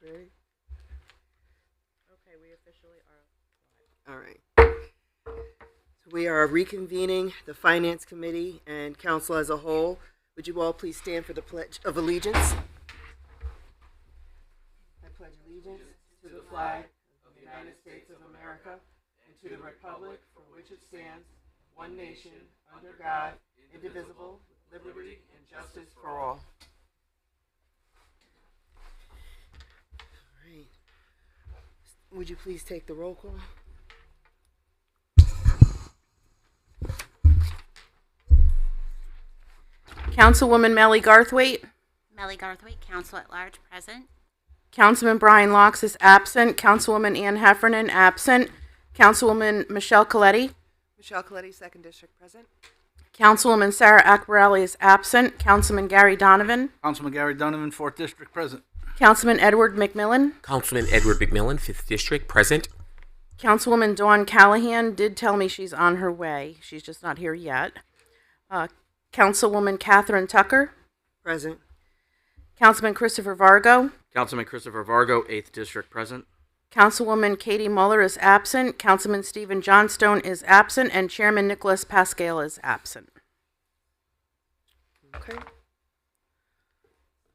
Ready? Okay, we officially are. All right. So we are reconvening the Finance Committee and Council as a whole. Would you all please stand for the Pledge of Allegiance? I pledge allegiance to the flag of the United States of America and to the republic for which it stands, one nation, under God, indivisible, with liberty and justice for all. All right. Would you please take the roll call? Councilwoman Melly Garthwaite. Melly Garthwaite, Council at Large, present. Councilman Brian Locks is absent. Councilwoman Ann Heffernan, absent. Councilwoman Michelle Coletti. Michelle Coletti, 2nd District, present. Councilwoman Sarah Akbarelli is absent. Councilman Gary Donovan. Councilman Gary Donovan, 4th District, present. Councilman Edward McMillan. Councilman Edward McMillan, 5th District, present. Councilwoman Dawn Callahan did tell me she's on her way. She's just not here yet. Councilwoman Catherine Tucker. Present. Councilman Christopher Vargo. Councilman Christopher Vargo, 8th District, present. Councilwoman Katie Muller is absent. Councilman Stephen Johnstone is absent. And Chairman Nicholas Pascal is absent. Okay.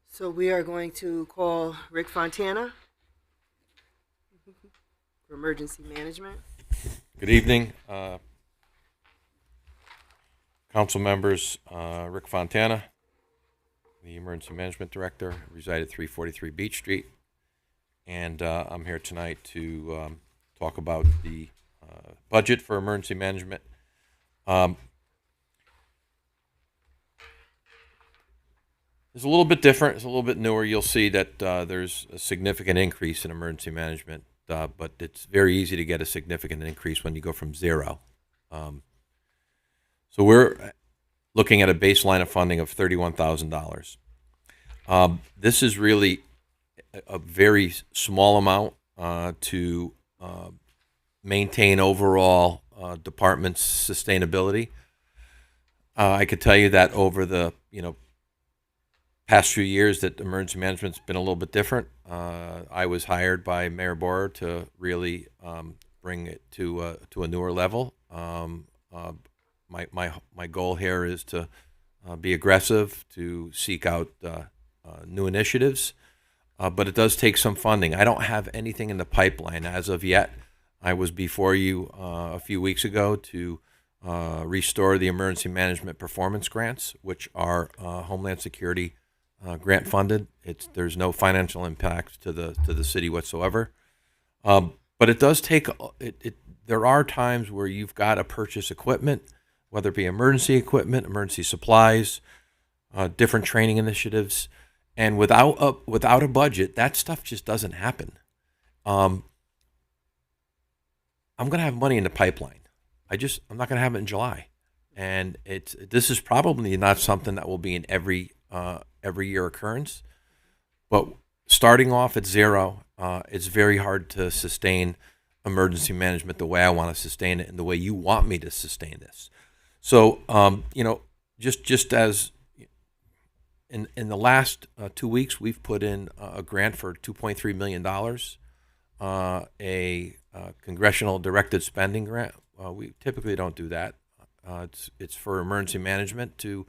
So we are going to call Rick Fontana for emergency management. Good evening, council members. Rick Fontana, the Emergency Management Director, reside at 343 Beach Street, and I'm here tonight to talk about the budget for emergency management. It's a little bit different. It's a little bit newer. You'll see that there's a significant increase in emergency management, but it's very easy to get a significant increase when you go from zero. So we're looking at a baseline of funding of $31,000. This is really a very small amount to maintain overall department's sustainability. I could tell you that over the past few years that emergency management's been a little bit different. I was hired by Mayor Borer to really bring it to a newer level. My goal here is to be aggressive, to seek out new initiatives, but it does take some funding. I don't have anything in the pipeline as of yet. I was before you a few weeks ago to restore the emergency management performance grants, which are Homeland Security grant funded. There's no financial impact to the city whatsoever, but it does take. There are times where you've got to purchase equipment, whether it be emergency equipment, emergency supplies, different training initiatives, and without a budget, that stuff just doesn't happen. I'm going to have money in the pipeline. I'm not going to have it in July, and this is probably not something that will be an every year occurrence. But starting off at zero, it's very hard to sustain emergency management the way I want to sustain it and the way you want me to sustain this. So, just as in the last 2 weeks, we've put in a grant for $2.3 million, a congressional directed spending grant. We typically don't do that. It's for emergency management to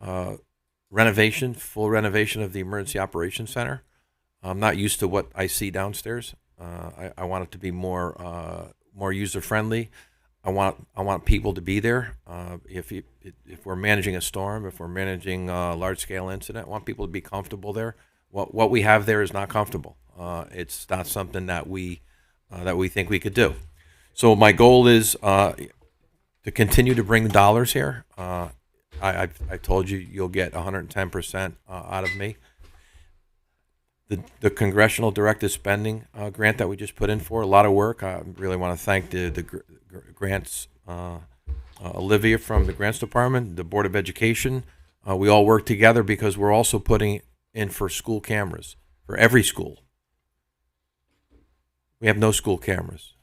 full renovation of the Emergency Operations Center. I'm not used to what I see downstairs. I want it to be more user friendly. I want people to be there. If we're managing a storm, if we're managing a large scale incident, I want people to be comfortable there. What we have there is not comfortable. It's not something that we think we could do. So my goal is to continue to bring dollars here. I told you you'll get 110% out of me. The congressional directed spending grant that we just put in for, a lot of work. I really want to thank the grants, Olivia from the grants department, the Board of Education. We all work together because we're also putting in for school cameras for every school. We have no school cameras.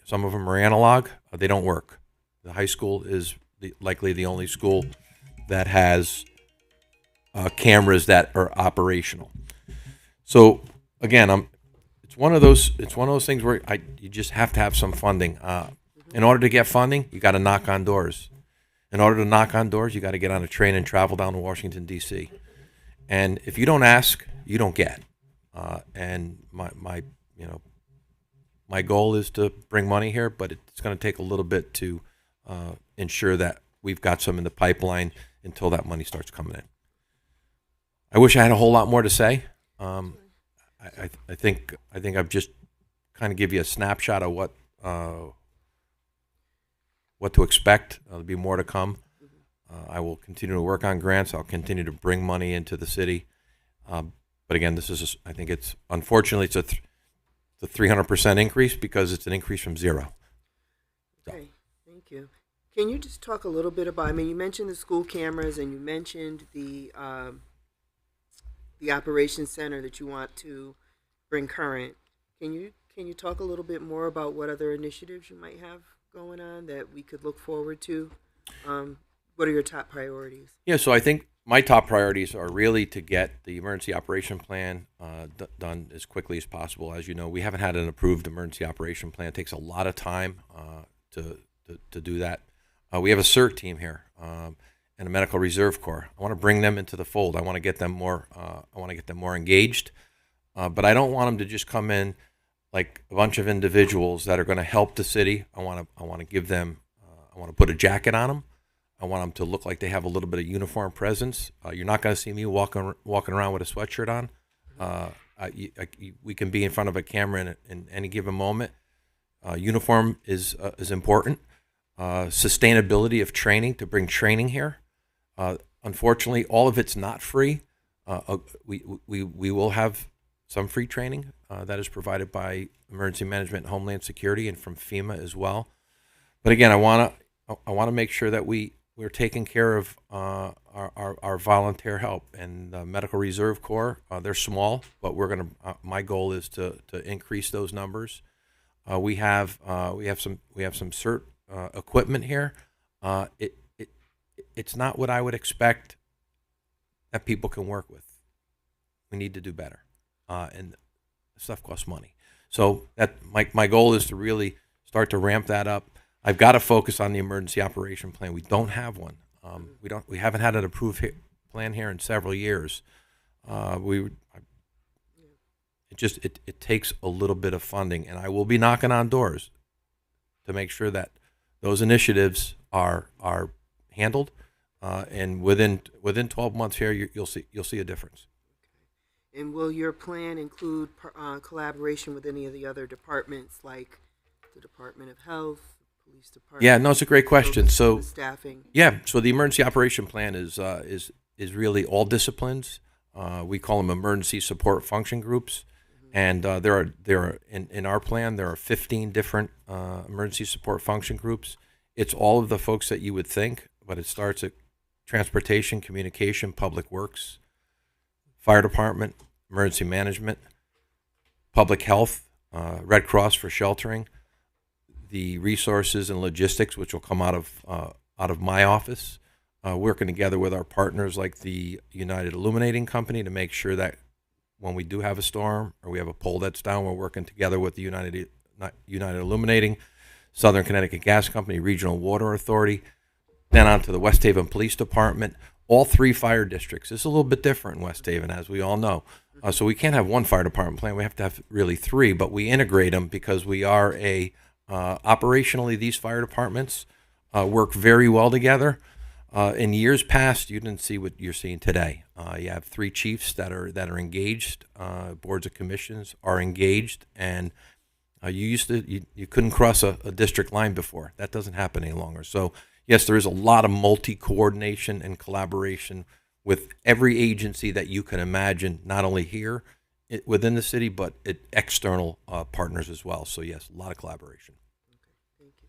Some of them are analog. They don't work. The high school is likely the only school that has cameras that are operational. So again, it's one of those things where you just have to have some funding. In order to get funding, you got to knock on doors. In order to knock on doors, you got to get on a train and travel down to Washington D.C. And if you don't ask, you don't get. And my goal is to bring money here, but it's going to take a little bit to ensure that we've got some in the pipeline until that money starts coming in. I wish I had a whole lot more to say. I think I've just kind of give you a snapshot of what to expect. There'll be more to come. I will continue to work on grants. I'll continue to bring money into the city. But again, I think it's unfortunately it's a 300% increase because it's an increase from zero. Okay, thank you. Can you just talk a little bit about? I mean, you mentioned the school cameras and you mentioned the operations center that you want to bring current. Can you talk a little bit more about what other initiatives you might have going on that we could look forward to? What are your top priorities? Yeah, so I think my top priorities are really to get the emergency operation plan done as quickly as possible. As you know, we haven't had an approved emergency operation plan. It takes a lot of time to do that. We have a CERT team here and a medical reserve corps. I want to bring them into the fold. I want to get them more. I want to get them more engaged, but I don't want them to just come in like a bunch of individuals that are going to help the city. I want to give them. I want to put a jacket on them. I want them to look like they have a little bit of uniform presence. You're not going to see me walking around with a sweatshirt on. We can be in front of a camera in any given moment. Uniform is important. Sustainability of training, to bring training here. Unfortunately, all of it's not free. We will have some free training that is provided by Emergency Management and Homeland Security and from FEMA as well. But again, I want to make sure that we're taking care of our volunteer help and the Medical Reserve Corps. They're small, but my goal is to increase those numbers. We have some CERT equipment here. It's not what I would expect that people can work with. We need to do better, and stuff costs money. So that my goal is to really start to ramp that up. I've got to focus on the emergency operation plan. We don't have one. We haven't had an approved plan here in several years. It takes a little bit of funding, and I will be knocking on doors to make sure that those initiatives are handled. And within 12 months here, you'll see a difference. And will your plan include collaboration with any of the other departments, like the Department of Health, Police Department? Yeah, no, it's a great question. So the staffing. Yeah, so the emergency operation plan is really all disciplines. We call them emergency support function groups, and there are in our plan there are 15 different emergency support function groups. It's all of the folks that you would think, but it starts at transportation, communication, public works, fire department, emergency management, public health, Red Cross for sheltering, the resources and logistics, which will come out of my office, working together with our partners like the United Illuminating Company to make sure that when we do have a storm or we have a pole that's down, we're working together with the United Illuminating, Southern Connecticut Gas Company, Regional Water Authority, then on to the West Haven Police Department, all 3 fire districts. It's a little bit different in West Haven, as we all know. So we can't have one fire department plan. We have to have really 3, but we integrate them because we are operationally, these fire departments work very well together. In years past, you didn't see what you're seeing today. You have 3 chiefs that are engaged. Boards of commissions are engaged, and you couldn't cross a district line before. That doesn't happen any longer. So yes, there is a lot of multi-coordination and collaboration with every agency that you can imagine, not only here within the city, but external partners as well. So yes, a lot of collaboration. Okay, thank you.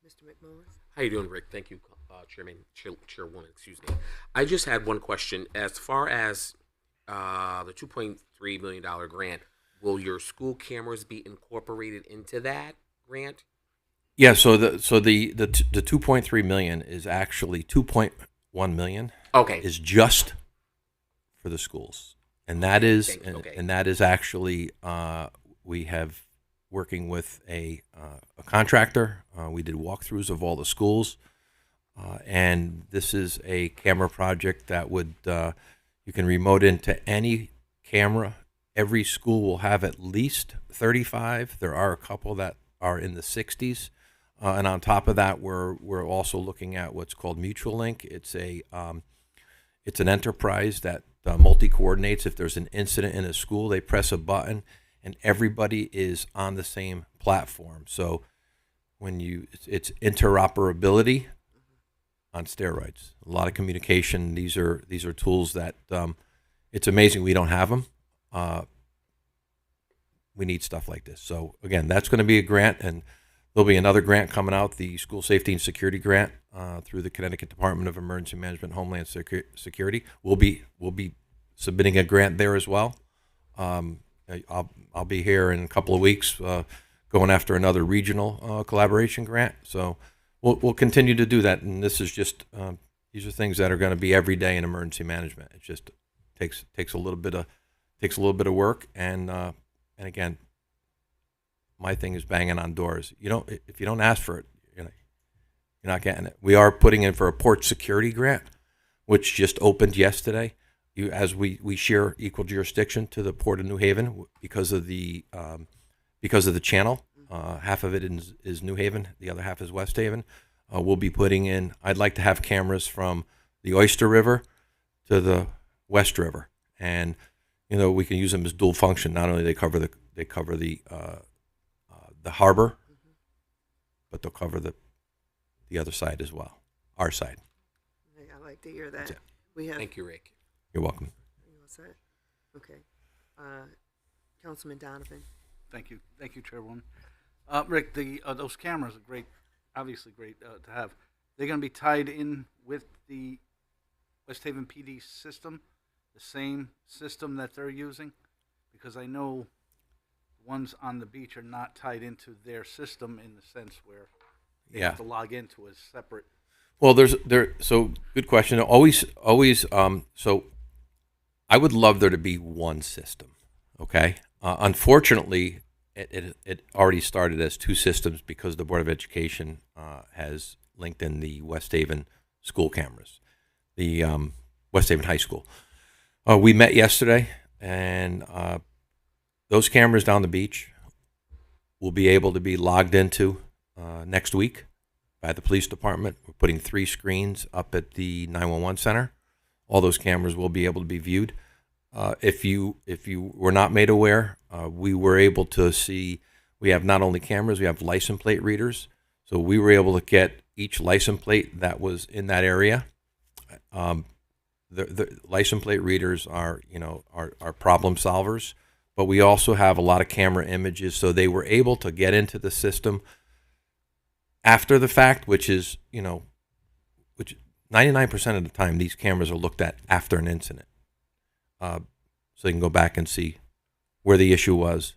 Mr. McMullen? How you doing, Rick? Thank you, Chairwoman, excuse me. I just had one question. As far as the $2.3 million grant, will your school cameras be incorporated into that grant? Yeah, so the 2.3 million is actually 2.1 million. Okay. Is just for the schools, And that is, Thank you. Okay. and that is actually, we have working with a contractor. We did walkthroughs of all the schools. And this is a camera project that would, you can remote into any camera. Every school will have at least 35. There are a couple that are in the 60s. And on top of that, we're also looking at what's called Mutual Link. It's an enterprise that multi-coordinates. If there's an incident in a school, they press a button, and everybody is on the same platform. So it's interoperability on steroids. A lot of communication. These are tools that it's amazing we don't have them. We need stuff like this. So again, that's going to be a grant, and there'll be another grant coming out, the School Safety and Security Grant through the Connecticut Department of Emergency Management, Homeland Security. We'll be submitting a grant there as well. I'll be here in a couple of weeks going after another regional collaboration grant. So we'll continue to do that, and this is just these are things that are going to be every day in emergency management. It just takes a little bit of work, and again, my thing is banging on doors. If you don't ask for it, you're not getting it. We are putting in for a port security grant, which just opened yesterday. As we share equal jurisdiction to the Port of New Haven because of the channel. Half of it is New Haven, the other half is West Haven. We'll be putting in. I'd like to have cameras from the Oyster River to the West River, and we can use them as dual function. Not only they cover the harbor, but they'll cover the other side as well, our side. I like to hear that. We have. Thank you, Rick. You're welcome. You all set? Okay. Councilman Donovan. Thank you, Chairwoman. Rick, those cameras are great, obviously great to have. They're going to be tied in with the West Haven PD system, the same system that they're using, because I know ones on the beach are not tied into their system in the sense where they have to log into a separate. Well, so good question. Always. So I would love there to be one system. Okay. Unfortunately, it already started as two systems because the Board of Education has linked in the West Haven school cameras, the West Haven High School. We met yesterday, and those cameras down the beach will be able to be logged into next week by the police department. We're putting 3 screens up at the 911 center. All those cameras will be able to be viewed. If you were not made aware, we were able to see. We have not only cameras, we have license plate readers. So we were able to get each license plate that was in that area. The license plate readers are problem solvers, but we also have a lot of camera images. So they were able to get into the system after the fact, which 99% of the time these cameras are looked at after an incident. So you can go back and see where the issue was.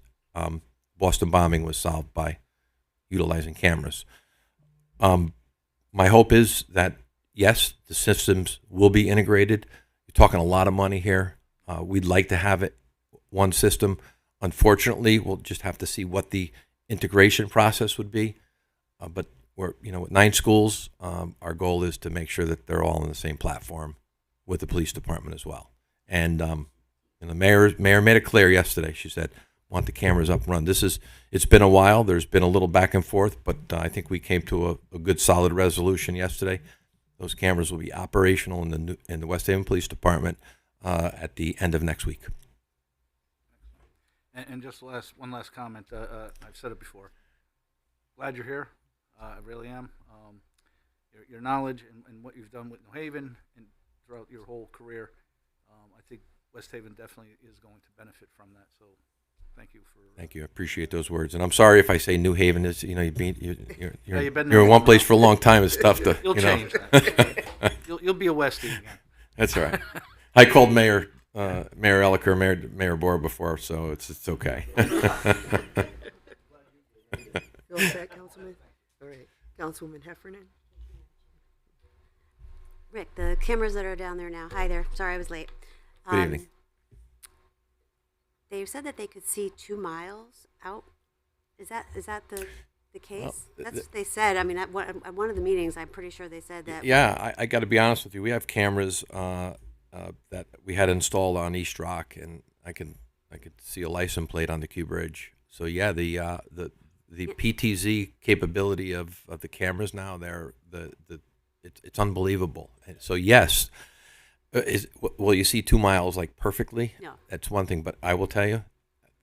Boston bombing was solved by utilizing cameras. My hope is that, yes, the systems will be integrated. You're talking a lot of money here. We'd like to have it one system. Unfortunately, we'll just have to see what the integration process would be. But we're, with 9 schools, our goal is to make sure that they're all on the same platform with the police department as well. And the mayor made it clear yesterday. She said, "Want the cameras up and run." It's been a while. There's been a little back and forth, but I think we came to a good, solid resolution yesterday. Those cameras will be operational in the West Haven Police Department at the end of next week. And just one last comment. I've said it before. Glad you're here. I really am. Your knowledge and what you've done with New Haven and throughout your whole career, I think West Haven definitely is going to benefit from that. So, thank you for. Thank you. I appreciate those words. And I'm sorry if I say New Haven is. You're you've been in one place for a long time. It's tough to. You'll change that. You'll be a Westie again. That's all right. I called Mayor Elicker, Mayor Boer before, so it's okay. You all set, Councilman? All right. Councilwoman Heffernan. Rick, the cameras that are down there now. Hi there. Sorry I was late. Good evening. they said that they could see 2 miles out. Is that the case? Well, That's what they said. I mean, at one of the meetings, I'm pretty sure they said that. Yeah, I got to be honest with you. We have cameras that we had installed on East Rock, and I could see a license plate on the Q Bridge. So yeah, the PTZ capability of the cameras now, it's unbelievable. And so yes, will you see 2 miles like perfectly? No. That's one thing, but I will tell you,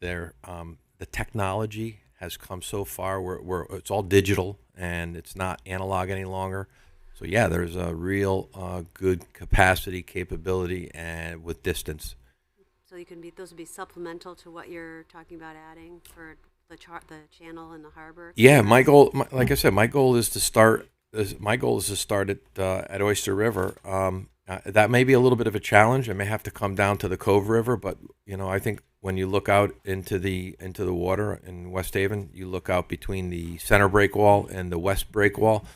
the technology has come so far where it's all digital and it's not analog any longer. So yeah, there's a real good capacity, capability, and with distance. So those would be supplemental to what you're talking about adding for the channel and the harbor. Yeah, like I said, my goal is to start. My goal is to start at Oyster River. That may be a little bit of a challenge. I may have to come down to the Cove River, but I think when you look out into the water in West Haven, you look out between the center break wall and the west break wall.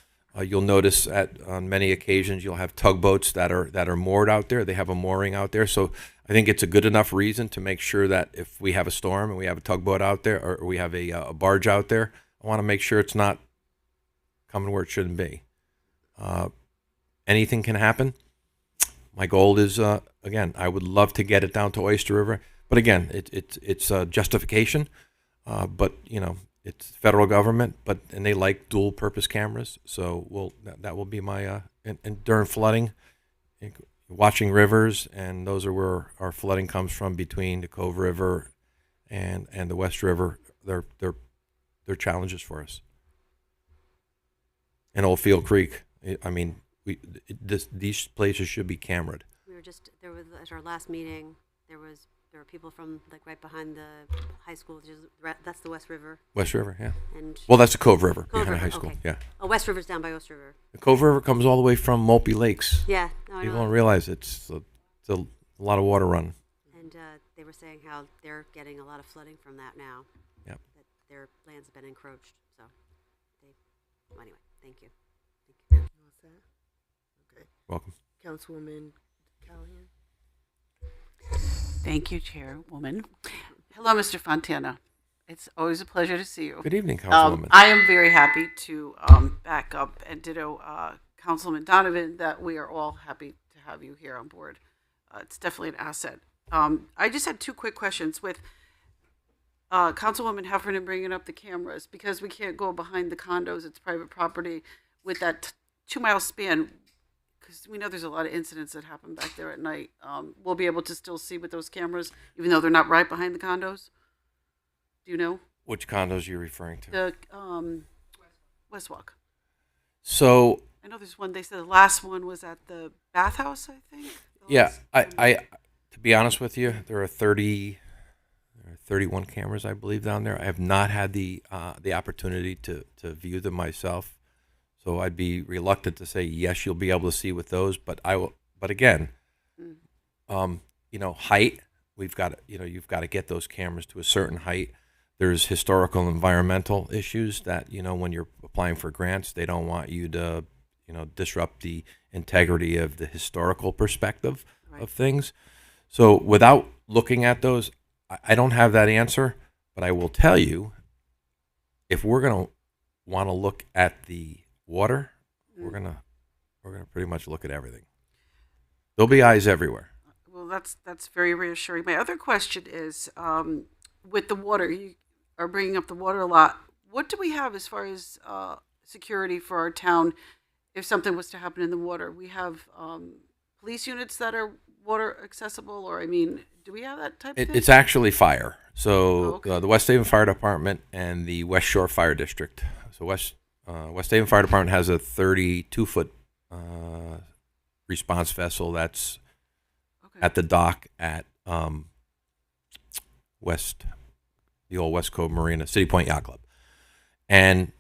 You'll notice on many occasions you'll have tugboats that are moored out there. They have a mooring out there, so I think it's a good enough reason to make sure that if we have a storm and we have a tugboat out there or we have a barge out there, I want to make sure it's not coming where it shouldn't be. Anything can happen. My goal is again, I would love to get it down to Oyster River, but again, it's justification. But it's federal government, and they like dual purpose cameras. So that will be my and during flooding, watching rivers, and those are where our flooding comes from between the Cove River and the West River. They're challenges for us. And Old Field Creek. I mean, these places should be cameraed. There was at our last meeting. There were people from like right behind the high school. That's the West River. West River, yeah. And well, that's the Cove River Cove behind River, high school, okay. yeah. Oh, West River's down by Oyster River. The Cove River comes all the way from Mulpey Lakes. Yeah, no, I People know. don't realize it's a lot of water run. And they were saying how they're getting a lot of flooding from that now. Yep. That their lands have been encroached. So, anyway, thank you. What's that? Okay. Welcome. Councilwoman Callahan. Thank you, Chairwoman. Hello, Mr. Fontana. It's always a pleasure to see you. Good evening, Councilwoman. I am very happy to back up and ditto Councilman Donovan that we are all happy to have you here on board. It's definitely an asset. I just had 2 quick questions with Councilwoman Heffernan bringing up the cameras because we can't go behind the condos. It's private property with that 2-mile span. Because we know there's a lot of incidents that happen back there at night. We'll be able to still see with those cameras, even though they're not right behind the condos. Do you know? Which condos are you referring to? The West Walk. So I know there's one. They said the last one was at the bathhouse, I think. yeah, I to be honest with you, there are 31 cameras, I believe, down there. I have not had the opportunity to view them myself. So I'd be reluctant to say yes, you'll be able to see with those, but I will. But again, height. You've got to get those cameras to a certain height. There's historical, environmental issues that when you're applying for grants, they don't want you to disrupt the integrity of the historical perspective of things. So without looking at those, I don't have that answer. But I will tell you, if we're gonna want to look at the water, we're gonna pretty much look at everything. There'll be eyes everywhere. Well, that's very reassuring. My other question is, with the water, you are bringing up the water a lot. What do we have as far as security for our town if something was to happen in the water? We have police units that are water accessible, or do we have that type of thing? It's actually fire. So okay. The West Haven Fire Department and the West Shore Fire District. So West Haven Fire Department has a 32-foot response vessel that's at the dock at the old West Cove Marina, City Point Yacht Club, and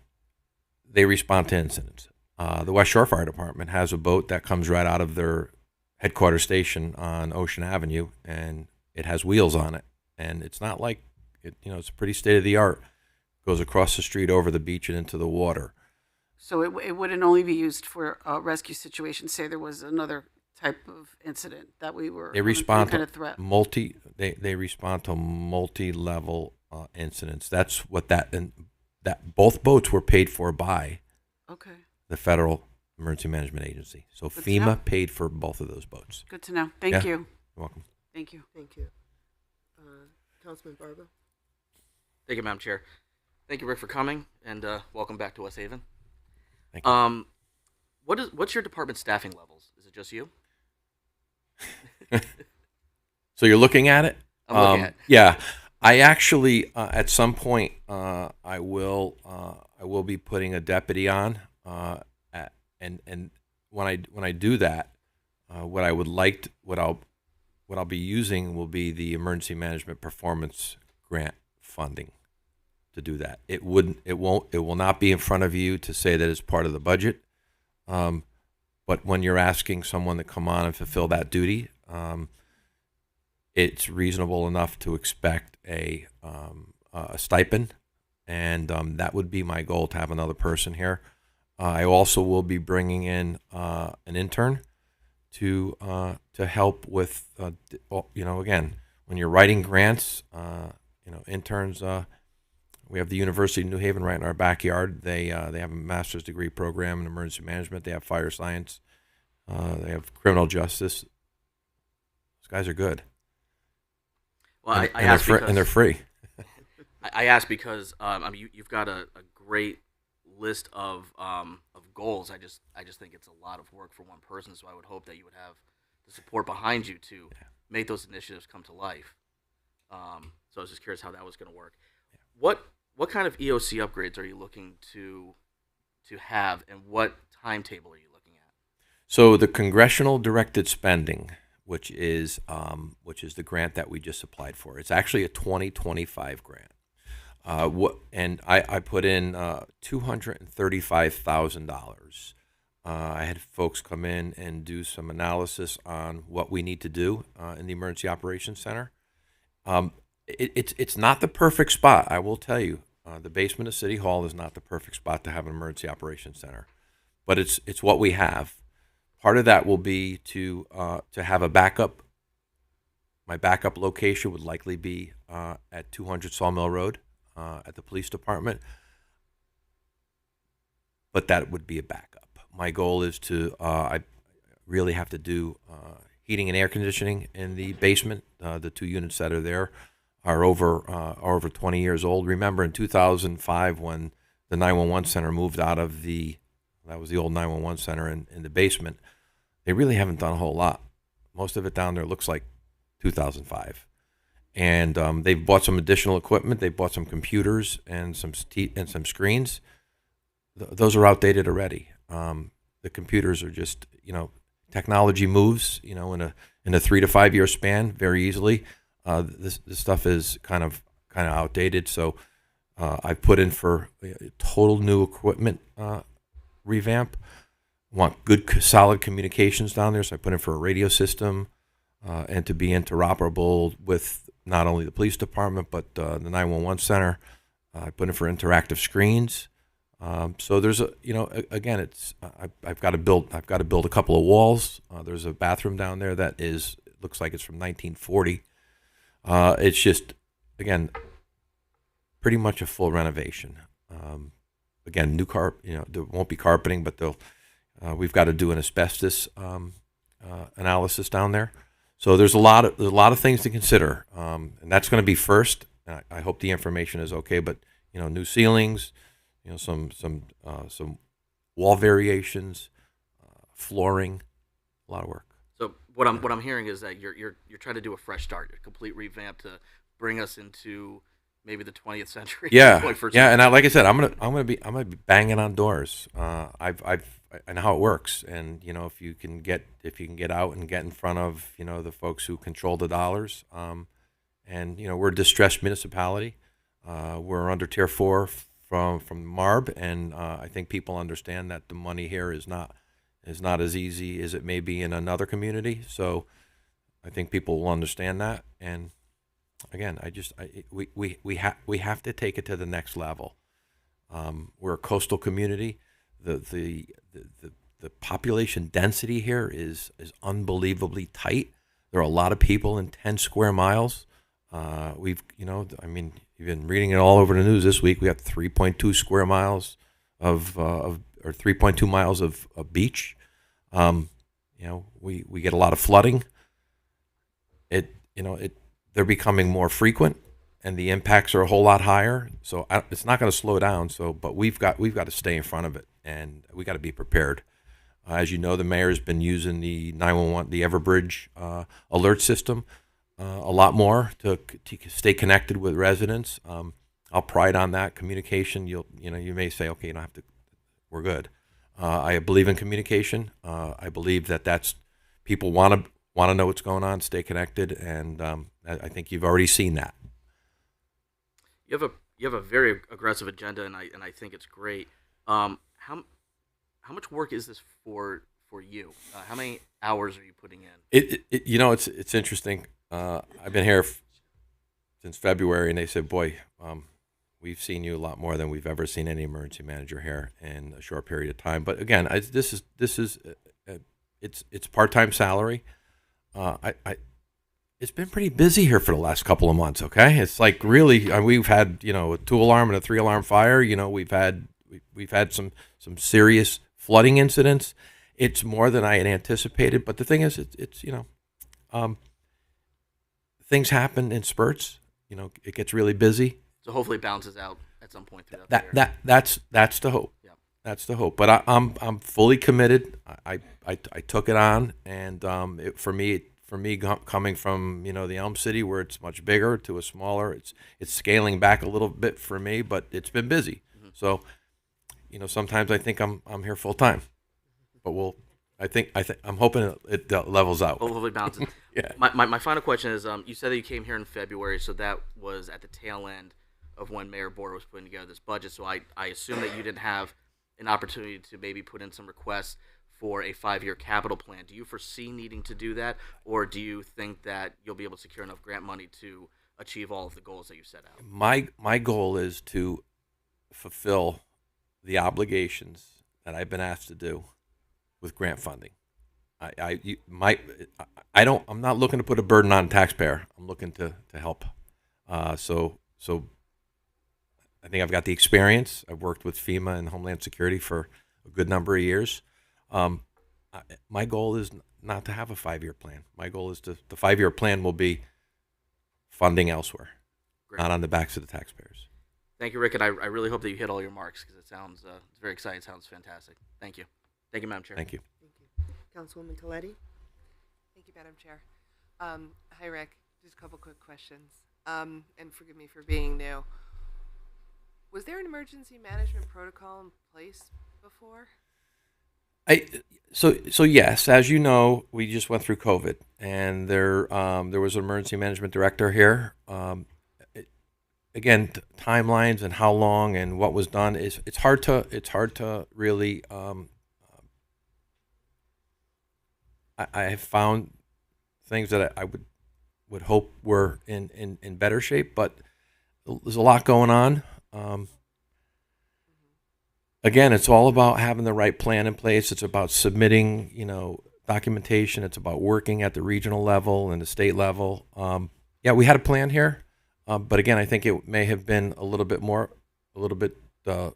they respond to incidents. The West Shore Fire Department has a boat that comes right out of their headquarters station on Ocean Avenue, and it has wheels on it, and it's not like it's pretty state of the art. Goes across the street, over the beach, and into the water. So it wouldn't only be used for rescue situations. Say there was another type of incident that we were They having respond kind to of threat? they respond to multi-level incidents. That's what that both boats were paid for by Okay, the Federal Emergency Management Agency. So Good to know. FEMA paid for both of those boats. good to know. Thank Yeah. you. You're welcome. Thank you. Thank you. Councilman Bargo? Thank you, Madam Chair. Thank you, Rick, for coming, and welcome back to West Haven. Thank you. What's your department staffing levels? Is it just you? So you're looking at it? I'm looking at it. Yeah, I actually at some point I will be putting a deputy on, and when I do that, what I'll be using will be the Emergency Management Performance Grant funding to do that. It will not be in front of you to say that it's part of the budget. But when you're asking someone to come on and fulfill that duty, it's reasonable enough to expect a stipend, and that would be my goal, to have another person here. I also will be bringing in an intern to help with, again, when you're writing grants, interns. We have the University of New Haven right in our backyard. They have a master's degree program in emergency management. They have fire science. They have criminal justice. Those guys are good. Well, and, I and they're asked free, because and they're free. I asked because you've got a great list of goals. I just think it's a lot of work for one person. So I would hope that you would have the support behind you to make those initiatives come to life. So I was just curious how that was going to work. What kind of EOC upgrades are you looking to have, and what timetable are you looking at? So the congressional directed spending, which is the grant that we just applied for, it's actually a 2025 grant. And I put in $235,000. I had folks come in and do some analysis on what we need to do in the Emergency Operations Center. It's not the perfect spot, I will tell you. The basement of City Hall is not the perfect spot to have an Emergency Operations Center, but it's what we have. Part of that will be to have a backup. My backup location would likely be at 200 Sawmill Road at the police department, but that would be a backup. My goal is I really have to do heating and air conditioning in the basement. The 2 units that are there are over 20 years old. Remember, in 2005, when the 911 center moved out of that was the old 911 center in the basement, they really haven't done a whole lot. Most of it down there looks like 2005. And they've bought some additional equipment. They've bought some computers and some screens. Those are outdated already. The computers are just, technology moves, in a 3 to 5 year span very easily. This stuff is kind of outdated. So I put in for total new equipment revamp. Want good, solid communications down there, so I put in for a radio system and to be interoperable with not only the police department but the 911 center. I put in for interactive screens. So there's again, it's I've got to build a couple of walls. There's a bathroom down there that looks like it's from 1940. It's just, again, pretty much a full renovation. Again, new there won't be carpeting, but we've got to do an asbestos analysis down there. So there's a lot of things to consider, and that's going to be first. I hope the information is okay, but new ceilings, some wall variations, flooring, a lot of work. So what I'm hearing is that you're trying to do a fresh start, a complete revamp to bring us into maybe the 20th century. Yeah, 21st yeah, and century. like I said, I'm gonna be banging on doors. I know how it works, and if you can get out and get in front of the folks who control the dollars, and we're a distressed municipality. We're under Tier 4 from MARB, and I think people understand that the money here is not as easy as it may be in another community. So I think people will understand that. And again, we have to take it to the next level. We're a coastal community. The the population density here is unbelievably tight. There are a lot of people in 10 square miles. We've, I mean, you've been reading it all over the news this week. We have 3.2 square miles or 3.2 miles of beach. We get a lot of flooding. They're becoming more frequent, and the impacts are a whole lot higher. So it's not going to slow down. But we've got to stay in front of it, and we got to be prepared. As you know, the mayor's been using the 911, the Everbridge alert system a lot more to stay connected with residents. I'll pride on that communication. You may say, okay, you don't have to. We're good. I believe in communication. I believe that's people want to know what's going on, stay connected, and I think you've already seen that. You have a very aggressive agenda, and I think it's great. How much work is this for you? How many hours are you putting in? It's interesting. I've been here since February, and they said, boy, we've seen you a lot more than we've ever seen any emergency manager here in a short period of time. But again, this is it's part-time salary. It's been pretty busy here for the last couple of months. Okay, it's like really we've had a 2-alarm and a 3-alarm fire. We've had some serious flooding incidents. It's more than I had anticipated. But the thing is, it's things happen in spurts. It gets really busy. So hopefully it balances out at some point throughout the year. That's the hope. Yeah. That's the hope. But I'm fully committed. I took it on, and for me coming from the Elm City where it's much bigger to a smaller, it's scaling back a little bit for me, but it's been busy. Mm-hmm. So sometimes I think I'm here full time, but I'm hoping it levels out. Hopefully balances. Yeah. My final question is, you said that you came here in February, so that was at the tail end of when Mayor Border was putting together this budget. So I assume that you didn't have an opportunity to maybe put in some requests for a 5-year capital plan. Do you foresee needing to do that, or do you think that you'll be able to secure enough grant money to achieve all of the goals that you set out? My goal is to fulfill the obligations that I've been asked to do with grant funding. I'm not looking to put a burden on the taxpayer. I'm looking to help. So I think I've got the experience. I've worked with FEMA and Homeland Security for a good number of years. My goal is not to have a 5-year plan. My goal is the 5-year plan will be funding elsewhere, Great. Not on the backs of the taxpayers. Thank you, Rick, and I really hope that you hit all your marks because it sounds it's very exciting. It sounds fantastic. Thank you. Thank you, Madam Chair. Thank you. Thank you. Councilwoman Coletti? Thank you, Madam Chair. Hi, Rick. Just a couple quick questions. And forgive me for being new. Was there an emergency management protocol in place before? So yes, as you know, we just went through COVID, and there was an emergency management director here. Again, timelines and how long and what was done it's hard to really. I have found things that I would hope were in better shape, but there's a lot going on. Again, it's all about having the right plan in place. It's about submitting, documentation. It's about working at the regional level and the state level. Yeah, we had a plan here, but again, I think it may have been a little bit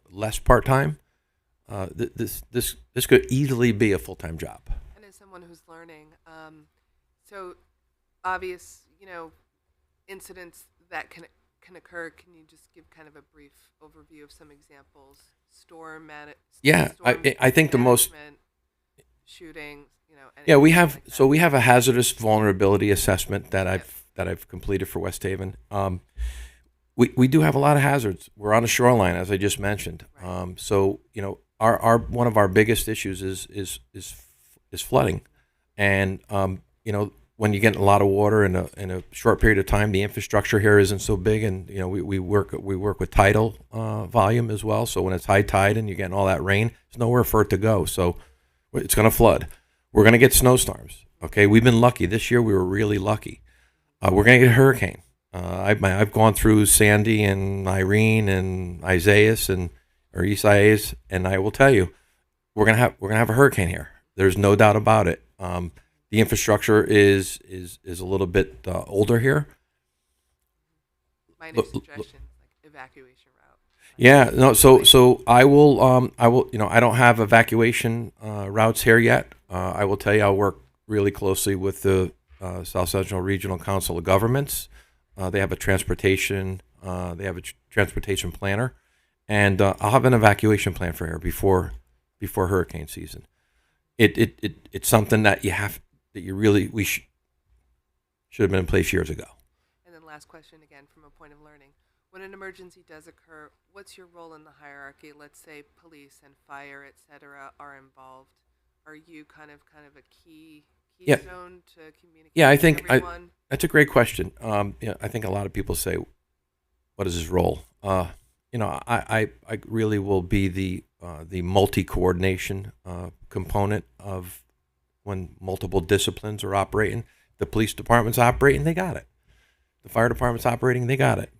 less part-time. This could easily be a full-time job. And as someone who's learning, so obvious, incidents that can occur. Can you just give kind of a brief overview of some examples? Yeah, I think the most shootings. Yeah, we have we have a hazardous vulnerability assessment that I've completed for West Haven. We do have a lot of hazards. We're on a shoreline, as I just mentioned. Right. So our one of our biggest issues is flooding, and when you get a lot of water in a short period of time, the infrastructure here isn't so big, and we work with tidal volume as well. So when it's high tide and you're getting all that rain, there's nowhere for it to go. So it's going to flood. We're going to get snowstorms. Okay, we've been lucky this year. We were really lucky. We're going to get a hurricane. I've gone through Sandy and Irene and Isaias or Isaias, and I will tell you, we're gonna have a hurricane here. There's no doubt about it. The infrastructure is a little bit older here. Minor suggestions like evacuation route. Yeah, no. So I will. I don't have evacuation routes here yet. I will tell you, I'll work really closely with the South Central Regional Council of Governments. They have a transportation. They have a transportation planner, and I'll have an evacuation plan for here before hurricane season. It's something that we should have been in place years ago. And then last question again from a point of learning. When an emergency does occur, what's your role in the hierarchy? Let's say police and fire, et cetera, are involved. Are you kind of a keystone to communicate Yeah, I with think everyone? that's a great question. I think a lot of people say, "What is his role?" I really will be the multi-coordination component of when multiple disciplines are operating. The police department's operating, they got it. The fire department's operating, they got it.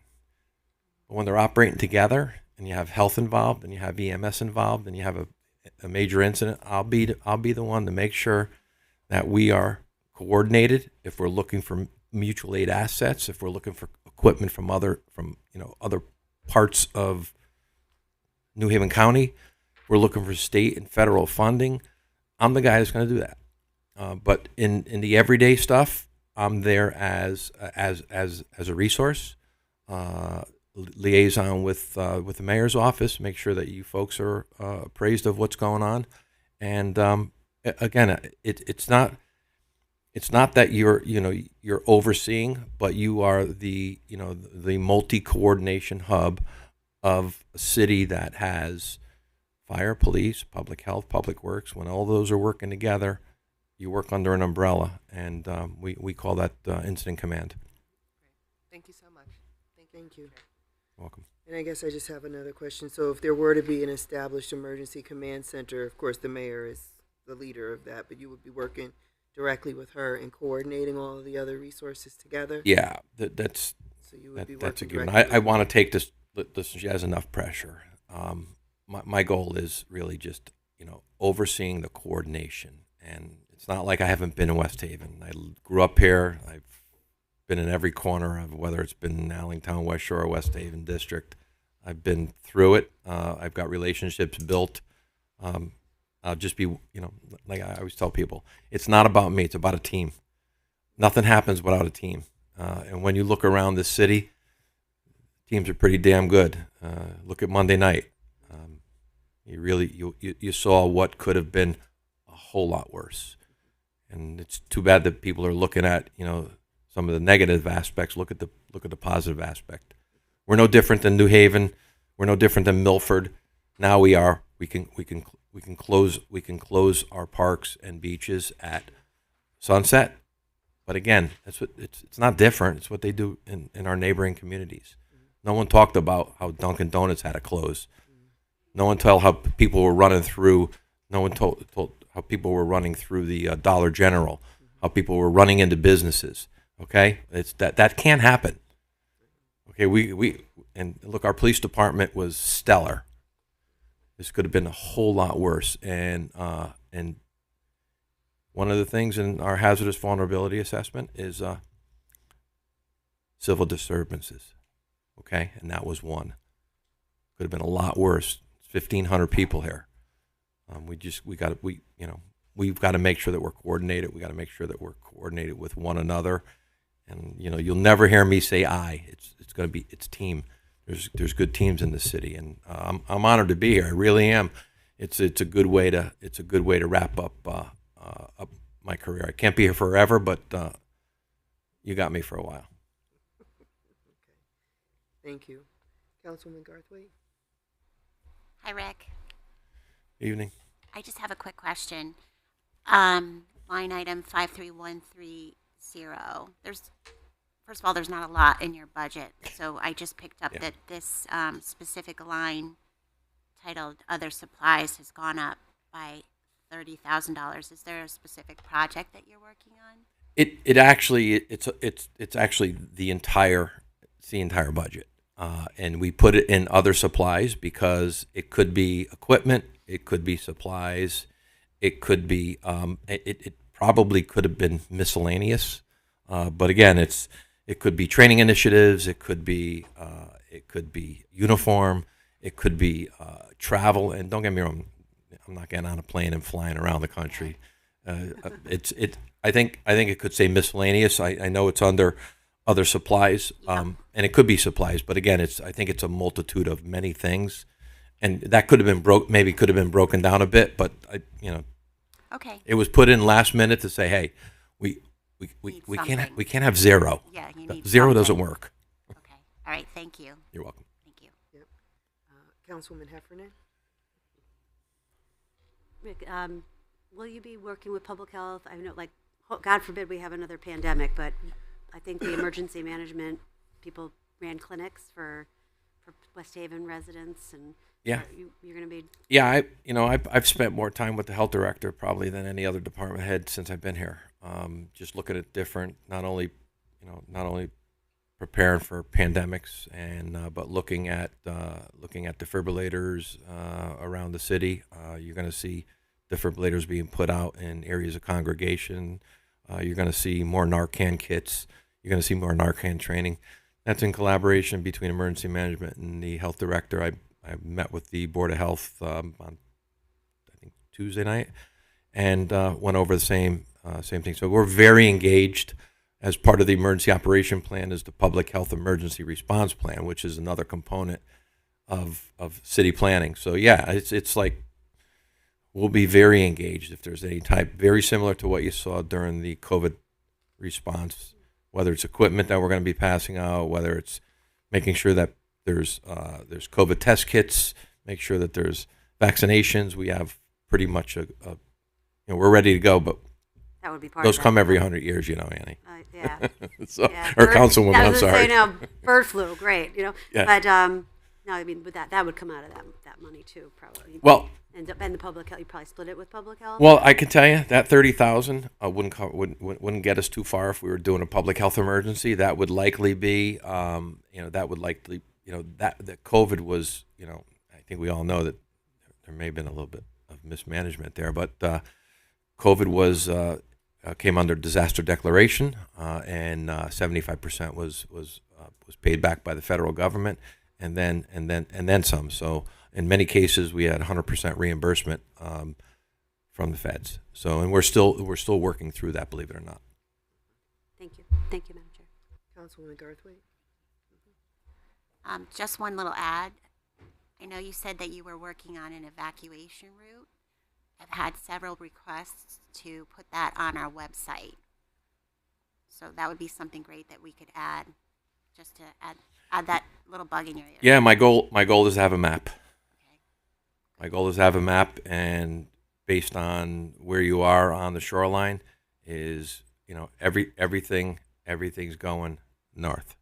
But when they're operating together, and you have health involved, and you have EMS involved, and you have a major incident, I'll be the one to make sure that we are coordinated. If we're looking for mutual aid assets, if we're looking for equipment from other parts of New Haven County, we're looking for state and federal funding, I'm the guy that's going to do that. But in the everyday stuff, I'm there as a resource, liaison with the mayor's office, make sure that you folks are appraised of what's going on. And again, it's not that you're overseeing, but you are the multi-coordination hub of a city that has fire, police, public health, public works. When all those are working together, you work under an umbrella, and we call that incident command. Thank you so much. Thank you. Welcome. And I guess I just have another question. So if there were to be an established emergency command center, of course, the mayor is the leader of that, but you would be working directly with her and coordinating all of the other resources together? Yeah, that's So you would be that's a working given. directly I with want to take this. She has enough pressure. My goal is really just overseeing the coordination, and it's not like I haven't been in West Haven. I grew up here. I've been in every corner of whether it's been Allentown, West Shore, or West Haven district. I've been through it. I've got relationships built. I'll just be, like I always tell people, it's not about me. It's about a team. Nothing happens without a team. And when you look around this city, teams are pretty damn good. Look at Monday night. You saw what could have been a whole lot worse. And it's too bad that people are looking at, some of the negative aspects. Look at the positive aspect. We're no different than New Haven. We're no different than Milford. Now we are. We can close our parks and beaches at sunset. But again, it's not different. It's what they do in our neighboring communities. No one talked about how Dunkin' Donuts had to close. No one told how people were running through. No one told how people were running through the Dollar General. How people were running into businesses. Okay, it's that can't happen. Okay, we and look, our police department was stellar. This could have been a whole lot worse. And one of the things in our hazardous vulnerability assessment is civil disturbances. Okay, and that was one. Could have been a lot worse. 1,500 people here. We've got to make sure that we're coordinated. We got to make sure that we're coordinated with one another. And you'll never hear me say I. It's team. There's good teams in the city, and I'm honored to be here. I really am. It's a good way to wrap up my career. I can't be here forever, but you got me for a while. Thank you. Councilwoman Garthwaite? Hi, Rick. Evening. I just have a quick question. Line item 53130. First of all, there's not a lot in your budget, so I just picked up that this specific line titled "Other Supplies" has gone up by $30,000. Is there a specific project that you're working on? It's actually the entire budget, and we put it in other supplies because it could be equipment, It could be supplies. It could be. It probably could have been miscellaneous. But again, it could be training initiatives. It could be uniform. It could be travel. And don't get me wrong, I'm not getting on a plane and flying around the country. I think it could say miscellaneous. I know it's under other supplies, and it could be supplies. But again, I think it's a multitude of many things, and that could have been broken down a bit. But Okay. it was put in last minute to say, hey, we Need can't have zero. Yeah, you need Zero something. doesn't work. Okay. All right. Thank you. You're welcome. Thank you. Councilwoman Heffernan? Rick, will you be working with public health? I know, like, God forbid we have another pandemic, but I think the emergency management people ran clinics for West Haven residents, and Yeah. you're going to be. Yeah, I've spent more time with the health director probably than any other department head since I've been here. Just looking at different, not only preparing for pandemics but looking at defibrillators around the city. You're going to see defibrillators being put out in areas of congregation. You're going to see more Narcan kits. You're going to see more Narcan training. That's in collaboration between emergency management and the health director. I met with the Board of Health on, I think, Tuesday night, and went over the same thing. So we're very engaged. As part of the emergency operation plan is the public health emergency response plan, which is another component of city planning. So yeah, it's like we'll be very engaged if there's any type, very similar to what you saw during the COVID response, whether it's equipment that we're going to be passing out, whether it's making sure that there's COVID test kits, make sure that there's vaccinations. We have pretty much we're ready to go, but That would be part those of that. come every 100 years, Annie. Yeah. So, Yeah. or Bird- Councilwoman, I I'm was gonna sorry. say now, bird flu, great, Yeah. But no, I mean, with that would come out of that money too, probably. Well, And the public health, you probably split it with public health. Well, I can tell you that 30,000 wouldn't get us too far if we were doing a public health emergency. That would likely be, that COVID was, I think we all know that there may have been a little bit of mismanagement there, but COVID was came under disaster declaration, and 75% was paid back by the federal government, and then some. So in many cases, we had 100% reimbursement from the feds. So, and we're still working through that, believe it or not. Thank you, Madam Chair. Councilwoman Garthwaite? Just one little ad. I know you said that you were working on an evacuation route. I've had several requests to put that on our website. So that would be something great that we could add, just to add that little bug in your ear. Yeah, my goal is to have a map. Okay. My goal is to have a map, and based on where you are on the shoreline, is everything's going north,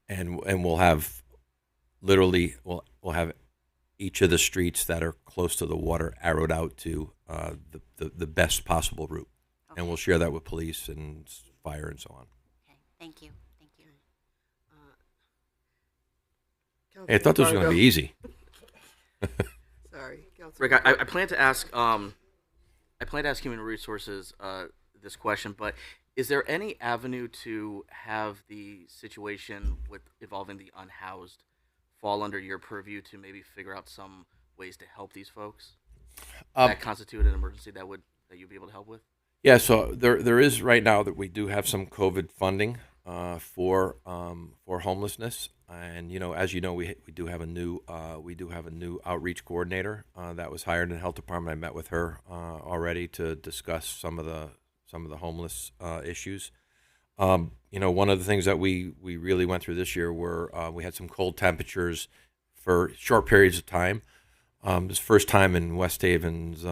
and we'll have we'll have each of the streets that are close to the water arrowed out to the best possible route, Okay. and we'll share that with police and fire and so on. Okay. Thank you. Thank you. Hey, I thought this was going to be easy. Sorry, Councilwoman. Rick, I plan to ask Human Resources this question, but is there any avenue to have the situation involving the unhoused fall under your purview to maybe figure out some ways to help these folks that constitute an emergency that you'd be able to help with? Yeah, so there is right now that we do have some COVID funding for homelessness, and as you know, we do have a new outreach coordinator that was hired in the health department. I met with her already to discuss some of the homeless issues. One of the things that we really went through this year were we had some cold temperatures for short periods of time. This is the first time in West Haven's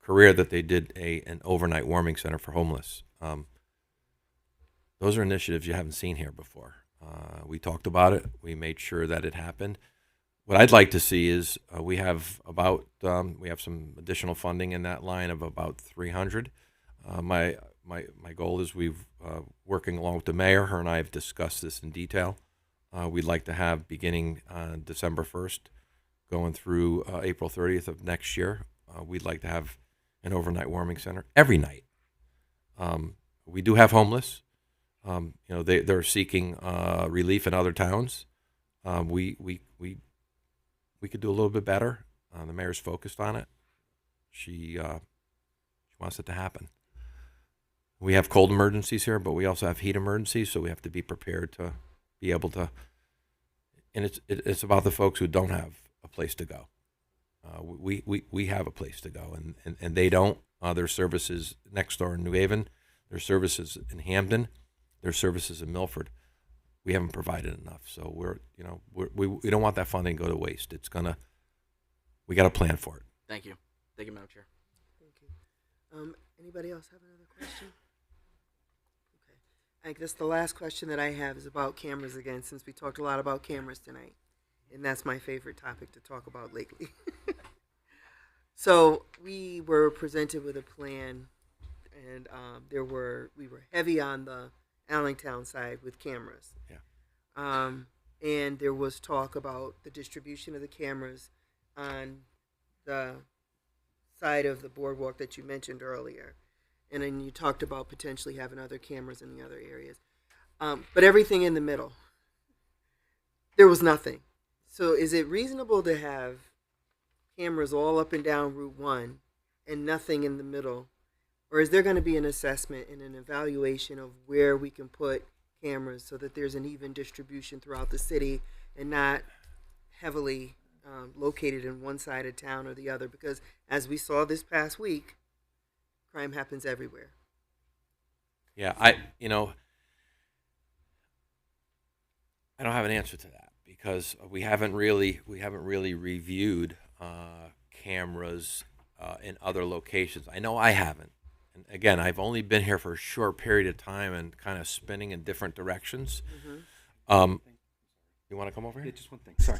career that they did an overnight warming center for homeless. Those are initiatives you haven't seen here before. We talked about it. We made sure that it happened. What I'd like to see is we have some additional funding in that line of about 300. My goal is we've working along with the mayor. Her and I have discussed this in detail. We'd like to have beginning December 1st, going through April 30th of next year. We'd like to have an overnight warming center every night. We do have homeless. They're seeking relief in other towns. We could do a little bit better. The mayor's focused on it. She wants it to happen. We have cold emergencies here, but we also have heat emergencies, so we have to be prepared to be able to. And it's about the folks who don't have a place to go. We have a place to go, and they don't. Their services next door in New Haven, their services in Hamden, their services in Milford. We haven't provided enough, so we don't want that funding to go to waste. We got to plan for it. Thank you. Thank you, Madam Chair. Thank you. Anybody else have another question? Okay. I guess the last question that I have is about cameras again, since we talked a lot about cameras tonight. And that's my favorite topic to talk about lately. So we were presented with a plan, and we were heavy on the Allentown side with cameras. Yeah. And there was talk about the distribution of the cameras on the side of the boardwalk that you mentioned earlier. And then you talked about potentially having other cameras in the other areas. But everything in the middle, there was nothing. So is it reasonable to have cameras all up and down Route 1 and nothing in the middle? Or is there going to be an assessment and an evaluation of where we can put cameras so that there's an even distribution throughout the city and not heavily located in one side of town or the other? Because as we saw this past week, crime happens everywhere. Yeah, I don't have an answer to that because we haven't really reviewed cameras in other locations. I know I haven't. And again, I've only been here for a short period of time and kind of spinning in different directions. Mm-hmm. You want to come over here? Yeah, just one thing. Sorry.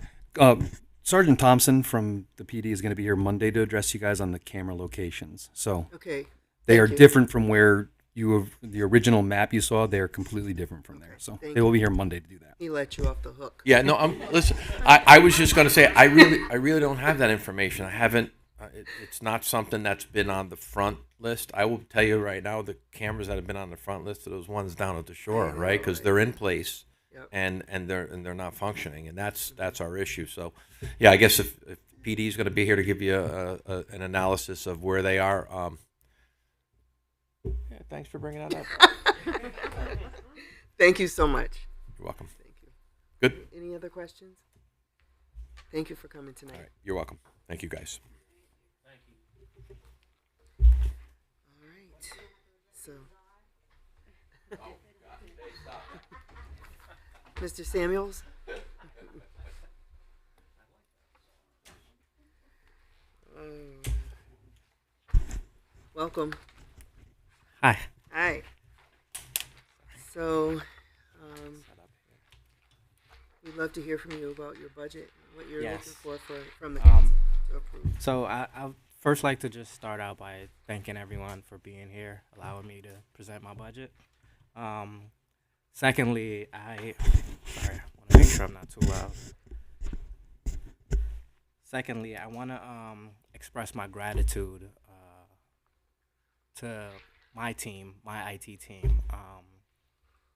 Sergeant Thompson from the PD is going to be here Monday to address you guys on the camera locations. So Okay. they are Thank you. different from where the original map you saw. They're completely different from there. So Thank they will you. be here Monday to do that. He let you off the hook. Yeah, no. Listen, I was just going to say I really don't have that information. I haven't. It's not something that's been on the front list. I will tell you right now, the cameras that have been on the front list are those ones down at the shore, right? Because they're in place, Yep. and they're not functioning, and that's our issue. So, yeah, I guess if PD is going to be here to give you an analysis of where they are. Yeah, thanks for bringing that up. Thank you so much. You're welcome. Thank you. Good. Any other questions? Thank you for coming tonight. All right, you're welcome. Thank you, guys. All right. So, Mr. Samuels? Welcome. Hi. Hi. So, we'd love to hear from you about your budget, what you're Yes. looking for from the council to approve. So I'd first like to just start out by thanking everyone for being here, allowing me to present my budget. Secondly, I want to make sure I'm not too loud. Secondly, I want to express my gratitude to my team, my IT team.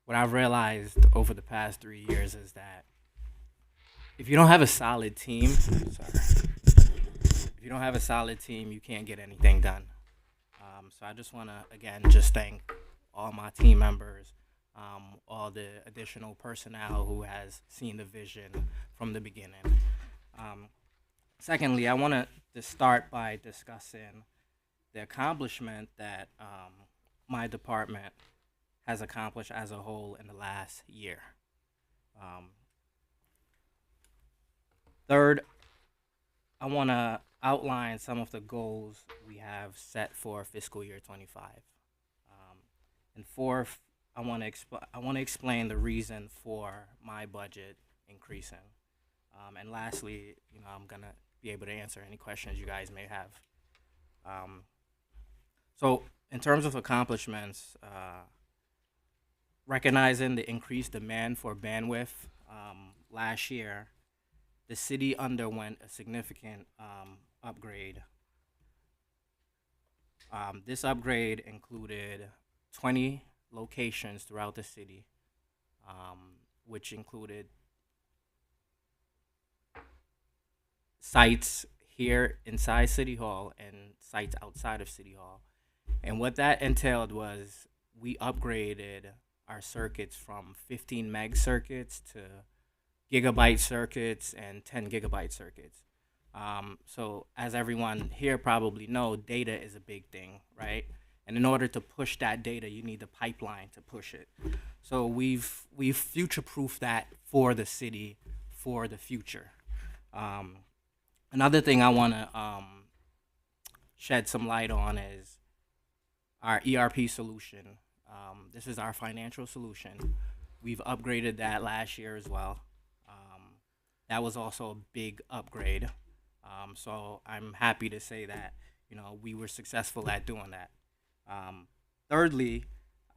What I've realized over the past 3 years is that if you don't have a solid team, if you don't have a solid team, you can't get anything done. So I just want to, again, just thank all my team members, all the additional personnel who has seen the vision from the beginning. Secondly, I want to start by discussing the accomplishment that my department has accomplished as a whole in the last year. Third, I want to outline some of the goals we have set for fiscal year 25. And fourth, I want to explain the reason for my budget increasing. And lastly, I'm gonna be able to answer any questions you guys may have. So in terms of accomplishments, recognizing the increased demand for bandwidth, last year, the city underwent a significant upgrade. This upgrade included 20 locations throughout the city, which included sites here inside City Hall and sites outside of City Hall. And what that entailed was we upgraded our circuits from 15 meg circuits to gigabyte circuits and 10 gigabyte circuits. So as everyone here probably know, data is a big thing, right? And in order to push that data, you need the pipeline to push it. So we've future-proofed that for the city for the future. Another thing I want to shed some light on is our ERP solution. This is our financial solution. We've upgraded that last year as well. That was also a big upgrade. So I'm happy to say that, you know, we were successful at doing that. Thirdly,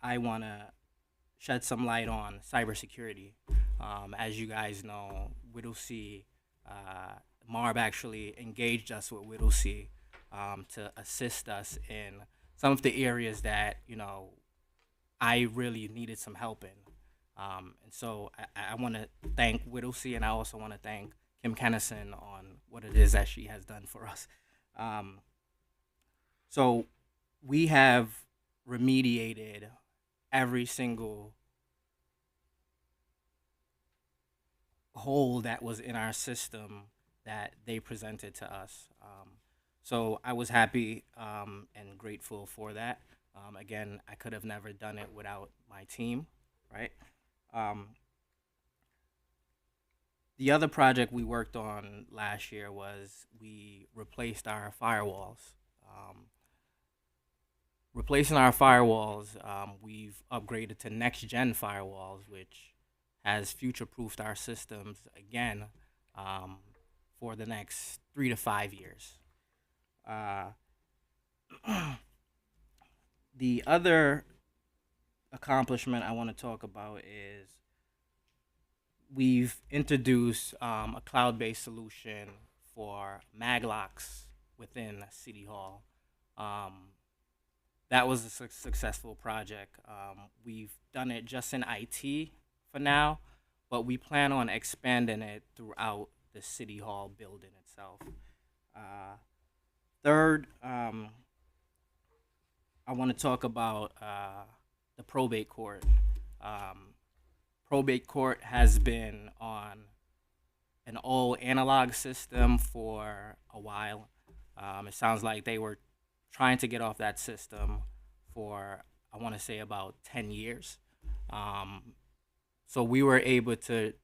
I want to shed some light on cybersecurity. As you guys know, Whittlesey, Marb actually engaged us with Whittlesey to assist us in some of the areas that, you know, I really needed some help in. And so I want to thank Whittlesey, and I also want to thank Kim Kennison on what it is that she has done for us. So we have remediated every single hole that was in our system that they presented to us. So I was happy and grateful for that. Again, I could have never done it without my team, right? The other project we worked on last year was we replaced our firewalls. Replacing our firewalls, we've upgraded to next-gen firewalls, which has future-proofed our systems again for the next 3 to 5 years. The other accomplishment I want to talk about is we've introduced a cloud-based solution for maglocks within City Hall. That was a successful project. We've done it just in IT for now, but we plan on expanding it throughout the City Hall building itself. Third, I want to talk about the probate court. Probate court has been on an old analog system for a while. It sounds like they were trying to get off that system for, I want to say, about 10 years. So we were able to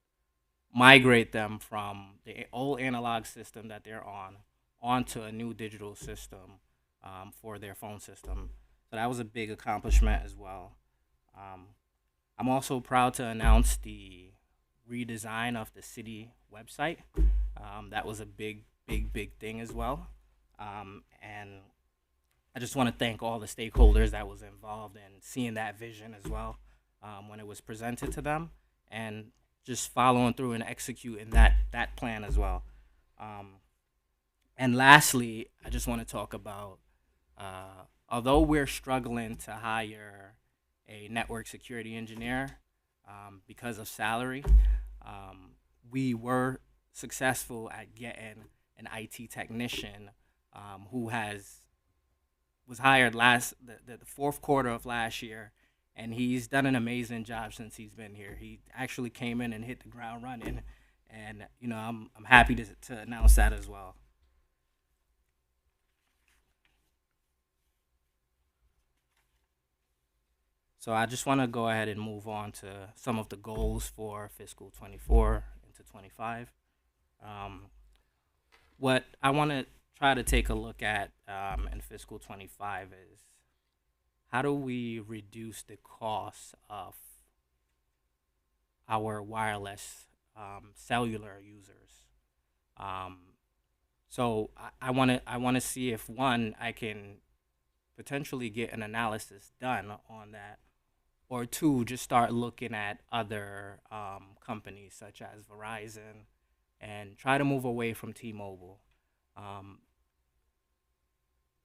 migrate them from the old analog system that they're on onto a new digital system for their phone system. So that was a big accomplishment as well. I'm also proud to announce the redesign of the city website. That was a big thing as well. And I just want to thank all the stakeholders that was involved in seeing that vision as well when it was presented to them, and just following through and executing that plan as well. And lastly, I just want to talk about, although we're struggling to hire a network security engineer because of salary, we were successful at getting an IT technician who was hired the fourth quarter of last year, and he's done an amazing job since he's been here. He actually came in and hit the ground running, and you know, I'm happy to announce that as well. So I just want to go ahead and move on to some of the goals for fiscal 24 into 25. What I want to try to take a look at in fiscal 25 is how do we reduce the cost of our wireless cellular users. So I want to see if, one, I can potentially get an analysis done on that, or two, just start looking at other companies such as Verizon and try to move away from T-Mobile.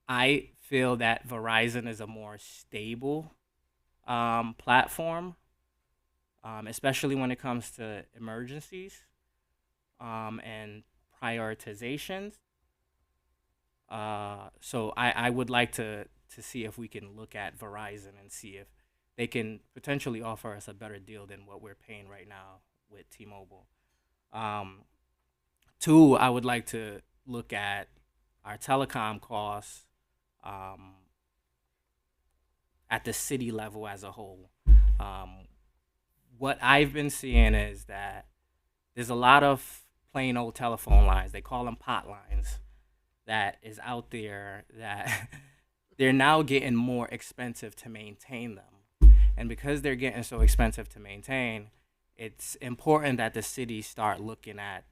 I feel that Verizon is a more stable platform, especially when it comes to emergencies and prioritizations. So I would like to see if we can look at Verizon and see if they can potentially offer us a better deal than what we're paying right now with T-Mobile. Two, I would like to look at our telecom costs at the city level as a whole. What I've been seeing is that there's a lot of plain old telephone lines. They call them pot lines that is out there that they're now getting more expensive to maintain them. And because they're getting so expensive to maintain, it's important that the city start looking at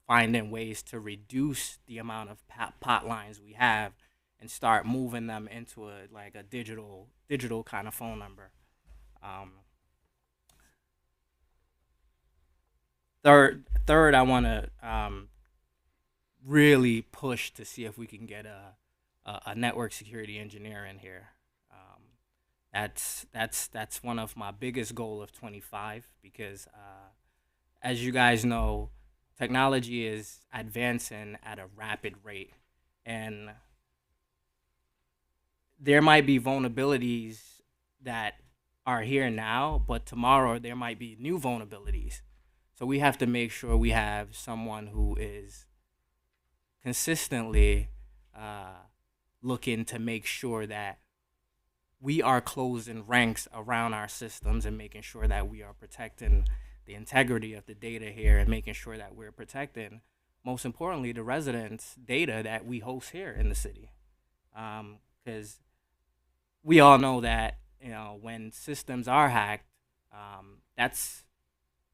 finding ways to reduce the amount of pot lines we have and start moving them into a digital kind of phone number. Third, I want to really push to see if we can get a network security engineer in here. That's one of my biggest goal of 25 because as you guys know, technology is advancing at a rapid rate, and there might be vulnerabilities that are here now, but tomorrow there might be new vulnerabilities. So we have to make sure we have someone who is consistently looking to make sure that we are closing ranks around our systems and making sure that we are protecting the integrity of the data here and making sure that we're protecting, most importantly, the residents' data that we host here in the city. Because we all know that, when systems are hacked, that's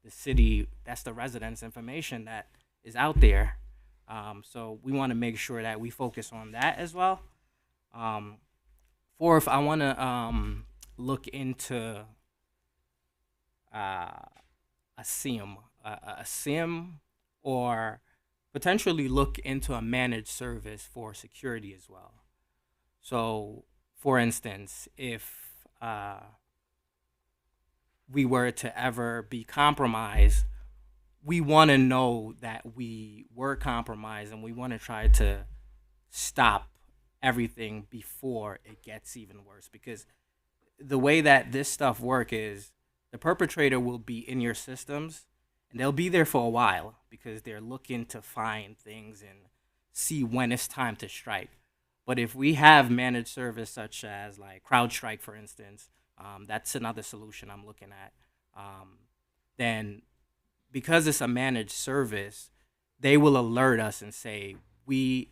the city, that's the residents' information that is out there. So we want to make sure that we focus on that as well. Fourth, I want to look into a SIM, or potentially look into a managed service for security as well. So, for instance, if we were to ever be compromised, we want to know that we were compromised, and we want to try to stop everything before it gets even worse. Because the way that this stuff works is the perpetrator will be in your systems, and they'll be there for a while because they're looking to find things and see when it's time to strike. But if we have managed service such as like CrowdStrike, for instance, that's another solution I'm looking at. Then because it's a managed service, they will alert us and say, we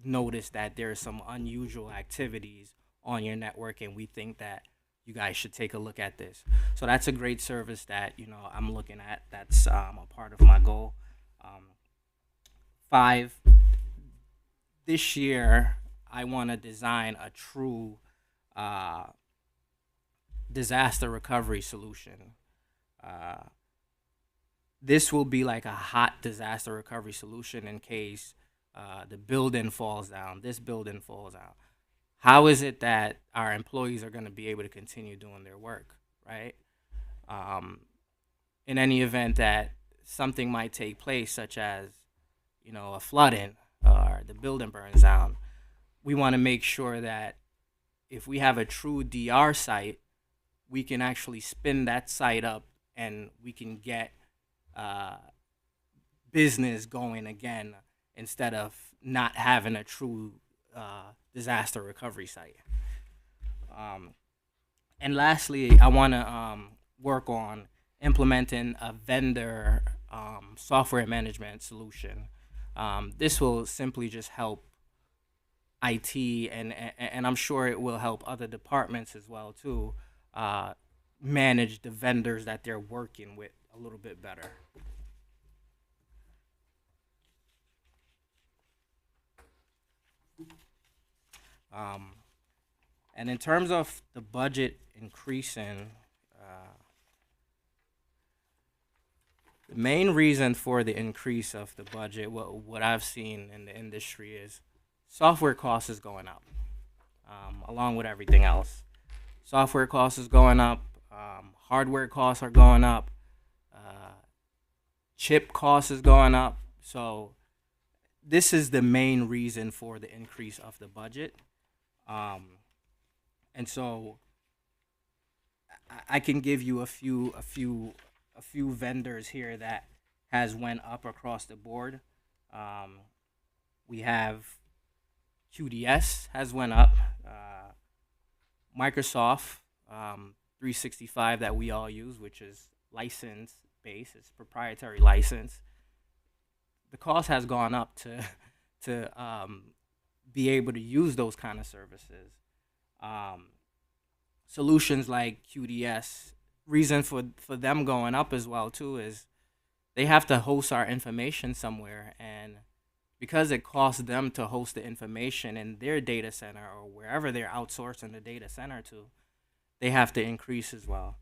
noticed that there are some unusual activities on your network, and we think that you guys should take a look at this. So that's a great service that I'm looking at. That's a part of my goal. 5, this year I want to design a true disaster recovery solution. This will be like a hot disaster recovery solution in case the building falls down, this building falls out. How is it that our employees are going to be able to continue doing their work, right? In any event that something might take place, such as, a flooding or the building burns down, we want to make sure that if we have a true DR site, we can actually spin that site up and we can get business going again instead of not having a true disaster recovery site. And lastly, I want to work on implementing a vendor software management solution. This will simply just help IT, and I'm sure it will help other departments as well too, manage the vendors that they're working with a little bit better. And in terms of the budget increasing, The main reason for the increase of the budget, what I've seen in the industry, is software costs is going up, along with everything else. Software costs is going up, hardware costs are going up, chip costs is going up. So this is the main reason for the increase of the budget. And so I can give you a few vendors here that has went up across the board. We have QDS has went up. Microsoft 365 that we all use, which is license based, it's proprietary license. The cost has gone up to be able to use those kind of services. Solutions like QDS, reason for them going up as well too is they have to host our information somewhere, and because it costs them to host the information in their data center or wherever they're outsourcing the data center to, they have to increase as well.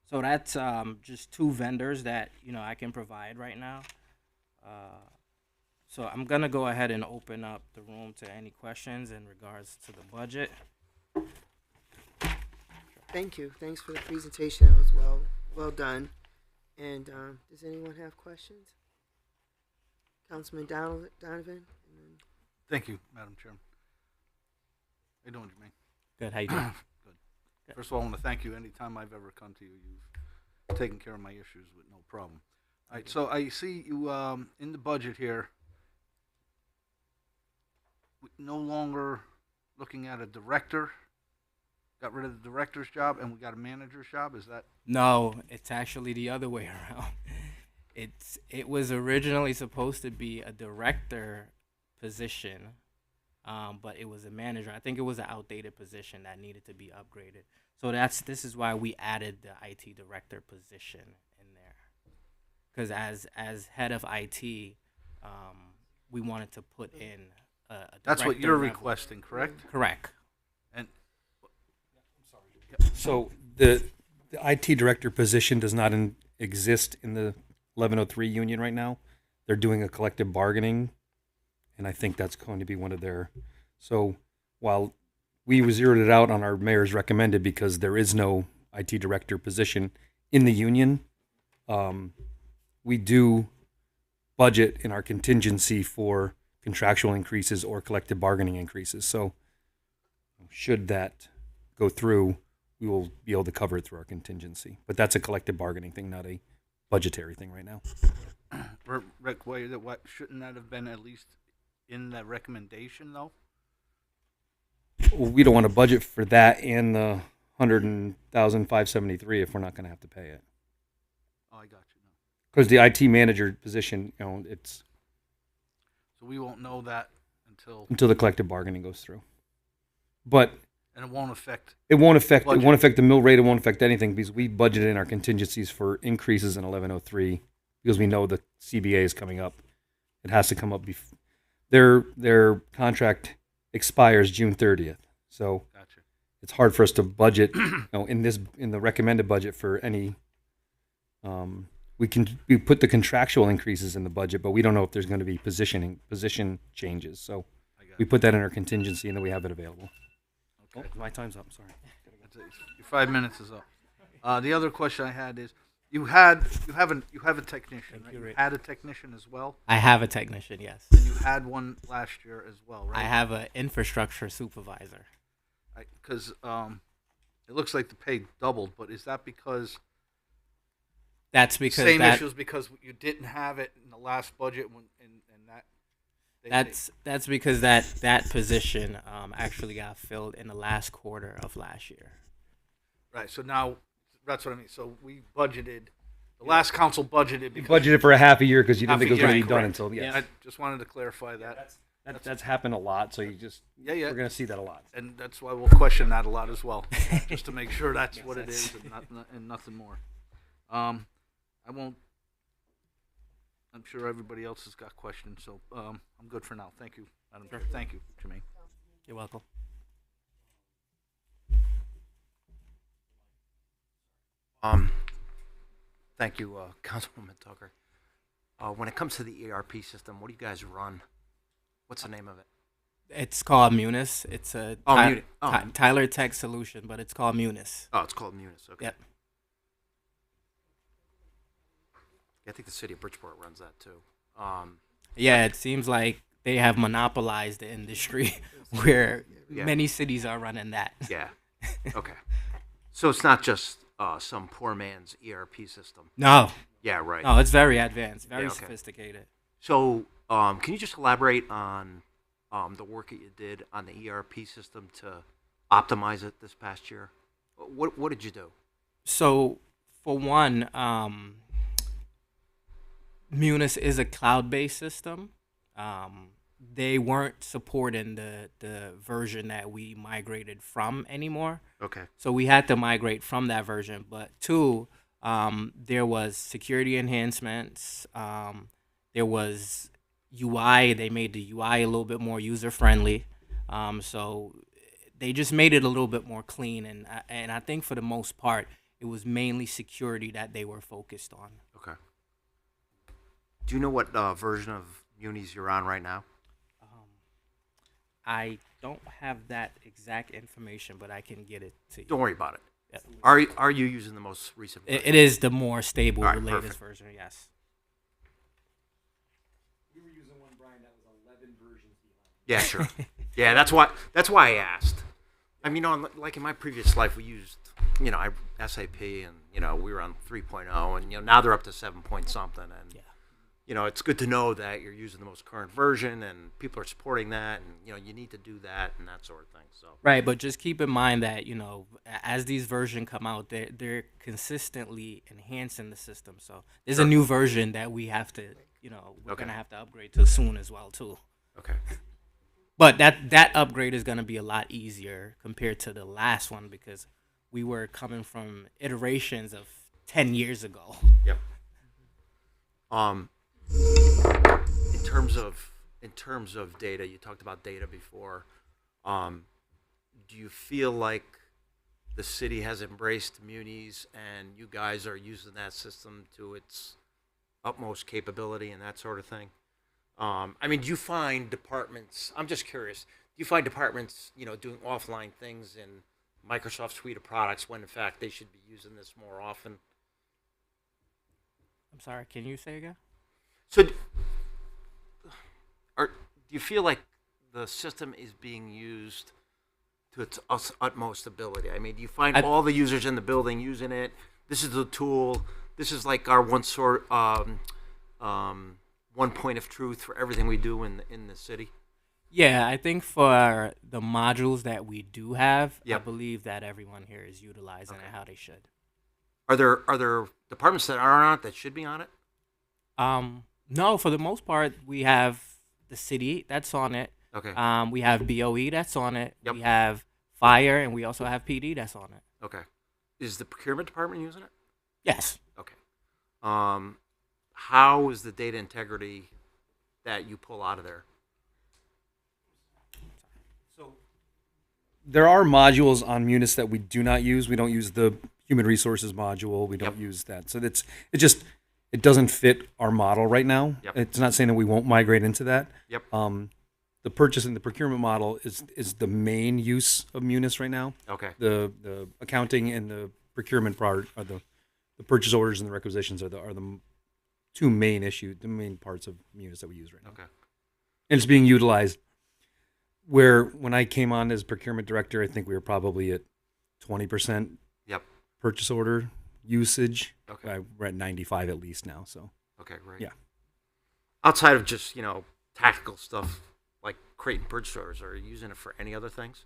So that's just two vendors that I can provide right now. So I'm gonna go ahead and open up the room to any questions in regards to the budget. Thank you. Thanks for the presentation. It was well done. And does anyone have questions? Councilman Donovan? Thank you, Madam Chairman. How you doing, Jermaine? Good. How you doing? Good. First of all, I want to thank you. Anytime I've ever come to you, you've taken care of my issues with no problem. All right, so I see you in the budget here, no longer looking at a director. Got rid of the director's job and we got a manager's job. Is that? No, it's actually the other way around. It was originally supposed to be a director position, but it was a manager. I think it was an outdated position that needed to be upgraded. So this is why we added the IT director position in there, because as head of IT, we wanted to put in a That's what you're level. requesting, correct? Correct. And So the IT director position does not exist in the 1103 union right now. They're doing a collective bargaining, and I think that's going to be one of their. So while we zeroed it out on our mayor's recommended because there is no IT director position in the union, we do budget in our contingency for contractual increases or collective bargaining increases. So should that go through, we will be able to cover it through our contingency. But that's a collective bargaining thing, not a budgetary thing right now. Rick, what shouldn't that have been at least in the recommendation though? Well, we don't want to budget for that and the 100,573 if we're not going to have to pay it. Oh, I got you. No. Because the IT manager position, it's So we won't know that until the collective bargaining goes through. But and it won't affect. it won't affect budget. the mill rate. It won't affect anything because we budgeted in our contingencies for increases in 1103 because we know the CBA is coming up. It has to come up before their contract expires June 30th. So Gotcha. it's hard for us to budget in the recommended budget for any. We put the contractual increases in the budget, but we don't know if there's going to be position changes. So we put that in our contingency and then we have it available. Okay. Oh, my time's up. Sorry. Your 5 minutes is up. The other question I had is, you have a technician. Thank Right? you, You Rick. had a technician as well, I have a technician, yes. and you had one last year as well, right? I have an infrastructure supervisor. Because it looks like the pay doubled, but is that because That's because same that, issues because you didn't have it in the last budget and that that's because that position actually got filled in the last quarter of last year. right. So now that's what I mean. So we budgeted. The last council budgeted You because budgeted for a half a year because you didn't Half think a it was going to year, be done correct. until Yeah. I just wanted to clarify that. That's happened a lot. So Yeah. we're going to see that a lot. And that's why we'll question that a lot as well, just to make sure that's what it is and nothing more. I won't. I'm sure everybody else has got questions, so I'm good for now. Thank you, Madam Chair. Thank you, Jermaine. You're welcome. Thank you, Councilwoman Tucker. When it comes to the ERP system, what do you guys run? What's the name of it? It's called Munis. It's a Munis. Tyler Tech solution, but it's called Munis. Oh, it's called Munis. Okay. Yep. I think the city of Bridgeport runs that too. Yeah, it seems like they have monopolized the industry where Yeah. many cities are running that. Yeah. Okay. So it's not just some poor man's ERP system. No. Yeah, right. No, it's very advanced, very Yeah, okay. sophisticated. So, can you just elaborate on the work that you did on the ERP system to optimize it this past year? What did you do? So, for one, Munis is a cloud-based system. They weren't supporting the version that we migrated from anymore. Okay. So we had to migrate from that version. But two, there was security enhancements. There was UI. They made the UI a little bit more user-friendly. So they just made it a little bit more clean. And I think for the most part, it was mainly security that they were focused on. Okay. Do you know what version of Munis you're on right now? I don't have that exact information, but I can get it to you. Don't worry about it. Yep. Are you using the most recent version? It is the more stable, All right, the latest perfect. version, yes. We were using one, Brian, that was 11 versions behind. Yeah, sure. Yeah, that's why I asked. I mean, like in my previous life, we used, SAP, and we were on 3.0, and now they're up to 7 point something, and it's good to know that you're using the most current version, and people are supporting that, and you need to do that and that sort of thing. So Right, but just keep in mind that, as these versions come out, they're consistently enhancing the system. So there's a new version that we have to, we're Okay. going to have to upgrade to soon as well, too. Okay. But that upgrade is going to be a lot easier compared to the last one because we were coming from iterations of 10 years ago. Yep. In terms of data, you talked about data before. Do you feel like the city has embraced Munis and you guys are using that system to its utmost capability and that sort of thing? Do you find departments? I'm just curious. Do you find departments, doing offline things in Microsoft suite of products when in fact they should be using this more often? I'm sorry, can you say again? So, do you feel like the system is being used to its utmost ability? I mean, do you find all the users in the building using it? This is the tool. This is like our one point of truth for everything we do in the city. Yeah, I think for the modules that we do have, I Yep. believe that everyone here is utilizing it how they should. Are there departments that aren't on it that should be on it? No, for the most part, we have the city that's on it. Okay. We have BOE that's on it. Yep. We have fire, and we also have PD that's on it. Okay. Is the procurement department using it? Yes. Okay. How is the data integrity that you pull out of there? There are modules on Munis that we do not use. We don't use the human resources module. We don't use that. So it doesn't fit our model right now. Yep. It's not saying that we won't migrate into that. Yep. The purchase and the procurement model is the main use of Munis right now. Okay. The accounting and the procurement part are the purchase orders and the requisitions are the two main parts of Munis that we use right now. Okay. And it's being utilized. Where when I came on as procurement director, I think we were probably at 20% Yep. purchase order usage. Okay. We're at 95 at least now. So Okay, great. yeah. Outside of just, tactical stuff like creating purchase orders, are you using it for any other things?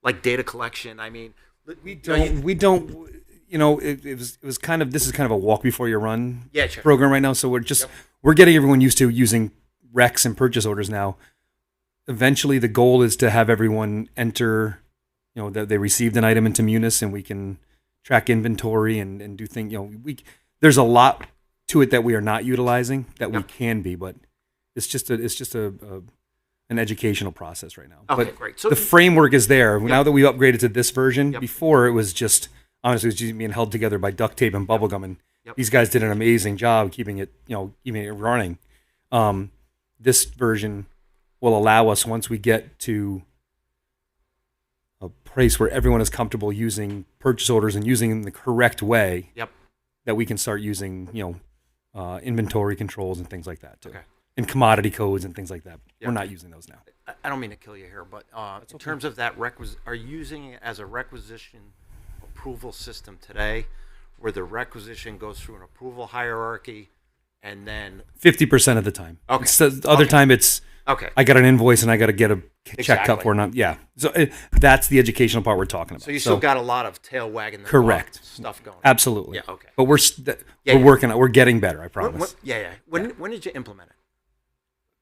Like data collection? I mean, We don't. It was kind of, this is kind of a walk before you run Yeah, sure. program right now. So we're getting everyone used to using recs and purchase orders now. Eventually, the goal is to have everyone enter, that they received an item into Munis, and we can track inventory and do things. There's a lot to it that we are not utilizing that we can be, but it's just an educational process right now. Okay, but great. So the framework is there now that we upgraded to this version. Yep. Before it was just honestly it was just being held together by duct tape and bubble gum, and Yep. These guys did an amazing job keeping it, keeping it running. This version will allow us, once we get to a place where everyone is comfortable using purchase orders and using them the correct way, Yep. that we can start using, inventory controls and things like that too. Okay. And commodity codes and things like that. Yep. We're not using those now. I don't mean to kill you here, but in terms of that are you using it as a requisition approval system today, where the requisition goes through an approval hierarchy, and then 50% of the time. Okay. It's the other time it's okay, I got an invoice and I got to get a check cut Exactly. for it. Yeah. So that's the educational part we're talking about. so you still got a lot of tail wagging the correct dog stuff going. Absolutely. Yeah. Okay. But we're Yeah, we're yeah. working on, we're getting better. I promise. Yeah. When did you implement it?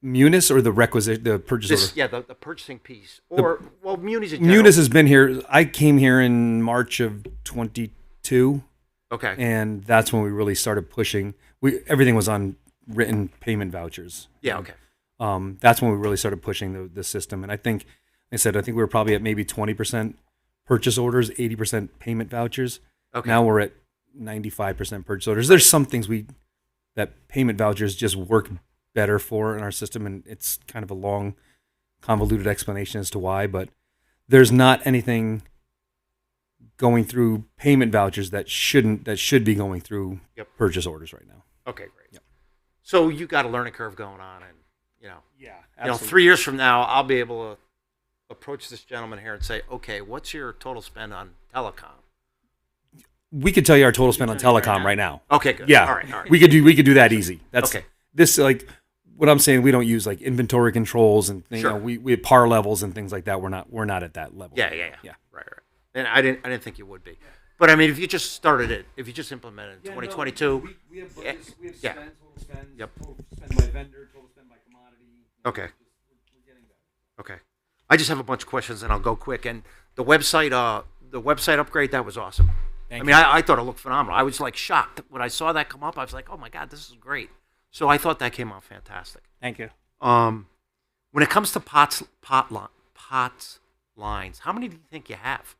Munis or the purchase order? Yeah, the purchasing piece, or Munis in general. Munis has been here. I came here in March of 22. Okay. And that's when we really started pushing. Everything was on written payment vouchers. Yeah. Okay. That's when we really started pushing the system. And I think we were probably at maybe 20% purchase orders, 80% payment vouchers. Okay. Now we're at 95% purchase orders. There's some things that payment vouchers just work better for in our system, and it's kind of a long, convoluted explanation as to why. But there's not anything going through payment vouchers that should be going through Yep. purchase orders right now. Okay. Great. Yep. So you got a learning curve going on, and Yeah. 3 years from now, I'll be able to approach this gentleman here and say, okay, what's your total spend on telecom? We could tell you our total spend on telecom right now. Okay, good. Yeah. All right. We could do that easy. That's Okay. This, like what I'm saying, we don't use like inventory controls and things, Sure. we have par levels and things like that. We're not at that level. Yeah. Yeah. Right. And I didn't think you would be. But I mean, if you just started it, if you just implemented it in 2022. We have budgets, we have spend, spend, total spend, Yep. total spend by vendor, total spend by commodity. Okay. Okay. I just have a bunch of questions, and I'll go quick. And the website upgrade, that was awesome. Thank I mean, I thought it looked phenomenal. I was like shocked when I saw that come up. I was like, oh my God, this is great. So I thought that came out fantastic. Thank you. When it comes to POTS lines, how many do you think you have?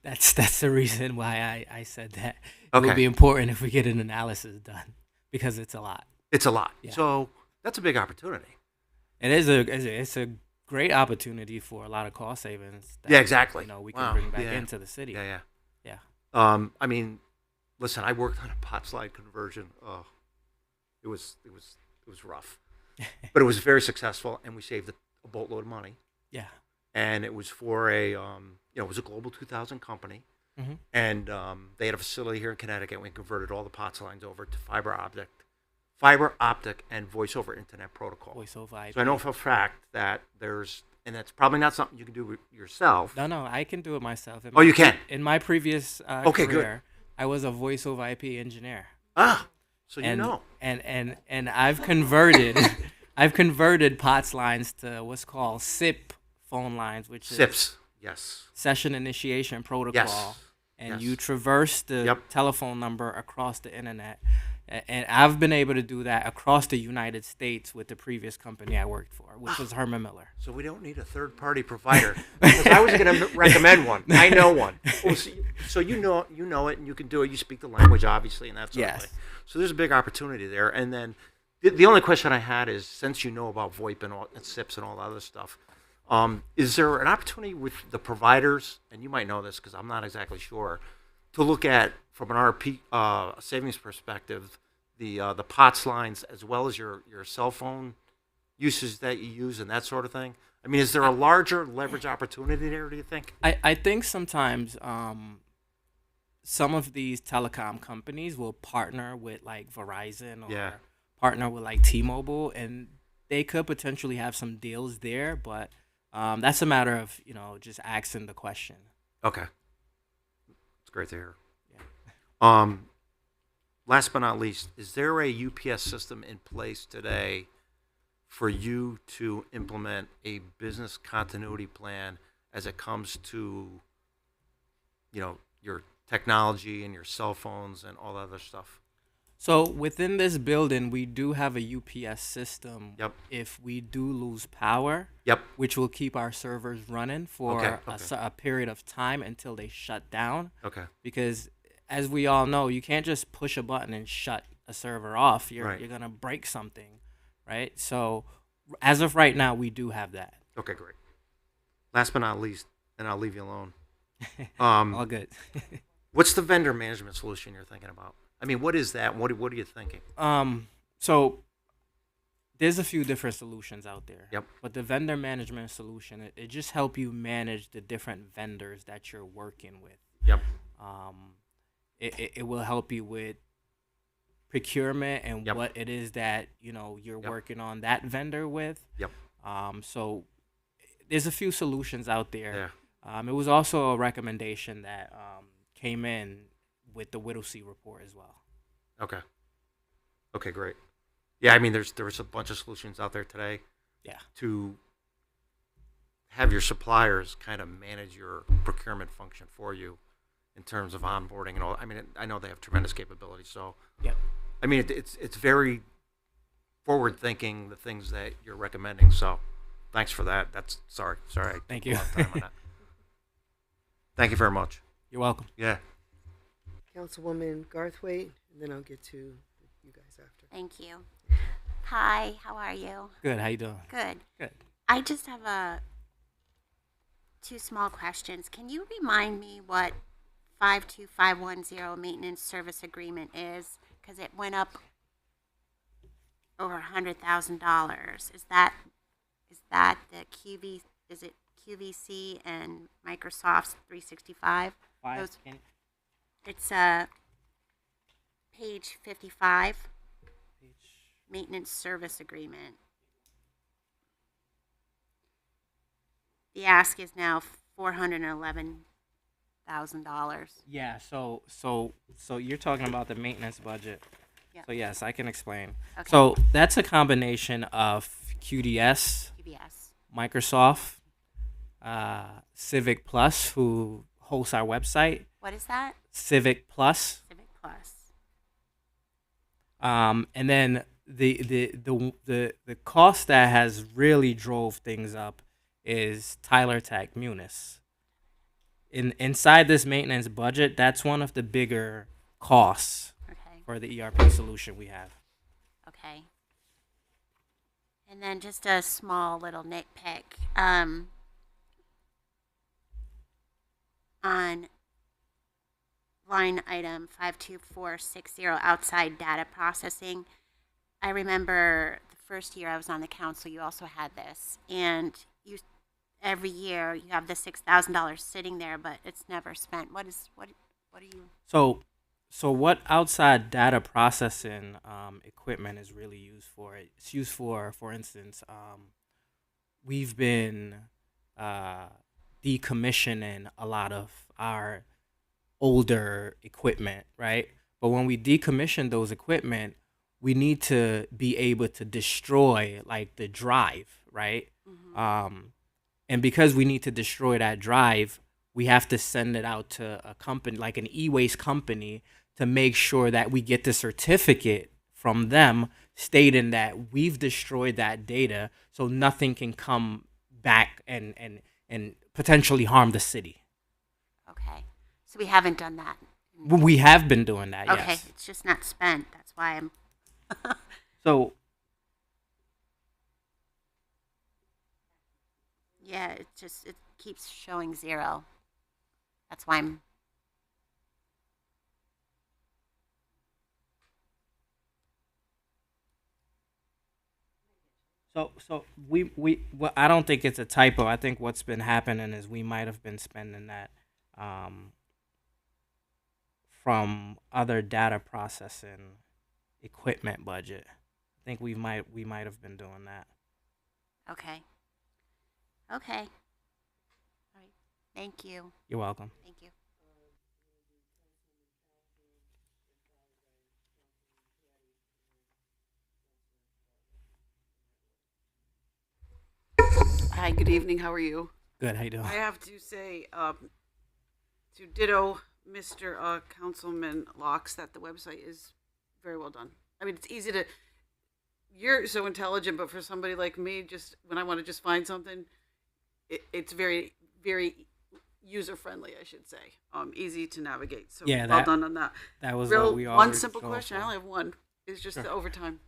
That's the reason why I said that it Okay. would be important if we get an analysis done, because it's a lot. It's a lot. Yeah. So that's a big opportunity. It is it's a great opportunity for a lot of cost savings. That, Yeah, exactly. We can Wow. bring back Yeah. into the city. Yeah. Yeah. I mean, listen, I worked on a POTS line conversion. Oh, it was rough, but it was very successful, and we saved a boatload of money. Yeah. And it was for it was a Global 2000 company, Mhm. and they had a facility here in Connecticut. We converted all the POTS lines over to fiber optic and voice over internet protocol. Voice over IP. So I know for a fact that and that's probably not something you can do yourself. No, I can do it myself. Oh, you can? In my previous Okay, good. career, I was a voice over IP engineer. Ah, so you and, know. And I've converted POTS lines to what's called SIP phone lines, which is SIPs, yes. Session Initiation Protocol. And Yes. you traverse the telephone number across the internet. And I've been able to do that across the United States with the previous company I worked for, which was Herman Miller. So we don't need a third-party provider. Because I was going to recommend one. I know one. So you know it, and you can do it. You speak the language, obviously, and that sort of thing. So there's a big opportunity there. And then the only question I had is, since you know about VoIP and SIPs and all that other stuff, is there an opportunity with the providers, and you might know this because I'm not exactly sure, to look at, from an RP savings perspective, the POTS lines as well as your cell phone uses that you use and that sort of thing? I mean, is there a larger leverage opportunity there, do you think? I think sometimes some of these telecom companies will partner with like Verizon or partner with like T-Mobile, and they could potentially have some deals there, but that's a matter of, just asking the question. Okay. It's great to hear. Yeah. Last but not least, is there a UPS system in place today for you to implement a business continuity plan as it comes to, your technology and your cell phones and all that other stuff? So within this building, we do have a UPS system. Yep. If we do lose power, which will keep our servers running for a period of time until they shut down. Okay. Because as we all know, you can't just push a button and shut a server off. You're Right. you're gonna break something, right? So as of right now, we do have that. Okay, great. Last but not least, and I'll leave you alone. All good. What's the vendor management solution you're thinking about? I mean, what is that? What are you thinking? So there's a few different solutions out there. Yep. But the vendor management solution, it just help you manage the different vendors that you're working with. Yep. It will help you with procurement and Yep. what it is that you're Yep. working on that vendor with. Yep. So there's a few solutions out there. Yeah. It was also a recommendation that came in with the Whittlesey report as well. Okay. Okay, great. Yeah, I mean, there's a bunch of solutions out there today. Yeah. To have your suppliers kind of manage your procurement function for you in terms of onboarding and all. I mean, I know they have tremendous capability. So, yeah. I mean, it's very forward thinking, the things that you're recommending. So, thanks for that. That's sorry. I Thank took you. a lot of time on that. Thank you very much. You're welcome. Yeah. Councilwoman Garthwaite, and then I'll get to you guys after. Thank you. Hi, how are you? Good. How you doing? Good. Good. I just have two small questions. Can you remind me what 52510 maintenance service agreement is? Because it went up over $100,000. Is that the QV? Is it QVC and Microsoft's 365? Those- It's page 55. Maintenance service agreement. The ask is now $411,000. Yeah. So you're talking about the maintenance budget. Yeah. So yes, I can explain. Okay. So that's a combination of QDS, QBS. Microsoft, Civic Plus, who hosts our website. What is that? Civic Plus. Civic Plus. And then the cost that has really drove things up is Tyler Tech Munis. Inside this maintenance budget, that's one of the bigger costs for the ERP solution we have. Okay. And then just a small little nitpick. On line item 52460, outside data processing, I remember the first year I was on the council, you also had this, and every year you have the $6,000 sitting there, but it's never spent. What are you? So what outside data processing equipment is really used for? It's used for instance, we've been decommissioning a lot of our older equipment, right? But when we decommission those equipment, we need to be able to destroy like the drive, right? Mm-hmm. And because we need to destroy that drive, we have to send it out to a company, like an e-waste company, to make sure that we get the certificate from them stating that we've destroyed that data so nothing can come back and potentially harm the city. Okay. So we haven't done that. We have been doing that, Okay. yes. It's just not spent. That's why I'm. So Yeah, it keeps showing 0. That's why I'm. So well, I don't think it's a typo. I think what's been happening is we might have been spending that from other data processing equipment budget. I think we might have been doing that. Okay. Okay. All right. Thank you. You're welcome. Thank you. Hi, good evening. How are you? Good. How you doing? I have to say, to ditto Mr. Councilman Locks, that the website is very well done. I mean, it's easy to. You're so intelligent, but for somebody like me, just when I want to just find something, it's very, very user friendly, I should say, easy to navigate. So Yeah, well that- done on that. that was Real, what we all one were simple going question. I for. only have one. Is just Sure. the overtime.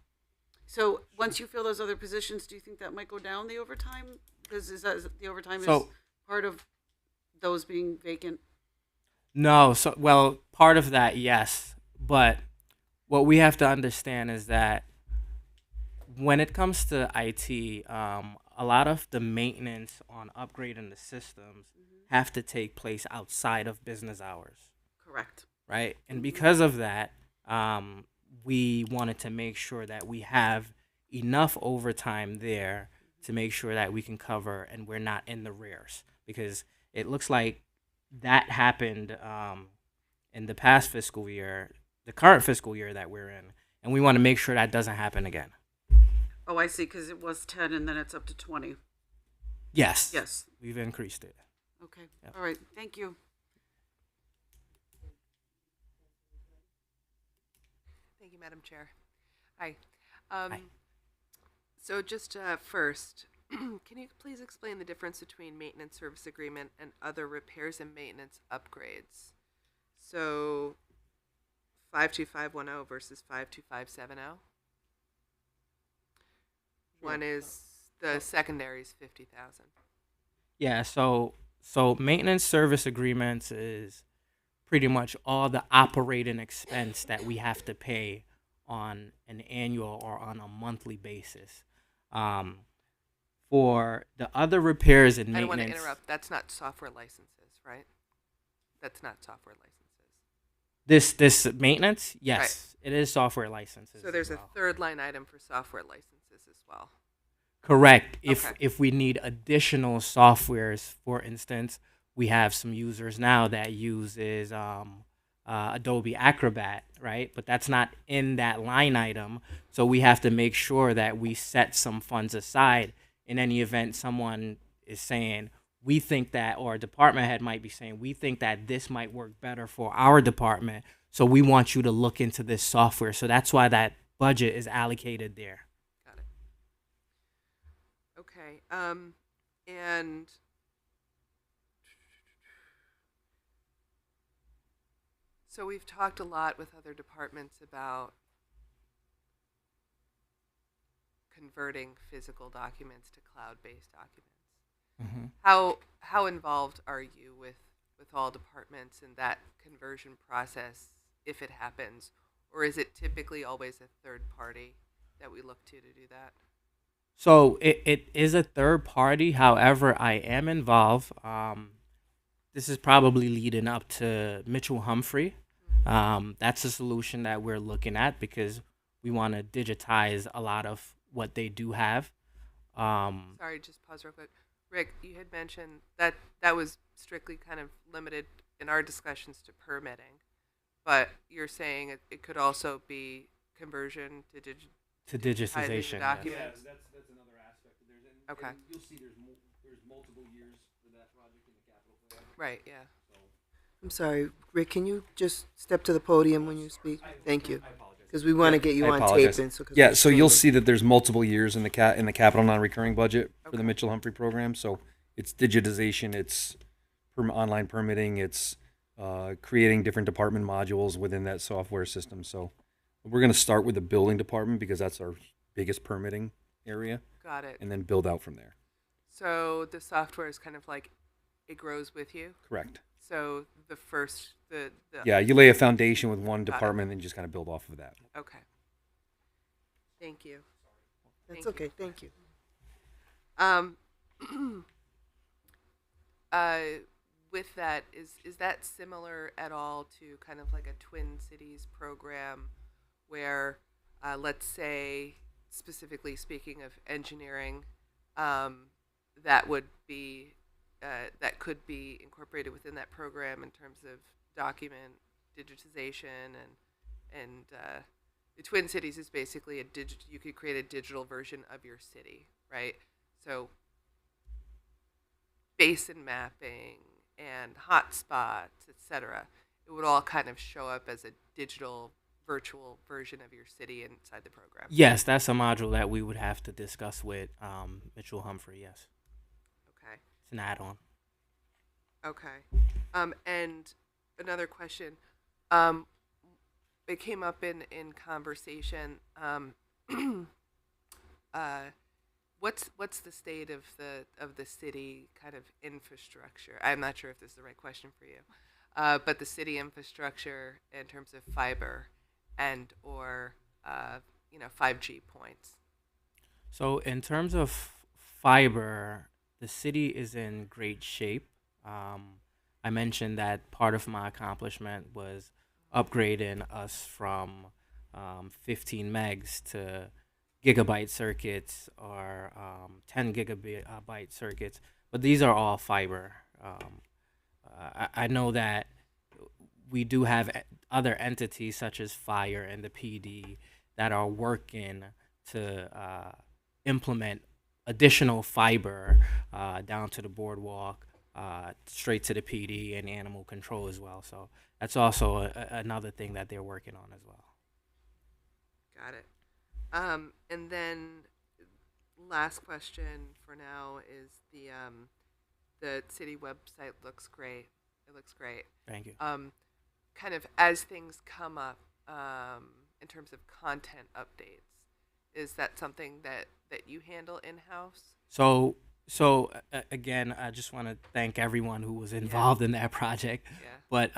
So once you fill those other positions, do you think that might go down the overtime? Because is the overtime is So- part of those being vacant? No, so well, part of that, yes, but what we have to understand is that when it comes to IT, a lot of the maintenance on upgrading the systems have to take place outside of business hours, Correct. right? And because of that, we wanted to make sure that we have enough overtime there to make sure that we can cover and we're not in the rears, because it looks like that happened in the past fiscal year, the current fiscal year that we're in, and we want to make sure that doesn't happen again. Oh, I see. Because it was 10, and then it's up to 20. Yes. Yes. We've increased it. Okay. Yep. All right. Thank you. Thank you, Madam Chair. Hi. So just first, can you please explain the difference between maintenance service agreement and other repairs and maintenance upgrades? So 52510 versus 52570. One is the secondary is 50,000. Yeah, so maintenance service agreements is pretty much all the operating expense that we have to pay on an annual or on a monthly basis. For the other repairs and I don't maintenance, want to interrupt. That's not software licenses, right? That's not software licenses. this maintenance, yes, it is software licenses. So there's as a well. third line item for software licenses as well. Correct. If Okay. if we need additional softwares, for instance, we have some users now that uses Adobe Acrobat, right? But that's not in that line item, so we have to make sure that we set some funds aside in any event someone is saying we think that, or a department head might be saying we think that this might work better for our department, so we want you to look into this software. So that's why that budget is allocated there. Got it. Okay. And so we've talked a lot with other departments about converting physical documents to cloud-based documents. How involved are you with all departments in that conversion process, if it happens, or is it typically always a third party that we look to do that? So it is a third party. However, I am involved. This is probably leading up to Mitchell Humphrey. That's a solution that we're looking at because we want to digitize a lot of what they do have. Sorry, just pause real quick. Rick, you had mentioned that that was strictly kind of limited in our discussions to permitting, but you're saying it could also be conversion to digitization. the documents. that's another aspect. Okay. You'll see there's multiple years for that project in the capital plan. Right, yeah. I'm sorry, Rick, can you just step to the podium when you speak? Thank you. Because we want to get you I on apologize. tape. And so, 'cause Yeah, we're so you'll streaming. see that there's multiple years in the capital non-recurring budget for the Okay. Mitchell Humphrey program. So it's digitization, it's online permitting, it's creating different department modules within that software system. So we're going to start with the building department because that's our biggest permitting area, Got it. and then build out from there. So the software is kind of like it grows with you. Correct. So the first, the Yeah, you lay a foundation with one Got it. department and just kind of build off of that. Okay. Thank you. That's Thank you. okay. Thank you. With that, is that similar at all to kind of like a Twin Cities program where, let's say, specifically speaking of engineering, that would be that could be incorporated within that program in terms of document digitization and the Twin Cities is basically you could create a digital version of your city, right? So basin mapping and hotspots, etc. It would all kind of show up as a digital virtual version of your city inside the program. Yes, that's a module that we would have to discuss with Mitchell Humphrey. Yes, Okay. it's an add-on. Okay. And another question. Um, it came up in conversation. Uh, what's the state of the city kind of infrastructure? I'm not sure if this is the right question for you, but the city infrastructure in terms of fiber and or 5G points. So, in terms of fiber, the city is in great shape. I mentioned that part of my accomplishment was upgrading us from 15 megs to gigabyte circuits or 10 gigabyte circuits, but these are all fiber. I know that we do have other entities such as Fire and the PD that are working to implement additional fiber down to the boardwalk, straight to the PD and animal control as well. So that's also another thing that they're working on as well. Got it. And then last question for now is the city website looks great. It looks great. Thank you. Kind of as things come up in terms of content updates, is that something that you handle in-house? So again, I just want to thank everyone who was involved in that project. Yeah. But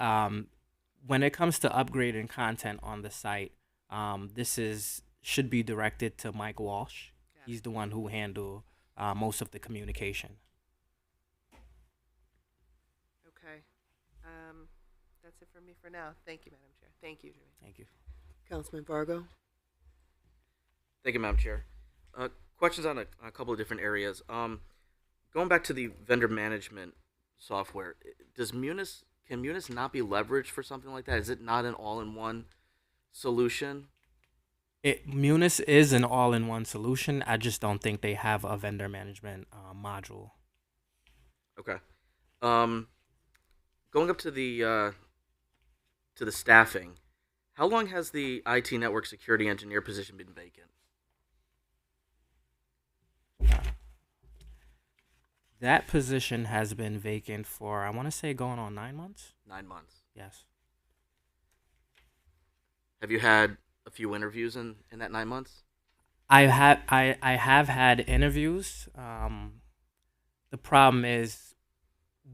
when it comes to upgrading content on the site, should be directed to Mike Walsh. He's the one who handle most of the communication. Okay. That's it for me for now. Thank you, Madam Chair. Thank you, Jimmy. Thank you. Councilman Vargo. Thank you, Madam Chair. Questions on a couple of different areas. Going back to the vendor management software, can Munis not be leveraged for something like that? Is it not an all-in-one solution? Munis is an all-in-one solution. I just don't think they have a vendor management module. Okay. Going up to the staffing, how long has the IT network security engineer position been vacant? That position has been vacant for, I want to say, going on 9 months. 9 months. Yes. Have you had a few interviews in that 9 months? I have had interviews. The problem is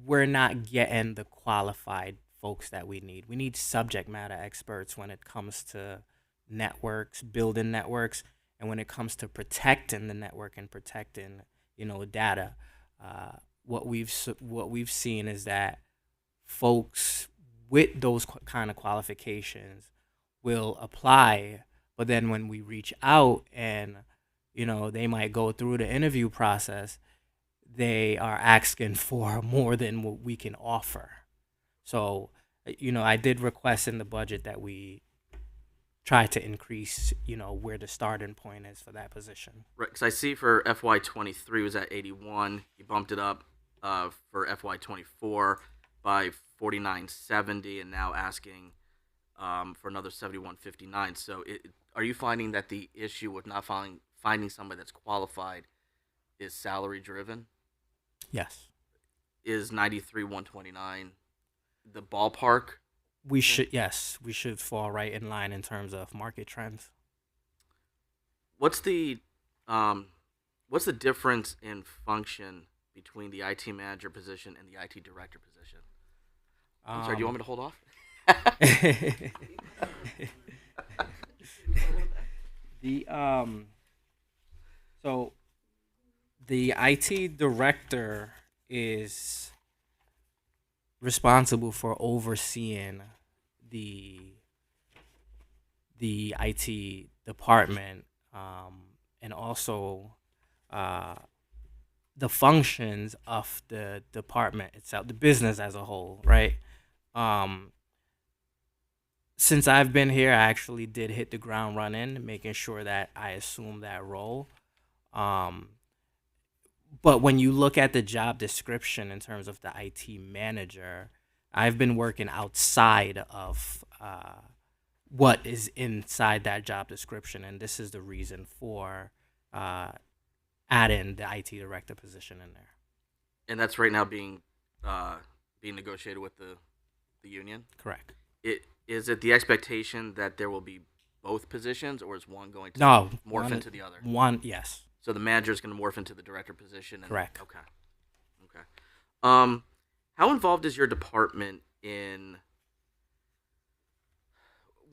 we're not getting the qualified folks that we need. We need subject matter experts when it comes to networks, building networks, and when it comes to protecting the network and protecting, data. What we've seen is that folks with those kind of qualifications will apply, but then when we reach out and they might go through the interview process, they are asking for more than what we can offer. So I did request in the budget that we try to increase where the starting point is for that position. Right, because I see for FY23 was at 81. You bumped it up for FY24 by 49.70, and now asking for another 71.59. So, are you finding that the issue with not finding somebody that's qualified is salary driven? Yes. Is 93.129 the ballpark? We should fall right in line in terms of market trends. What's the difference in function between the IT manager position and the IT director position? I'm sorry, do you want me to hold off? So the IT director is responsible for overseeing the IT department, and also the functions of the department itself, the business as a whole, right? Since I've been here, I actually did hit the ground running, making sure that I assumed that role. But when you look at the job description in terms of the IT manager, I've been working outside of what is inside that job description, and this is the reason for adding the IT director position in there. And that's right now being being negotiated with the union. Correct. Is it the expectation that there will be both positions, or is one going to No, morph into the other? One, yes. So the manager is going to morph into the director position. Correct. Okay. How involved is your department in?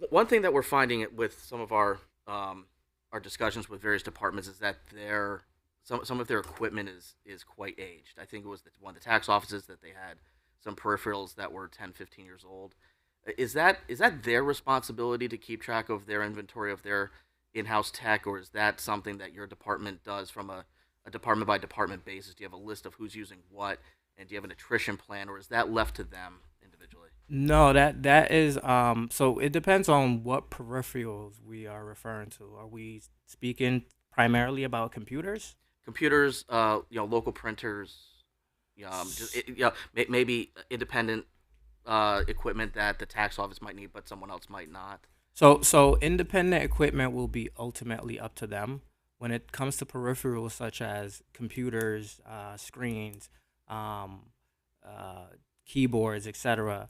One thing that we're finding with some of our discussions with various departments is that some of their equipment is quite aged. I think it was one of the tax offices that they had some peripherals that were 10, 15 years old. Is that their responsibility to keep track of their inventory of their in-house tech, or is that something that your department does from a department by department basis? Do you have a list of who's using what, and do you have an attrition plan, or is that left to them individually? No, that is so it depends on what peripherals we are referring to. Are we speaking primarily about computers? Computers, local printers, maybe independent equipment that the tax office might need, but someone else might not. So independent equipment will be ultimately up to them. When it comes to peripherals such as computers, screens, keyboards, etc.,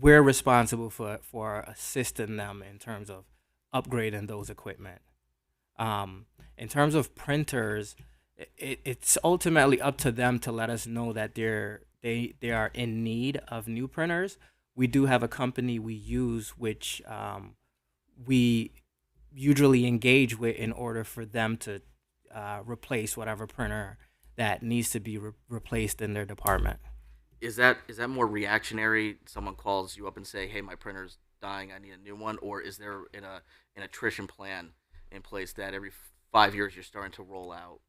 we're responsible for assisting them in terms of upgrading those equipment. In terms of printers, it's ultimately up to them to let us know that they are in need of new printers. We do have a company we use which we usually engage with in order for them to replace whatever printer that needs to be replaced in their department. Is that more reactionary? Someone calls you up and say, "Hey, my printer's dying. I need a new one," or is there an attrition plan in place that every 5 years you're starting to roll out,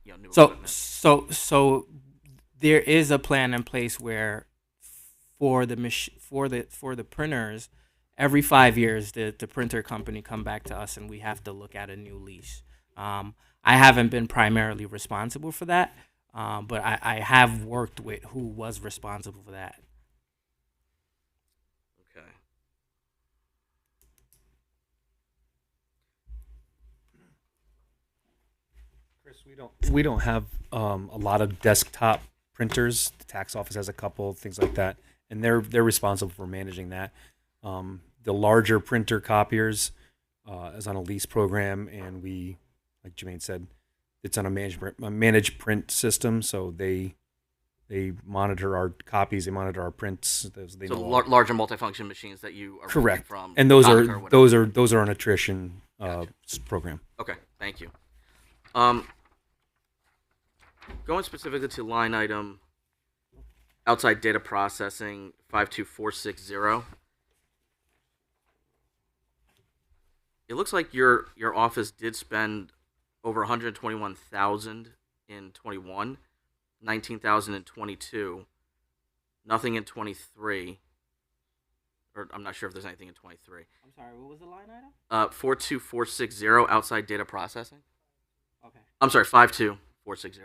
new equipment? So there is a plan in place where for the printers, every 5 years the printer company come back to us and we have to look at a new lease. I haven't been primarily responsible for that, but I have worked with who was responsible for that. Okay. Chris, we don't have a lot of desktop printers. The tax office has a couple things like that, and they're responsible for managing that. The larger printer copiers is on a lease program, and we, like Jermaine said, it's on a managed print system. So they monitor our copies, they monitor our prints. They know larger multifunction machines that you are correct from, and those are an attrition Gotcha. program. Okay, thank you. Going specifically to line item outside data processing 52460. It looks like your office did spend over 121,000 in 21, 19,000 in 22, nothing in 23. Or I'm not sure if there's anything in 23. I'm sorry, what was the line item? 42460 outside data processing. Okay. I'm sorry, 52460.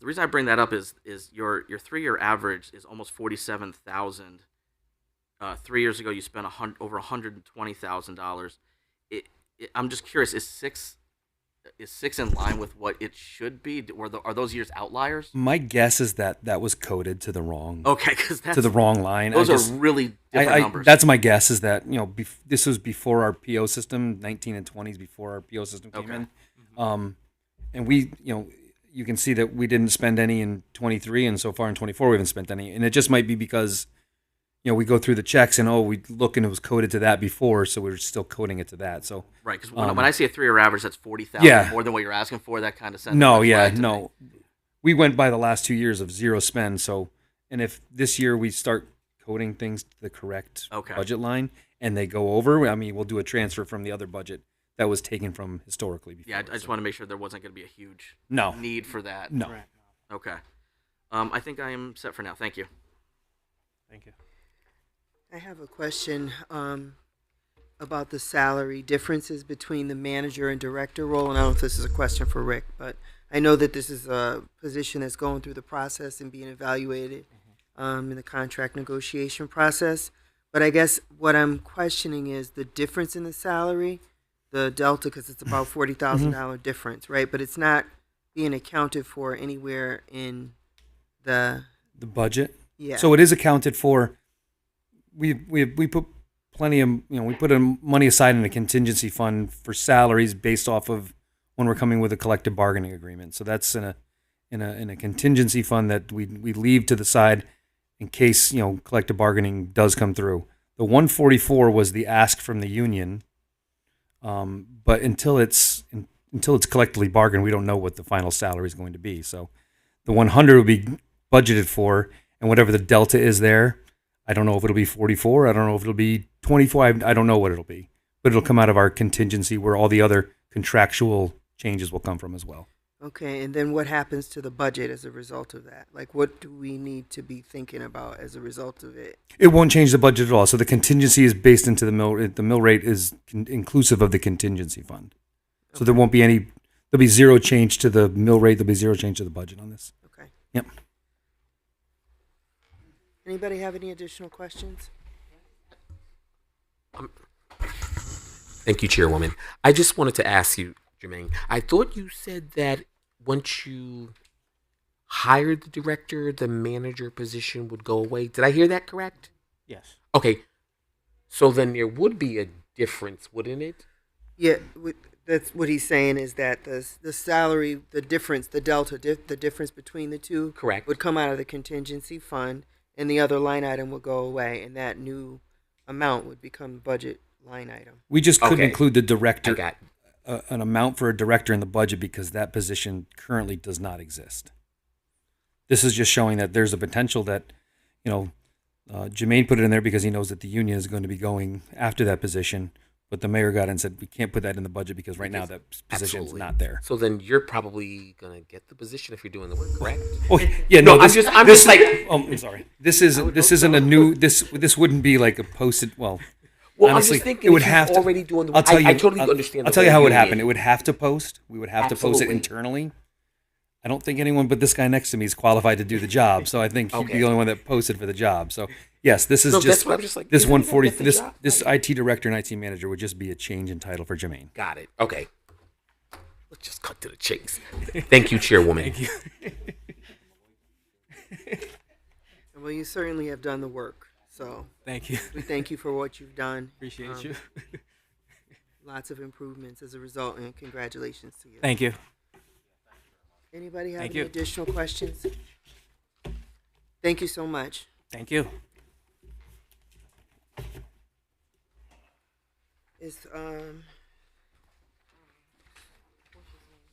The reason I bring that up is your 3-year average is almost 47,000. 3 years ago, you spent over $120,000. I'm just curious: is six in line with what it should be? Are those years outliers? My guess is that was coded to the wrong. Okay, because to the wrong line. Those are really different numbers. That's my guess. Is that this was before our PO system, 19 and 20s before our PO system came in, and we you can see that we didn't spend any in 23, and so far in 24 we haven't spent any, and it just might be because we go through the checks and we look and it was coded to that before, so we're still coding it to that. So right, because when I see a 3-year average that's 40,000 more than what you're asking for, that kind of sense. No, we went by the last 2 years of zero spend. So, and if this year we start coding things to the correct budget line and they go over, we'll do a transfer from the other budget that was taken from historically before. Yeah, I just want to make sure there wasn't going to be a huge need for that. No. Okay. I think I am set for now. Thank you. Thank you. I have a question about the salary differences between the manager and director role, and I don't know if this is a question for Rick, but I know that this is a position that's going through the process and being evaluated in the contract negotiation process. But I guess what I'm questioning is the difference in the salary, the delta, because it's about $40,000 difference, right? But it's not being accounted for anywhere in the The budget. yeah. So it is accounted for. We put plenty of we put money aside in a contingency fund for salaries based off of when we're coming with a collective bargaining agreement. So that's in a contingency fund that we leave to the side in case collective bargaining does come through. The 144 was the ask from the union, but until it's collectively bargained, we don't know what the final salary is going to be. So the 100 will be budgeted for, and whatever the delta is there, I don't know if it'll be 44. I don't know if it'll be 24. I don't know what it'll be, but it'll come out of our contingency where all the other contractual changes will come from as well. Okay, and then what happens to the budget as a result of that? Like, what do we need to be thinking about as a result of it? It won't change the budget at all. So the contingency is based into the mill. The mill rate is inclusive of the contingency fund. So there won't be any. There'll be zero change to the mill rate. There'll be zero change to the budget on this. Okay. Yep. Anybody have any additional questions? Thank you, Chairwoman. I just wanted to ask you, Jermaine, I thought you said that once you hired the director, the manager position would go away. Did I hear that correct? Yes. Okay. So then there would be a difference, wouldn't it? Yeah, that's what he's saying is that the salary, the difference, the delta, the difference between the two, Correct. would come out of the contingency fund, and the other line item would go away, and that new amount would become the budget line item. We just couldn't Okay. include the I director, got an amount for a director in the budget because that position currently does not exist. This is just showing that there's a potential that, Jermaine put it in there because he knows that the union is going to be going after that position. But the mayor got in and said, we can't put that in the budget because right now that position's Absolutely. not there. So then you're probably gonna get the position if you're doing the work, correct? Oh, yeah, no, I'm this, just this, like. I'm sorry. This isn't a new, this wouldn't be like a posted, well, Well, honestly, I'm just thinking it would if have he's to, already doing the I'll work. tell you, I totally understand. I'll the tell you way how it would doing happen. It would have to post. We would have to post it Absolutely. internally. I don't think anyone but this guy next to me is qualified to do the job. So I think he'd be Okay. the only one that posted for the job. So yes, this is No, just, that's what I'm just like, this you're gonna 140, get the this, job. this IT director and IT manager would just be a change in title for Jermaine. Got it. Okay. Let's just cut to the chase. Thank you, Chairwoman. Thank you. Well, you certainly have done the work, so Thank you. we thank you for what you've done. Appreciate you. Lots of improvements as a result, and congratulations to you. Thank you. Anybody have Thank any you. additional questions? Thank you so much. Thank you. Is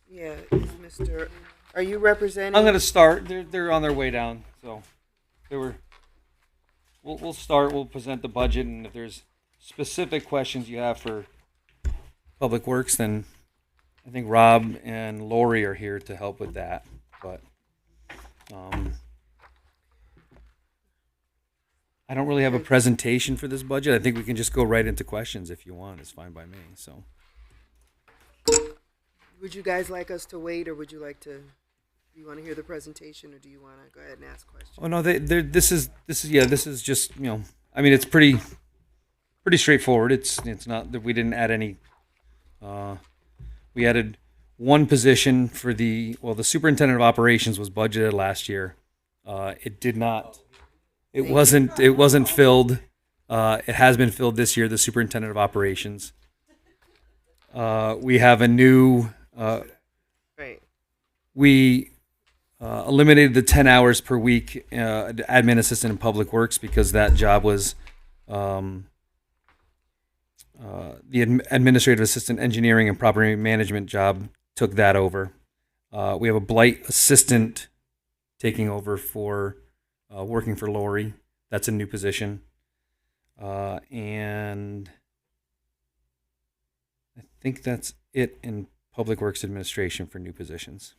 yeah, is Mr. Are you representing? I'm gonna start. They're on their way down, so they were. We'll start. We'll present the budget, and if there's specific questions you have for Public Works, then I think Rob and Lori are here to help with that. But I don't really have a presentation for this budget. I think we can just go right into questions if you want. It's fine by me. So. Would you guys like us to wait, or would you like to? Do you want to hear the presentation, or do you want to go ahead and ask questions? Oh no, this is just I mean it's pretty straightforward. It's not that we didn't add any. We added one position for the superintendent of operations was budgeted last year. It did not. It wasn't filled. It has been filled this year. The superintendent of operations. We have a new. Right. We eliminated the 10 hours per week admin assistant in public works because that job was the administrative assistant engineering and property management job took that over. We have a blight assistant taking over for working for Lori. That's a new position. And I think that's it in public works administration for new positions.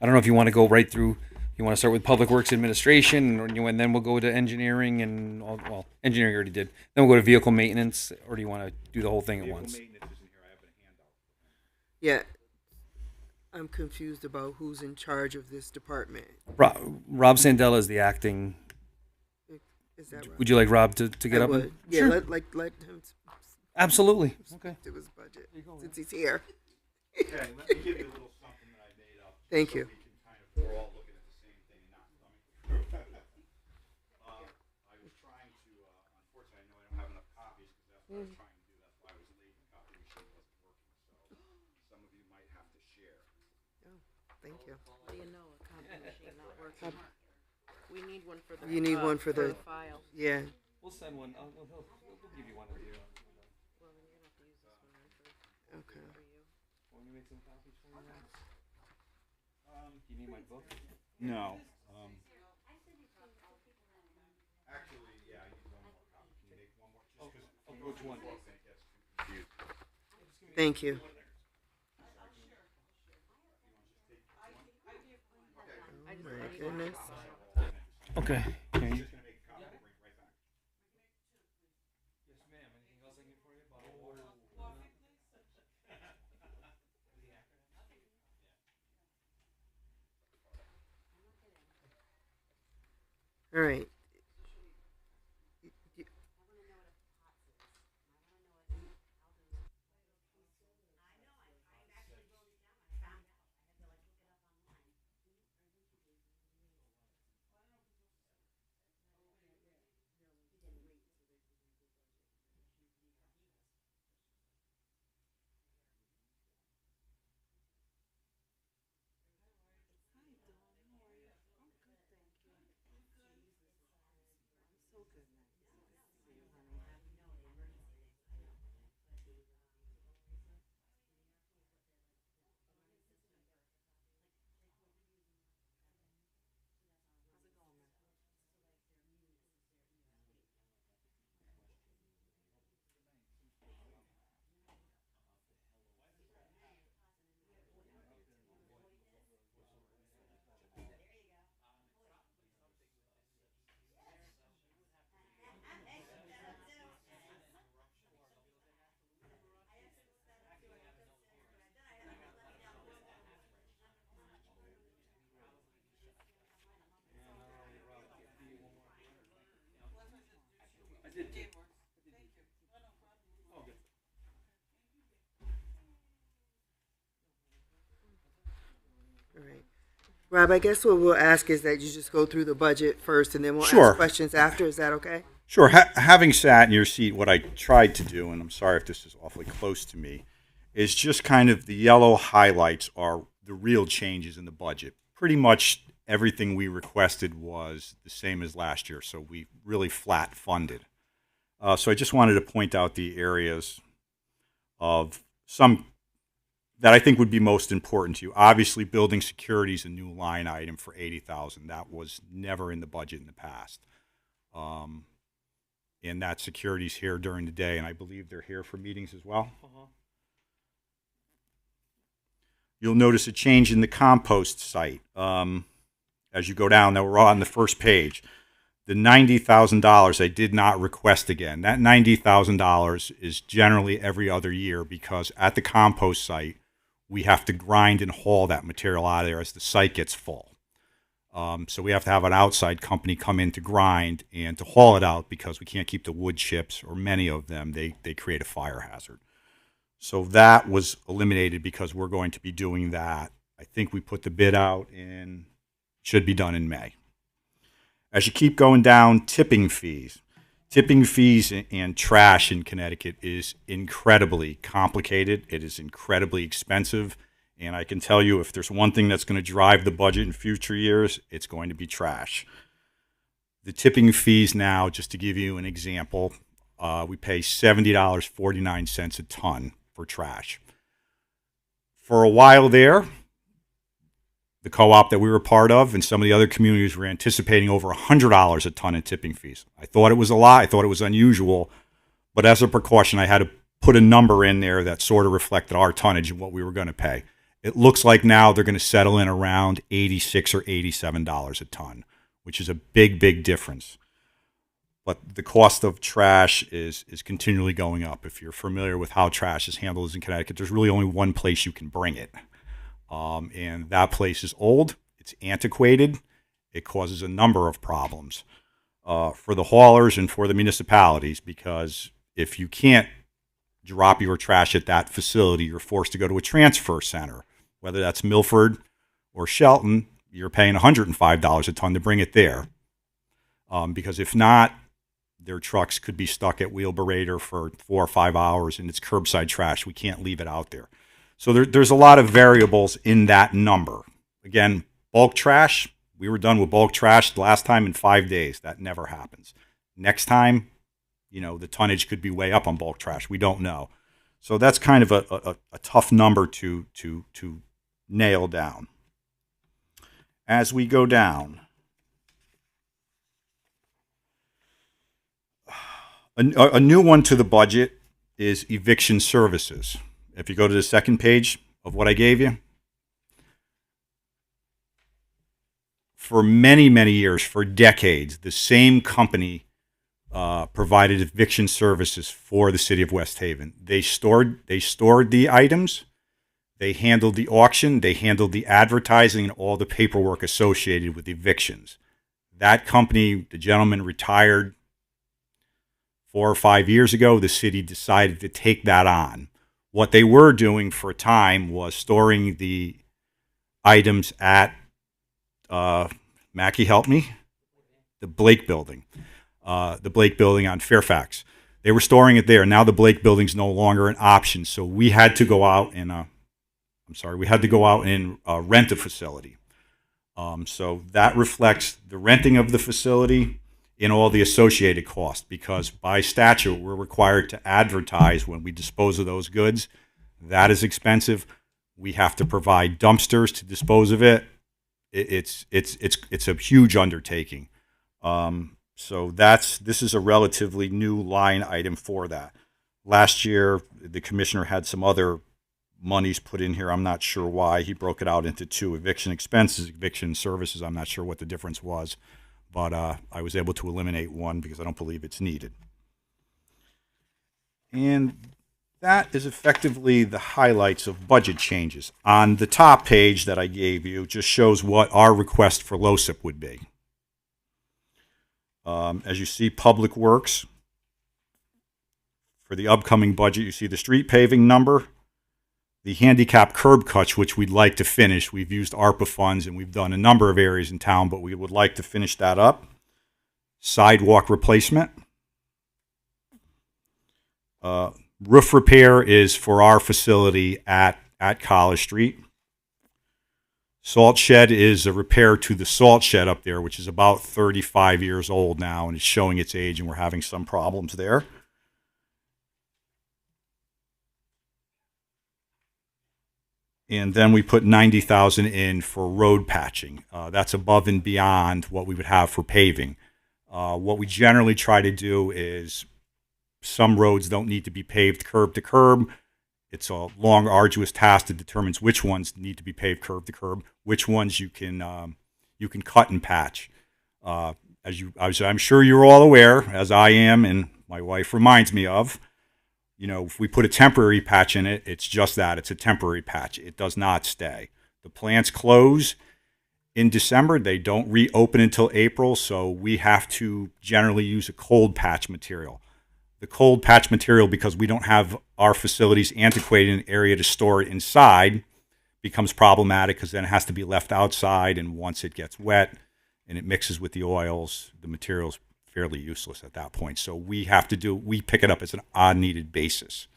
I don't know if you want to go right through. You want to start with public works administration, and then we'll go to engineering and engineering already did. Then we'll go to vehicle maintenance, or do you want to do the whole thing at once? Yeah. I'm confused about who's in charge of this department. Rob Sandella is the acting. Is that right? Would you like Rob to get I up? would. Yeah, Sure. let him Absolutely. Okay. do his budget since he's here. Okay, let me give you a little something that I made up. Thank you. We're all looking at the same thing and not coming through. I was trying to, unfortunately, I know I don't have enough copies because that's what I was trying to do. That's why I was late. The copy machine wasn't working. So some of you might have to share. Thank you. You know, a copy machine not working. We need one for the. You need one for the file. Yeah. We'll send one. We'll give you one of you. Well, then you're gonna have to use this one then Okay. for you. Want me to make some copies for you now? Do you need my book? No. Actually, yeah, I need one more copy. Can you make one more? Just because Which one? Thank you. Oh my goodness. Okay. Just gonna make a copy and bring it right back. Yes, ma'am. Anything else I can get for you? Bottle of water? All right. All right. Rob, I guess what we'll ask is that you just go through the budget first and then we'll Sure. ask questions after. Is that okay? Sure. Having sat in your seat, what I tried to do, and I'm sorry if this is awfully close to me, is just kind of the yellow highlights are the real changes in the budget. Pretty much everything we requested was the same as last year, so we really flat funded. So I just wanted to point out the areas of some that I think would be most important to you. Obviously, building security is a new line item for $80,000. That was never in the budget in the past. And that security's here during the day, and I believe they're here for meetings as well. You'll notice a change in the compost site. As you go down, now we're on the first page. The $90,000 I did not request again. That $90,000 is generally every other year because at the compost site, we have to grind and haul that material out of there as the site gets full. So we have to have an outside company come in to grind and to haul it out because we can't keep the wood chips, or many of them, they create a fire hazard. So that was eliminated because we're going to be doing that. I think we put the bid out in, should be done in May. As you keep going down, tipping fees. Tipping fees and trash in Connecticut is incredibly complicated. It is incredibly expensive. And I can tell you, if there's one thing that's going to drive the budget in future years, it's going to be trash. The tipping fees now, just to give you an example, we pay $70.49 a ton for trash. For a while there, the co-op that we were part of and some of the other communities were anticipating over $100 a ton in tipping fees. I thought it was a lot. I thought it was unusual. But as a precaution, I had to put a number in there that sort of reflected our tonnage and what we were going to pay. It looks like now they're going to settle in around $86 or $87 a ton, which is a big, big difference. But the cost of trash is continually going up. If you're familiar with how trash is handled in Connecticut, there's really only one place you can bring it. And that place is old, it's antiquated, it causes a number of problems for the haulers and for the municipalities, because if you can't drop your trash at that facility, you're forced to go to a transfer center, whether that's Milford or Shelton, you're paying $105 a ton to bring it there. Because if not, their trucks could be stuck at Wheelbarator for 4 or 5 hours, and it's curbside trash. We can't leave it out there. So there's a lot of variables in that number. Again, bulk trash, we were done with bulk trash last time in 5 days. That never happens. Next time, the tonnage could be way up on bulk trash. We don't know. So that's kind of a tough number to nail down. As we go down, a new one to the budget is eviction services. If you go to the second page of what I gave you, for many, many years, for decades, the same company provided eviction services for the city of West Haven. They stored the items, they handled the auction, they handled the advertising and all the paperwork associated with evictions. That company, the gentleman retired 4 or 5 years ago. The city decided to take that on. What they were doing for a time was storing the items at, Mackie, help me, the Blake Building. The Blake Building on Fairfax. They were storing it there. Now the Blake Building's no longer an option, so we had to go out and rent a facility. So that reflects the renting of the facility and all the associated costs, because by statute we're required to advertise when we dispose of those goods. That is expensive. We have to provide dumpsters to dispose of it. It's a huge undertaking. So this is a relatively new line item for that. Last year, the commissioner had some other monies put in here. I'm not sure why. He broke it out into two: eviction expenses, eviction services. I'm not sure what the difference was, but I was able to eliminate one because I don't believe it's needed. And that is effectively the highlights of budget changes. On the top page that I gave you just shows what our request for LoSiP would be. As you see, Public Works, for the upcoming budget, you see the street paving number, the handicap curb cuts, which we'd like to finish. We've used ARPA funds, and we've done a number of areas in town, but we would like to finish that up. Sidewalk replacement. Roof repair is for our facility at College Street. Salt shed is a repair to the salt shed up there, which is about 35 years old now, and it's showing its age, and we're having some problems there. And then we put $90,000 in for road patching. That's above and beyond what we would have for paving. What we generally try to do is, some roads don't need to be paved curb to curb. It's a long, arduous task that determines which ones need to be paved curb to curb, which ones you can cut and patch. As I'm sure you're all aware, as I am, and my wife reminds me of, if we put a temporary patch in it, it's just that. It's a temporary patch. It does not stay. The plants close in December. They don't reopen until April, so we have to generally use a cold patch material. The cold patch material, because we don't have our facilities antiquated in an area to store it inside, becomes problematic because then it has to be left outside, and once it gets wet and it mixes with the oils, the material's fairly useless at that point. So we pick it up as an odd-needed basis,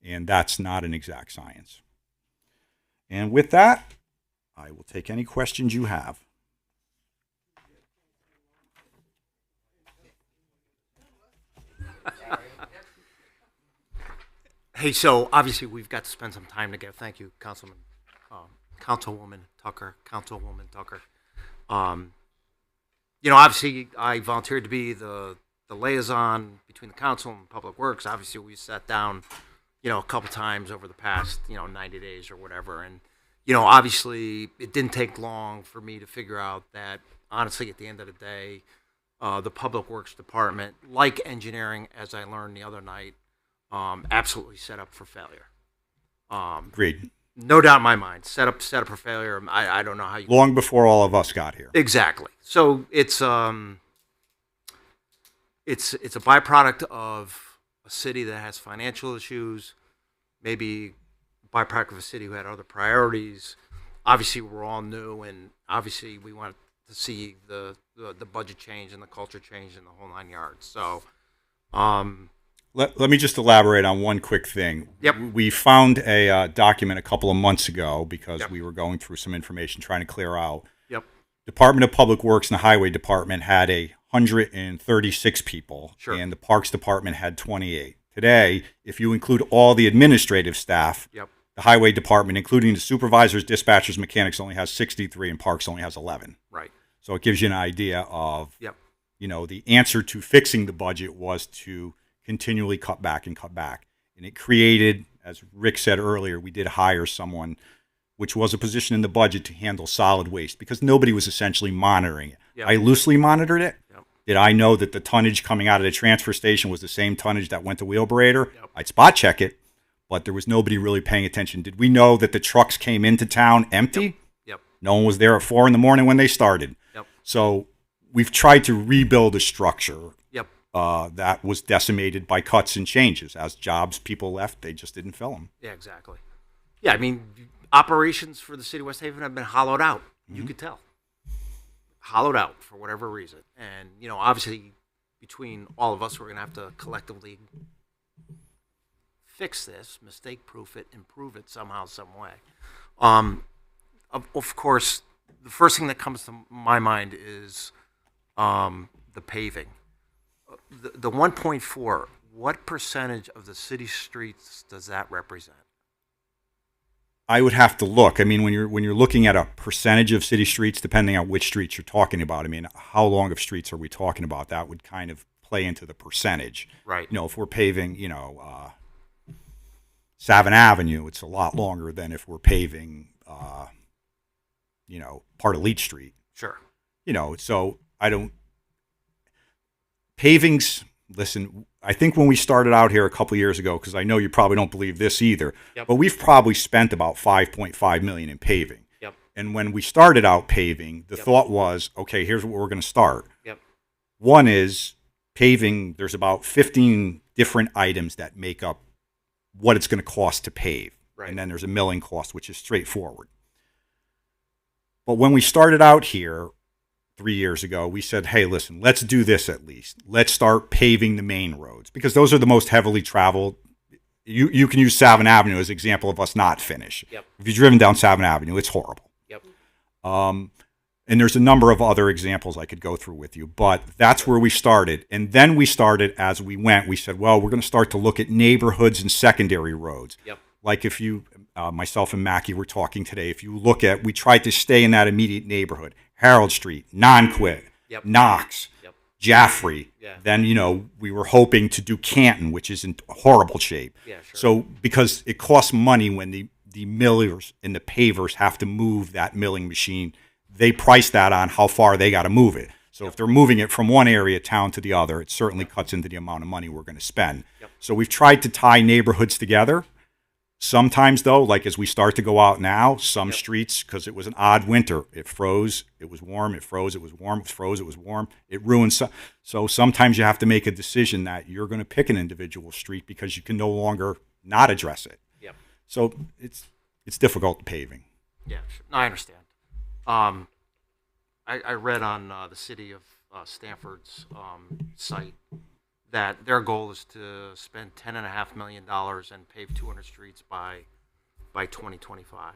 and that's not an exact science. And with that, I will take any questions you have. Hey, so obviously we've got to spend some time together. Thank you, Councilwoman Tucker. Obviously I volunteered to be the liaison between the council and Public Works. Obviously we sat down, a couple times over the past, 90 days or whatever. And, obviously it didn't take long for me to figure out that, honestly, at the end of the day, the Public Works Department, like engineering, as I learned the other night, absolutely set up for failure. Agreed. No doubt in my mind, set up for failure. I don't know how you. Long before all of us got here. Exactly. So it's a byproduct of a city that has financial issues, maybe a byproduct of a city who had other priorities. obviously we're all new, and obviously we want to see the budget change and the culture change and the whole 9 yards. So, Let me just elaborate on one quick thing. Yep. We found a document a couple of months ago because Yep. we were going through some information trying to clear out. Yep. Department of Public Works and the Highway Department had 136 people, Sure. and the Parks Department had 28. Today, if you include all the administrative staff, Yep. the Highway Department, including the supervisors, dispatchers, mechanics, only has 63, and Parks only has 11. Right. So it gives you an idea of, Yep. The answer to fixing the budget was to continually cut back and cut back. And it created, as Rick said earlier, we did hire someone, which was a position in the budget to handle solid waste because nobody was essentially monitoring it. Yep. I loosely monitored it. Yep. Did I know that the tonnage coming out of the transfer station was the same tonnage that went to Wheelbarator? Yep. I'd spot check it, but there was nobody really paying attention. Did we know that the trucks came into town empty? Yep. No one was there at 4 a.m. when they started. Yep. So we've tried to rebuild a structure Yep. that was decimated by cuts and changes. As jobs people left, they just didn't fill them. Yeah, exactly. Yeah, I mean, operations for the city of West Haven have been hollowed out. You could tell. Hollowed out for whatever reason. And, obviously, between all of us, we're going to have to collectively fix this, mistake-proof it, improve it somehow, some way. Of course, the first thing that comes to my mind is the paving. The 1.4, what percentage of the city streets does that represent? I would have to look. I mean, when you're looking at a percentage of city streets, depending on which streets you're talking about, I mean, how long of streets are we talking about? That would kind of play into the percentage. Right. If we're paving, Savin Avenue, it's a lot longer than if we're paving, part of Leach Street. Sure. So I don't. Pavings, listen, I think when we started out here a couple of years ago, because I know you probably don't believe this either, Yep. but we've probably spent about $5.5 million in paving. Yep. And when we started out paving, the Yep. thought was, okay, here's what we're going to start. Yep. One is paving, there's about 15 different items that make up what it's going to cost to pave. Right. And then there's a milling cost, which is straightforward. But when we started out here 3 years ago, we said, hey, listen, let's do this at least. Let's start paving the main roads because those are the most heavily traveled. You can use Savin Avenue as an example of us not finished. Yep. If you've driven down Savin Avenue, it's horrible. Yep. And there's a number of other examples I could go through with you, but that's where we started. And then we started as we went. We said, well, we're going to start to look at neighborhoods and secondary roads. Yep. Like if you, myself and Mackie were talking today, if you look at, we tried to stay in that immediate neighborhood. Harold Street, Nonquit, Yep. Knox, Yep. Jaffrey. Yeah. Then, we were hoping to do Canton, which is in horrible shape. Yeah, sure. So because it costs money when the millers and the pavers have to move that milling machine, they price that on how far they got to move it. So if they're moving it from one area of town to the other, it certainly cuts into the amount of money we're going to spend. Yep. So we've tried to tie neighborhoods together. Sometimes, though, like as we start to go out now, some streets, because it was an odd winter, it froze, it was warm, it froze, it was warm, it froze, it was warm, it ruined. So sometimes you have to make a decision that you're going to pick an individual street because you can no longer not address it. Yep. So it's difficult paving. Yeah, sure. No, I understand. I read on the city of Stanford's site that their goal is to spend $10.5 million and pave 200 streets by 2025.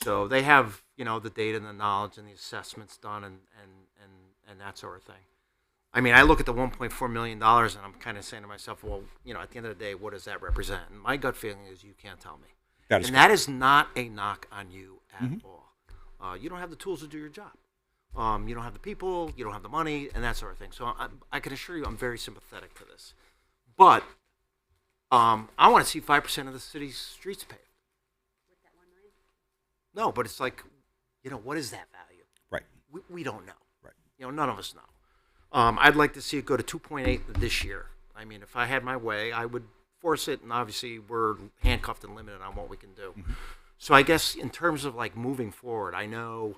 So they have the data and the knowledge and the assessments done and that sort of thing. I mean, I look at the $1.4 million and I'm kind of saying to myself, well, at the end of the day, what does that represent? And my gut feeling is you can't tell me. That is not a knock on you at all. You don't have the tools to do your job. You don't have the people, you don't have the money, and that sort of thing. So I can assure you I'm very sympathetic to this. But I want to see 5% of the city's streets paved. No, but it's like, what is that value? Right. We don't know. Right. None of us know. I'd like to see it go to 2.8 this year. I mean, if I had my way, I would force it, and obviously we're handcuffed and limited on what we can do. So I guess in terms of like moving forward, I know,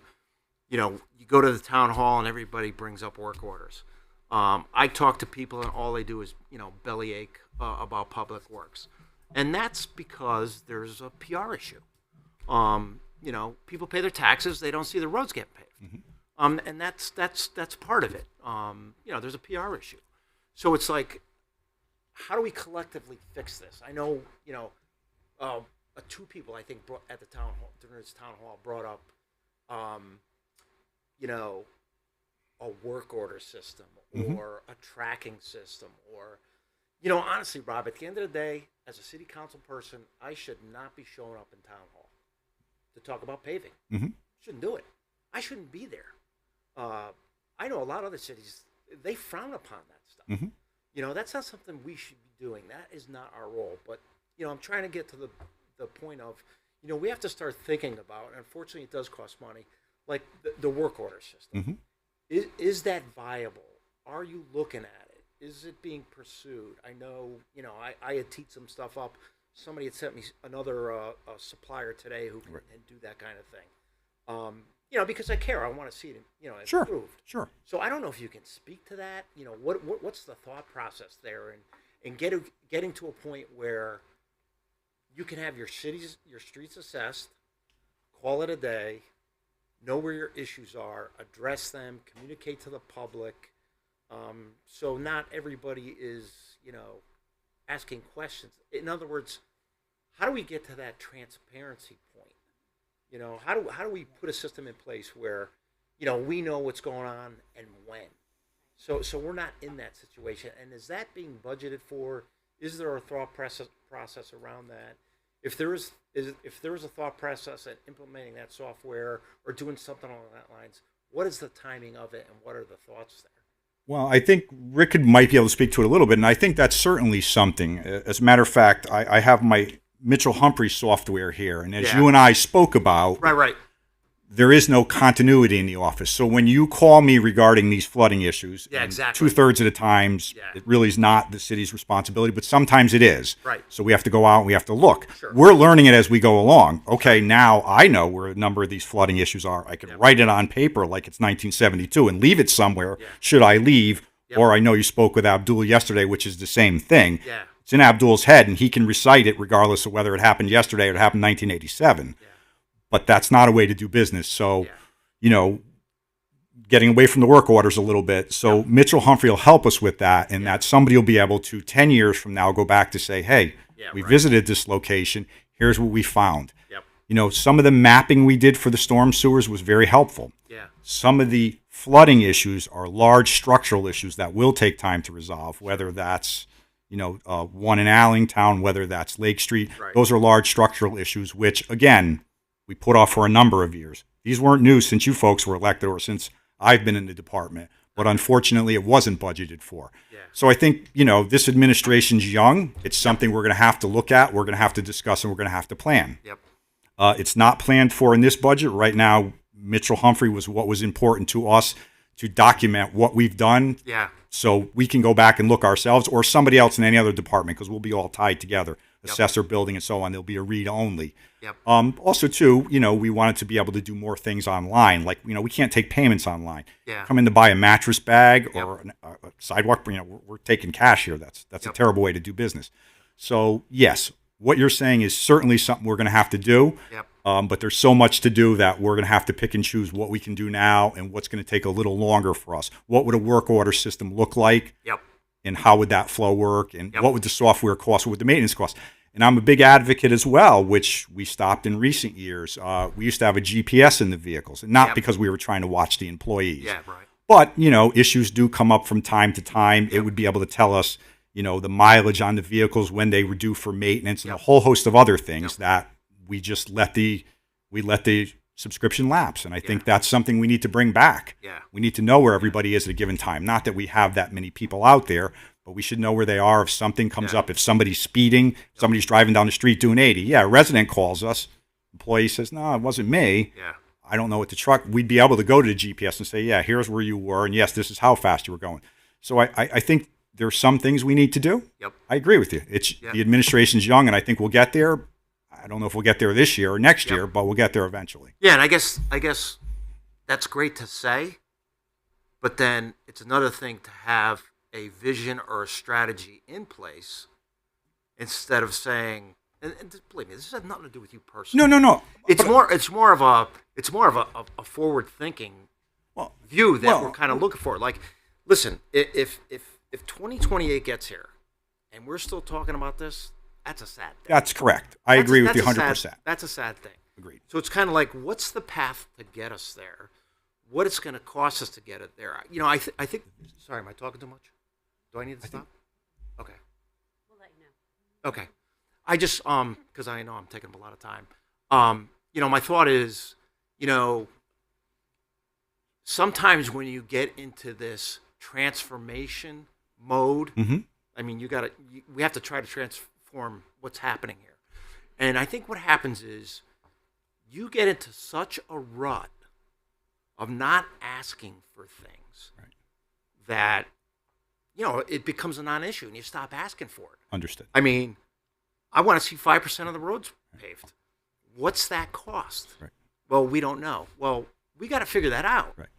you go to the town hall and everybody brings up work orders. I talk to people and all they do is, bellyache about public works. And that's because there's a PR issue. people pay their taxes, they don't see the roads get paved. And that's part of it. There's a PR issue. So it's like, how do we collectively fix this? I know, two people I think at the town hall, during this town hall, brought up, a work order system or a tracking system or, honestly, Rob, at the end of the day, as a city council person, I should not be showing up in town hall to talk about paving. Shouldn't do it. I shouldn't be there. I know a lot of other cities, they frown upon that stuff. That's not something we should be doing. That is not our role. But, I'm trying to get to the point of, we have to start thinking about, and unfortunately it does cost money, like the work order system. Is that viable? Are you looking at it? Is it being pursued? I know, I had teed some stuff up. Somebody had sent me another supplier today who can do that kind of thing. Because I care. I want to see it, improved. Sure. So I don't know if you can speak to that. What's the thought process there, and getting to a point where you can have your streets assessed, call it a day, know where your issues are, address them, communicate to the public, so not everybody is, asking questions. In other words, how do we get to that transparency point? How do we put a system in place where, we know what's going on and when? So we're not in that situation. And is that being budgeted for? Is there a thought process around that? If there is a thought process at implementing that software or doing something along that lines, what is the timing of it and what are the thoughts there? Well, I think Rick might be able to speak to it a little bit, and I think that's certainly something. As a matter of fact, I have my Mitchell Humphrey software here, and as you and I spoke about, right, there is no continuity in the office. So when you call me regarding these flooding issues, exactly. 2/3 of the times, it really is not the city's responsibility, but sometimes it is. Right. So we have to go out and we have to look. Sure. We're learning it as we go along. Okay, now I know where a number of these flooding issues are. I can write it on paper like it's 1972 and leave it somewhere should I leave. Or I know you spoke with Abdul yesterday, which is the same thing. Yeah. It's in Abdul's head, and he can recite it regardless of whether it happened yesterday or it happened in 1987. Yeah. But that's not a way to do business. So, getting away from the work orders a little bit. So Mitchell Humphrey will help us with that, and that somebody will be able to, 10 years from now, go back to say, hey, we visited this location. Here's what we found. Yep. Some of the mapping we did for the storm sewers was very helpful. Yeah. Some of the flooding issues are large structural issues that will take time to resolve, whether that's one in Allingtown, whether that's Lake Street. Right. Those are large structural issues, which, again, we put off for a number of years. These weren't new since you folks were elected or since I've been in the department, but unfortunately it wasn't budgeted for. Yeah. So I think, this administration's young. It's something we're going to have to look at, we're going to have to discuss, and we're going to have to plan. Yep. It's not planned for in this budget. Right now, Mitchell Humphrey was what was important to us to document what we've done. Yeah. So we can go back and look ourselves or somebody else in any other department, because we'll be all tied together, assessor, building, and so on. There'll be a read only. Yep. Also, too, we wanted to be able to do more things online. Like, we can't take payments online. Yeah. Come in to buy a mattress bag or a sidewalk. We're taking cash here. That's a terrible way to do business. So, yes, what you're saying is certainly something we're going to have to do. Yep. But there's so much to do that we're going to have to pick and choose what we can do now and what's going to take a little longer for us. What would a work order system look like? Yep. And how would that flow work? And what would the software cost? What would the maintenance cost? And I'm a big advocate as well, which we stopped in recent years. We used to have a GPS in the vehicles, and not because we were trying to watch the employees. Yeah, right. But, issues do come up from time to time. It would be able to tell us, the mileage on the vehicles, when they were due for maintenance, and a whole host of other things that we just let the subscription lapse. And I think that's something we need to bring back. Yeah. We need to know where everybody is at a given time. Not that we have that many people out there, but we should know where they are if something comes up. If somebody's speeding, somebody's driving down the street doing 80. Yeah, a resident calls us. Employee says, no, it wasn't me. Yeah. I don't know what the truck. We'd be able to go to the GPS and say, yeah, here's where you were. And yes, this is how fast you were going. So I think there's some things we need to do. Yep. I agree with you. The administration's young, and I think we'll get there. I don't know if we'll get there this year or next year, but we'll get there eventually. Yeah, and I guess that's great to say, but then it's another thing to have a vision or a strategy in place instead of saying, and just believe me, this has nothing to do with you personally. No. It's more of a forward thinking view that we're kind of looking for. Like, listen, if 2028 gets here, and we're still talking about this, that's a sad thing. That's correct. I agree with you 100%. That's a sad thing. Agreed. So it's kind of like, what's the path to get us there? What it's going to cost us to get it there? You know, I think. Sorry, am I talking too much? Do I need to stop? Okay. We'll let you know. Okay. I just because I know I'm taking up a lot of time. You know, my thought is, you know, sometimes when you get into this transformation mode, I mean, we have to try to transform what's happening here. And I think what happens is you get into such a rut of not asking for things that, you know, it becomes a non-issue and you stop asking for it. Understood. I mean, I want to see 5% of the roads paved. What's that cost? Right. Well, we don't know. Well, we got to figure that out. Right.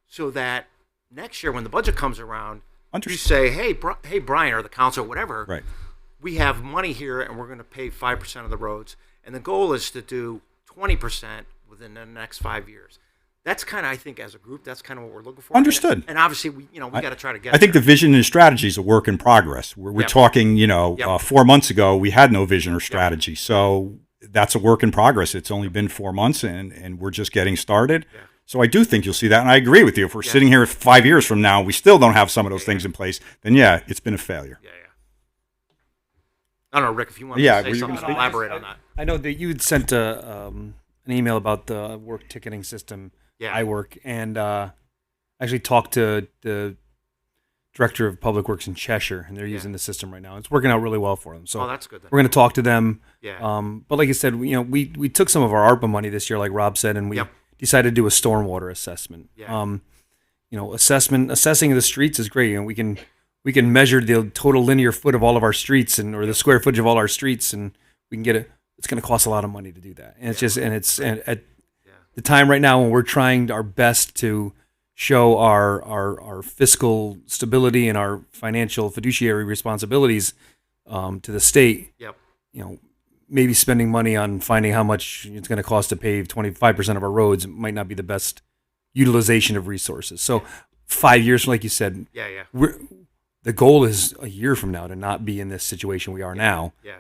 So that next year when the budget comes around, Understood. you say, hey, Brian, or the council, or whatever, Right. we have money here and we're going to pay 5% of the roads. And the goal is to do 20% within the next 5 years. That's kind of, I think, as a group, that's kind of what we're looking for. Understood. And obviously, we got to try to get I think there. the vision and strategy is a work in progress. We're Yep. talking, Yep. 4 months ago, we had no vision or strategy. So that's a work in progress. It's only been 4 months and we're just getting started. Yeah. So I do think you'll see that. And I agree with you. If we're sitting here 5 years from now, we still don't have some of those things in place, then it's been a failure. Yeah. I don't know, Rick, if you want Yeah, to were say you something, gonna speak? elaborate on that. I know that you'd sent an email about the work ticketing system. Yeah. I work and actually talked to the director of Public Works in Cheshire, and they're using the system right now. It's working out really well for them. So that's good then. we're going to talk to them. Yeah. But like I said, we took some of our ARPA money this year, like Rob said, and we decided to do a stormwater assessment. Yeah. Assessing the streets is great, and we can measure the total linear foot of all of our streets or the square footage of all our streets, and we can get it. It's going to cost a lot of money to do that, and it's at the time right now when we're trying our best to show our fiscal stability and our financial fiduciary responsibilities to the state. Yep. Maybe spending money on finding how much it's going to cost to pave 25% of our roads might not be the best utilization of resources. So 5 years, like you said, the goal is a year from now to not be in this situation we are now. Yeah.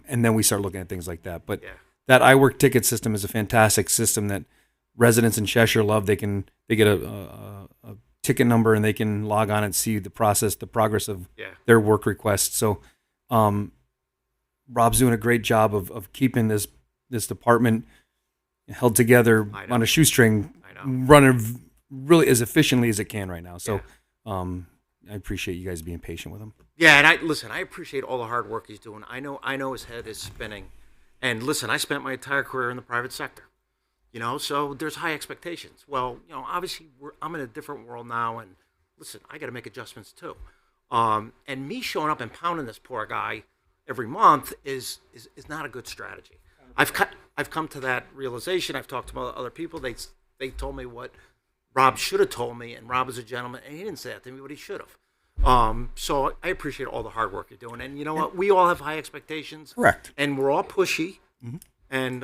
And then we start looking at things like that. But that iWork ticket system is a fantastic system that residents in Cheshire love. They get a ticket number and they can log on and see the progress of their work requests. So Rob's doing a great job of keeping this department held together on a shoestring, running really as efficiently as it can right now. So I appreciate you guys being patient with him. Yeah, and I appreciate all the hard work he's doing. I know his head is spinning. And listen, I spent my entire career in the private sector. So there's high expectations. Well, obviously I'm in a different world now, and listen, I got to make adjustments too. And me showing up and pounding this poor guy every month is not a good strategy. I've come to that realization. I've talked to other people. They told me what Rob should have told me, and Rob is a gentleman, and he didn't say that to me, but he should have. So I appreciate all the hard work you're doing, and you know what? We all have high expectations. Correct. And we're all pushy. Mm-hmm. And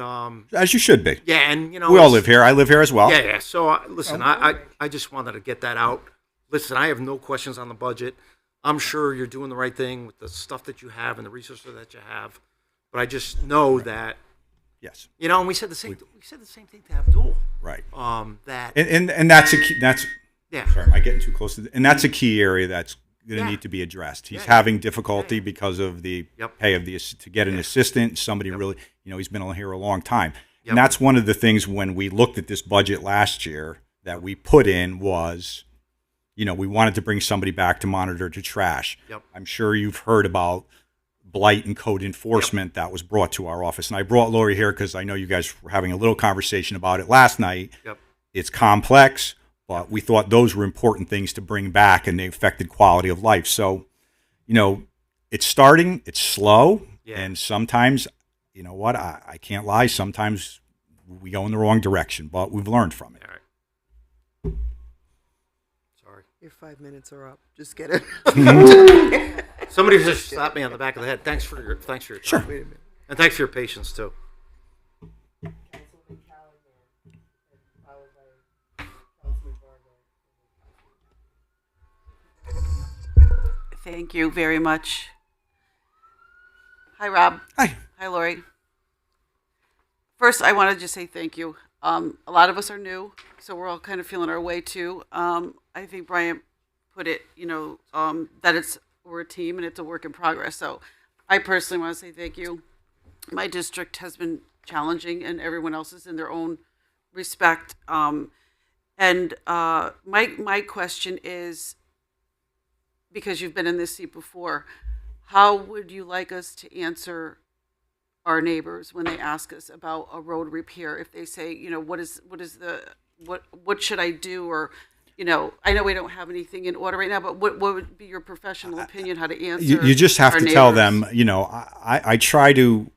as you should be. Yeah, and we all live here. I live here as well. Yeah. So listen, I just wanted to get that out. Listen, I have no questions on the budget. I'm sure you're doing the right thing with the stuff that you have and the resources that you have. But I just know that. Yes. And we said the same. We said the same thing to Abdul. Right. That. And that's a key. Yeah. Sorry, am I getting too close to? And that's a key area that's going to need to be addressed. He's having difficulty because of the pay of to get an assistant. Somebody really, he's been here a long time. And that's one of the things when we looked at this budget last year that we put in was, we wanted to bring somebody back to monitor the trash. Yep. I'm sure you've heard about blight and code enforcement that was brought to our office. And I brought Lori here because I know you guys were having a little conversation about it last night. Yep. It's complex. But we thought those were important things to bring back, and they affected quality of life. So, it's starting, it's slow, and sometimes, what, I can't lie, sometimes we go in the wrong direction, but we've learned from it. All right. Sorry. Your 5 minutes are up. Just get it. Somebody just slapped me on the back of the head. Thanks for your time. Sure. Wait a minute. And thanks for your patience, too. Councilman Callahan, and followed by Councilman Vargo. Thank you very much. Hi, Rob. Hi. Hi, Lori. First, I wanted to just say thank you. A lot of us are new, so we're all kind of feeling our way too. I think Brian put it, that we're a team and it's a work in progress. So I personally want to say thank you. My district has been challenging, and everyone else is in their own respect. And my question is, because you've been in this seat before, how would you like us to answer our neighbors when they ask us about a road repair? If they say, what should I do? Or, I know we don't have anything in order right now, but what would be your professional opinion how to answer? You just have our to tell neighbors? them,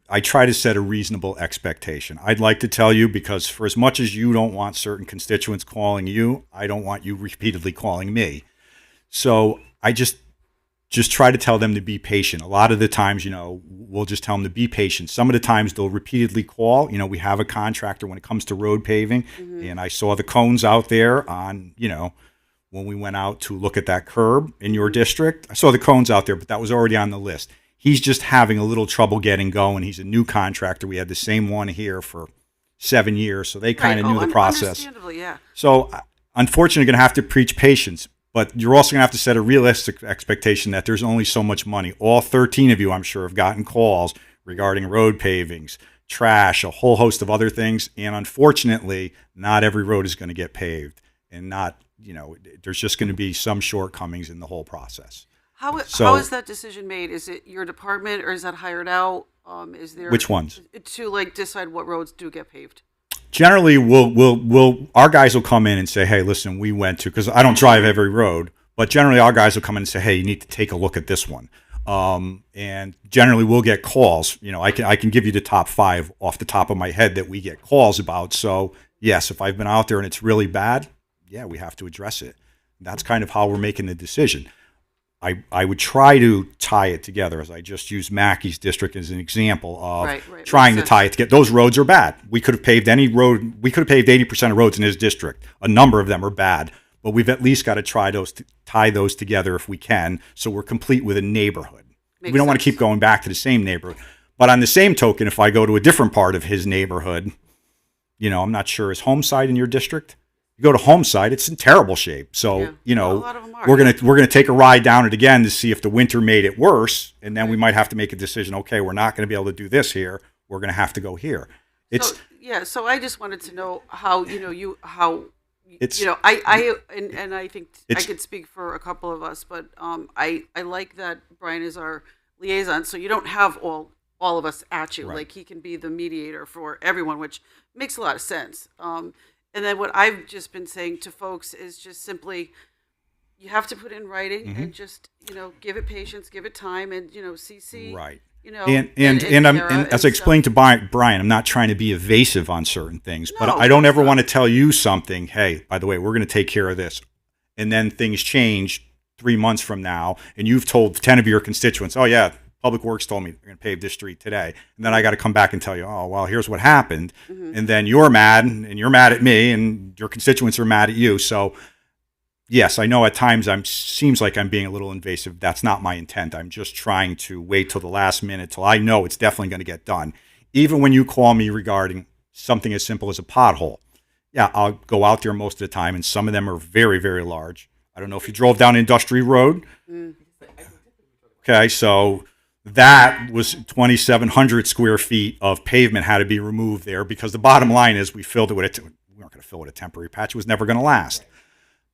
I try to set a reasonable expectation. I'd like to tell you, because for as much as you don't want certain constituents calling you, I don't want you repeatedly calling me. So I just try to tell them to be patient. A lot of the times, we'll just tell them to be patient. Some of the times they'll repeatedly call. We have a contractor when it comes to road paving, and I saw the cones out there on, when we went out to look at that curb in your district. I saw the cones out there, but that was already on the list. He's just having a little trouble getting going. He's a new contractor. We had the same one here for 7 years, so they kind of knew the process. Understandably, yeah. So, unfortunately, going to have to preach patience. But you're also going to have to set a realistic expectation that there's only so much money. All 13 of you, I'm sure, have gotten calls regarding road pavings, trash, a whole host of other things. And unfortunately, not every road is going to get paved. And there's just going to be some shortcomings in the whole process. How is that decision made? Is it your department, or is that hired out? Is there Which ones? To decide what roads do get paved? Generally, our guys will come in and say, hey, listen, we went to, because I don't drive every road, but generally our guys will come in and say, hey, you need to take a look at this one. And generally we'll get calls. I can give you the top 5 off the top of my head that we get calls about. So yes, if I've been out there and it's really bad, yeah, we have to address it. That's kind of how we're making the decision. I would try to tie it together, as I just used Mackey's district as an example of trying to tie it together. Those roads are bad. We could have paved any road. We could have paved 80% of roads in his district. A number of them are bad, but we've at least got to try to tie those together if we can, so we're complete with a neighborhood. We don't want to keep going back to the same neighborhood. But on the same token, if I go to a different part of his neighborhood, I'm not sure, is Homeside in your district? You go to Homeside, it's in terrible shape. So, a lot of them are. we're gonna take a ride down it again to see if the winter made it worse, and then we might have to make a decision. Okay, we're not going to be able to do this here. We're going to have to go here. So I just wanted to know how It's I think I could speak for a couple of us, but I like that Brian is our liaison, so you don't have all of us at you. Right. Like, he can be the mediator for everyone, which makes a lot of sense. And then what I've just been saying to folks is just simply, you have to put it in writing and just, give it patience, give it time, and, CC. right. And As I explained to Brian, I'm not trying to be evasive on certain things, but I don't ever want to tell you something. Hey, by the way, we're going to take care of this, and then things change 3 months from now, and you've told 10 of your constituents, oh yeah, Public Works told me they're going to pave this street today, and then I got to come back and tell you, oh well, here's what happened, and then you're mad, and you're mad at me, and your constituents are mad at you. So yes, I know at times seems like I'm being a little invasive. That's not my intent. I'm just trying to wait till the last minute, till I know it's definitely going to get done. Even when you call me regarding something as simple as a pothole, yeah, I'll go out there most of the time, and some of them are very, very large. I don't know if you drove down Industry Road. Okay, so that was 2,700 square feet of pavement had to be removed there, because the bottom line is we weren't going to fill it with a temporary patch. It was never going to last.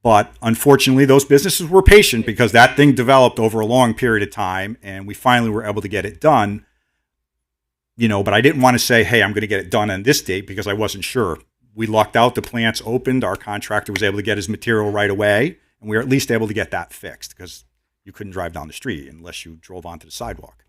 But unfortunately, those businesses were patient, because that thing developed over a long period of time, and we finally were able to get it done. But I didn't want to say, hey, I'm going to get it done on this date, because I wasn't sure. We lucked out. The plants opened. Our contractor was able to get his material right away, and we were at least able to get that fixed, because you couldn't drive down the street unless you drove onto the sidewalk.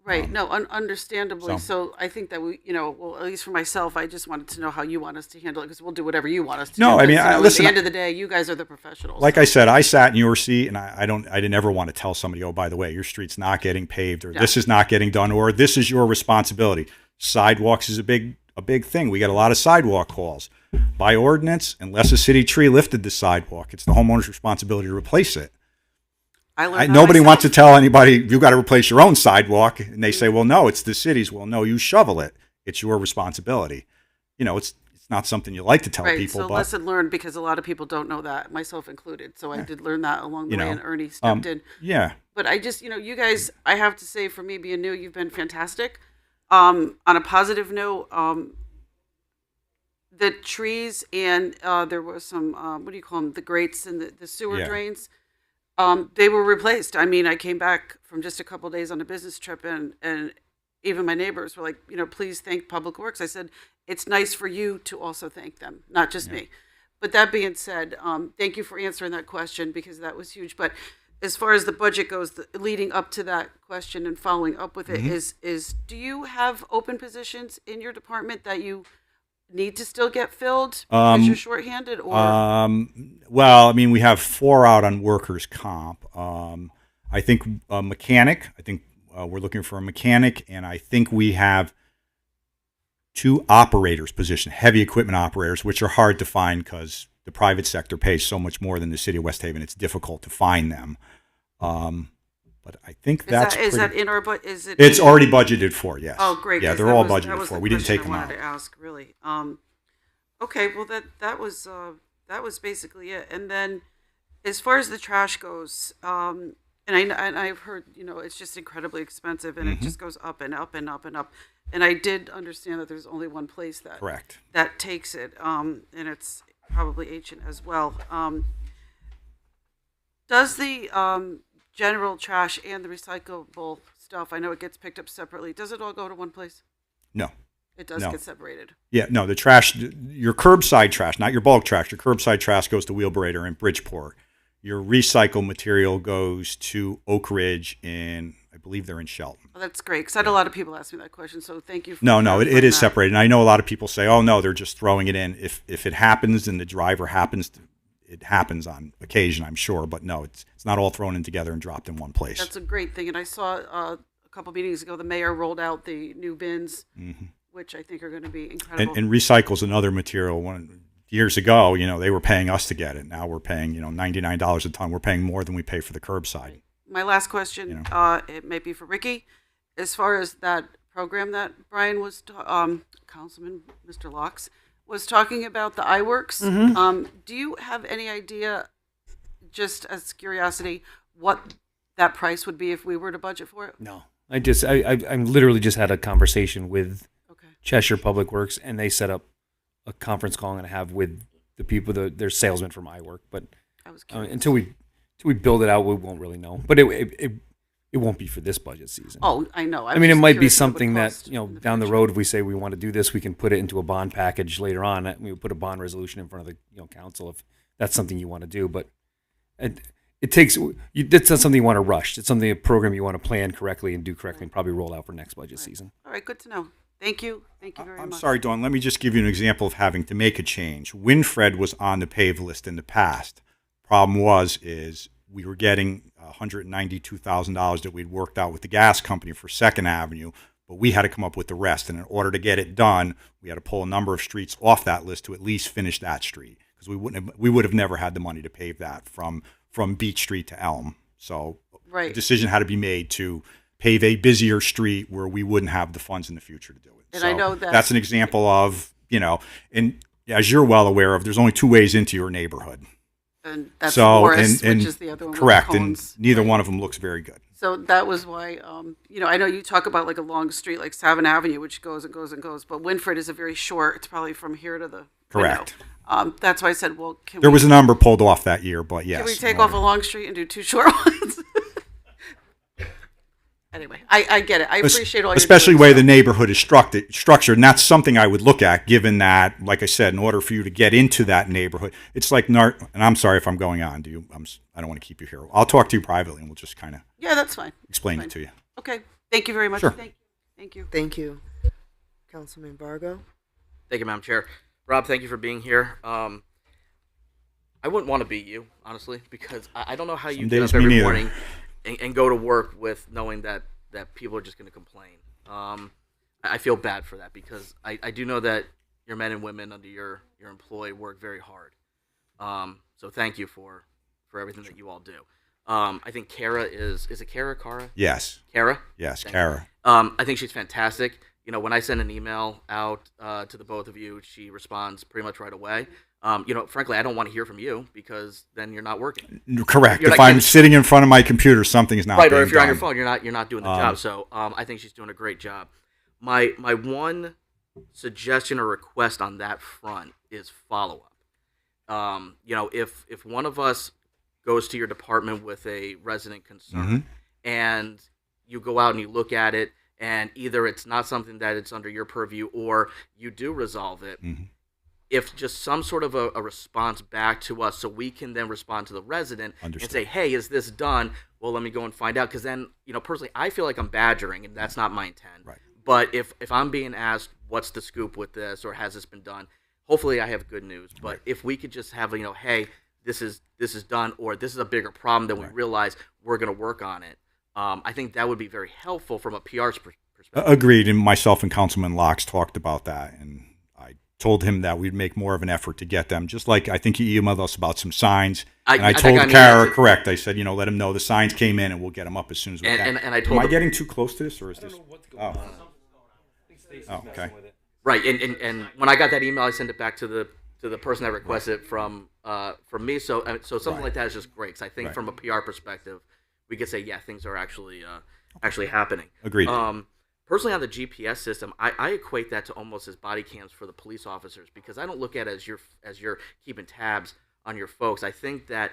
Right. No, understandably. so- So I think that we, well, at least for myself, I just wanted to know how you want us to handle it because we'll do whatever you want us to No, do. I mean, 'cause, listen, at the end of the day, you guys are the professionals. Like so- I said, I sat in your seat, and I didn't ever want to tell somebody, oh, by the way, your street's not getting paved, or Yeah. this is not getting done, or this is your responsibility. Sidewalks is a big thing. We get a lot of sidewalk calls. By ordinance, unless a city tree lifted the sidewalk, it's the homeowner's responsibility to replace it. I learned that Nobody myself. wants to tell anybody you got to replace your own sidewalk, and they say, "Well, no, it's the city's." Well, no, you shovel it. It's your responsibility. It's not something you like to tell Right. people, So but lesson learned because a lot of people don't know that, myself included. So I did learn that along the You way, know, and Ernie stepped in. yeah, But I just, you guys, I have to say, for me being new, you've been fantastic. On a positive note, the trees and there was some, what do you call them, the grates and the sewer Yeah. drains, they were replaced. I mean, I came back from just a couple days on a business trip, and even my neighbors were like, please thank Public Works. I said, it's nice for you to also thank them, not just me. But that being said, thank you for answering that question because that was huge. But as far as the budget goes, leading up to that question and following up with it is do you have open positions in your department that you need to still get filled because you're shorthanded, or well, I mean, we have 4 out on workers' comp. I think a mechanic. I think we're looking for a mechanic, and I think we have 2 operators position, heavy equipment operators, which are hard to find because the private sector pays so much more than the city of West Haven. It's difficult to find them. But I think that's is that pretty- in our is it? It's already budgeted for. Yes. Oh, great. Yeah, 'cause they're that all was- that budgeted was for. the We didn't take them question I out. wanted to ask, really. Okay, well that was basically it. And then, as far as the trash goes, and I've heard it's just incredibly expensive, and it just goes up and up and up and up. And I did understand that there's only one place that Correct. that takes it, and it's probably Ancient as well. Does the general trash and the recyclable stuff, I know it gets picked up separately, does it all go to one place? No. It does No. get separated. Yeah, no, the trash, your curbside trash, not your bulk trash. Your curbside trash goes to Wheelberator in Bridgeport. Your recycled material goes to Oak Ridge I believe they're in Shelton. Well, that's great, because I had a lot of people ask me that question, so thank you for No, it clarifying is that. separated. And I know a lot of people say, oh, no, they're just throwing it in. If it happens and the driver it happens on occasion, I'm sure. But no, it's not all thrown in together and dropped in one place. That's a great thing, and I saw a couple meetings ago, the mayor rolled out the new bins, which I think are going to be incredible. And recycle's another material. Years ago, they were paying us to get it. Now we're paying, $99 a ton. We're paying more than we pay for the curbside. My last question, it may be for Ricky. As far as that program that Brian was, Councilman Mr. Locks, was talking about, the iWorks, do you have any idea, just as curiosity, what that price would be if we were to budget for it? No, I literally just had a conversation with Okay. Cheshire Public Works, and they set up a conference call I'm going to have with the people, their salesmen from iWork. But I was curious. until we build it out, we won't really know. But it won't be for this budget season. Oh, I know. I mean, it was might be curious what it would something that, cost you know, in the down the future. road, if we say we want to do this, we can put it into a bond package later on. We would put a bond resolution in front of the, council if that's something you want to do. But it takes, it's not something you want to rush. It's something, a program you want to plan correctly and do correctly and probably roll out for next budget season. All right, good to know. Thank you. Thank you very I'm much. sorry, Dawn. Let me just give you an example of having to make a change. Winfred was on the pave list in the past. Problem is we were getting $192,000 that we'd worked out with the gas company for 2nd Avenue, but we had to come up with the rest. And in order to get it done, we had to pull a number of streets off that list to at least finish that street, because we would have never had the money to pave that from Beach Street to Elm. So Right. a decision had to be made to pave a busier street where we wouldn't have the funds in the future to do it. And so I know that- that's an example of, and as you're well aware of, there's only 2 ways into your neighborhood. And that's So, Morris, and which is the other one. with correct, the and cones. neither one of them looks very good. So that was why, I know you talk about like a long street like 7th Avenue, which goes and goes and goes, but Winfred is a very short, it's probably from here to the Correct. window. That's why I said, well, There was a number pulled off that year, but yes. can we take off a long street and do 2 short ones? Anyway, I get it. I appreciate all your especially the way the neighborhood is structured, and that's something I would look at, given that, like I said, in order for you to get into that neighborhood, it's like and I'm sorry if I'm going on. I don't want to keep you here. I'll talk to you privately, and we'll just kind of Yeah, that's fine. explain Fine. it to you. Okay. Thank you very much. Sure. Thank you. Thank you. Councilman Vargo? Thank you, Madam Chair. Rob, thank you for being here. I wouldn't want to be you, honestly, because I don't know how you Some get days up me every neither. morning and go to work with knowing that people are just going to complain. I feel bad for that because I do know that your men and women under your employ work very hard. So thank you for everything that you all do. I think Kara is it Kara? Yes. Kara? Yes, Thank Kara. you. I think she's fantastic. You know, when I send an email out to the both of you, she responds pretty much right away. Frankly, I don't want to hear from you because then you're not working. Correct. You're If not I'm getting- sitting in front of my computer, something's not right, being or if you're on your done. phone, you're not doing the job. So I think she's doing a great job. My one suggestion or request on that front is follow up. If one of us goes to your department with a resident concern and you go out and you look at it and either it's not something that it's under your purview or you do resolve it, if just some sort of a response back to us so we can then respond to the resident and say, hey, is this done? Well, let me go and find out. Because then, personally, I feel like I'm badgering and that's not my intent. Right. But if I'm being asked, what's the scoop with this or has this been done, hopefully I have good news. But if we could just have, hey, this is done or this is a bigger problem than we realize, we're going to work on it. I think that would be very helpful from a PR perspective. Agreed. And myself and Councilman Locks talked about that. And I told him that we'd make more of an effort to get them. Just like I think he emailed us about some signs. And I told Kara, correct, I said, let him know the signs came in and we'll get them up as soon as we can. And I told Am I getting too close to this or is this? Oh, okay. Right, and when I got that email, I sent it back to the person that requested it from me. So something like that is just great. Because I think from a PR perspective, we could say, yeah, things are actually happening. Agreed. Personally, on the GPS system, I equate that to almost as body cams for the police officers because I don't look at it as you're keeping tabs on your folks. I think that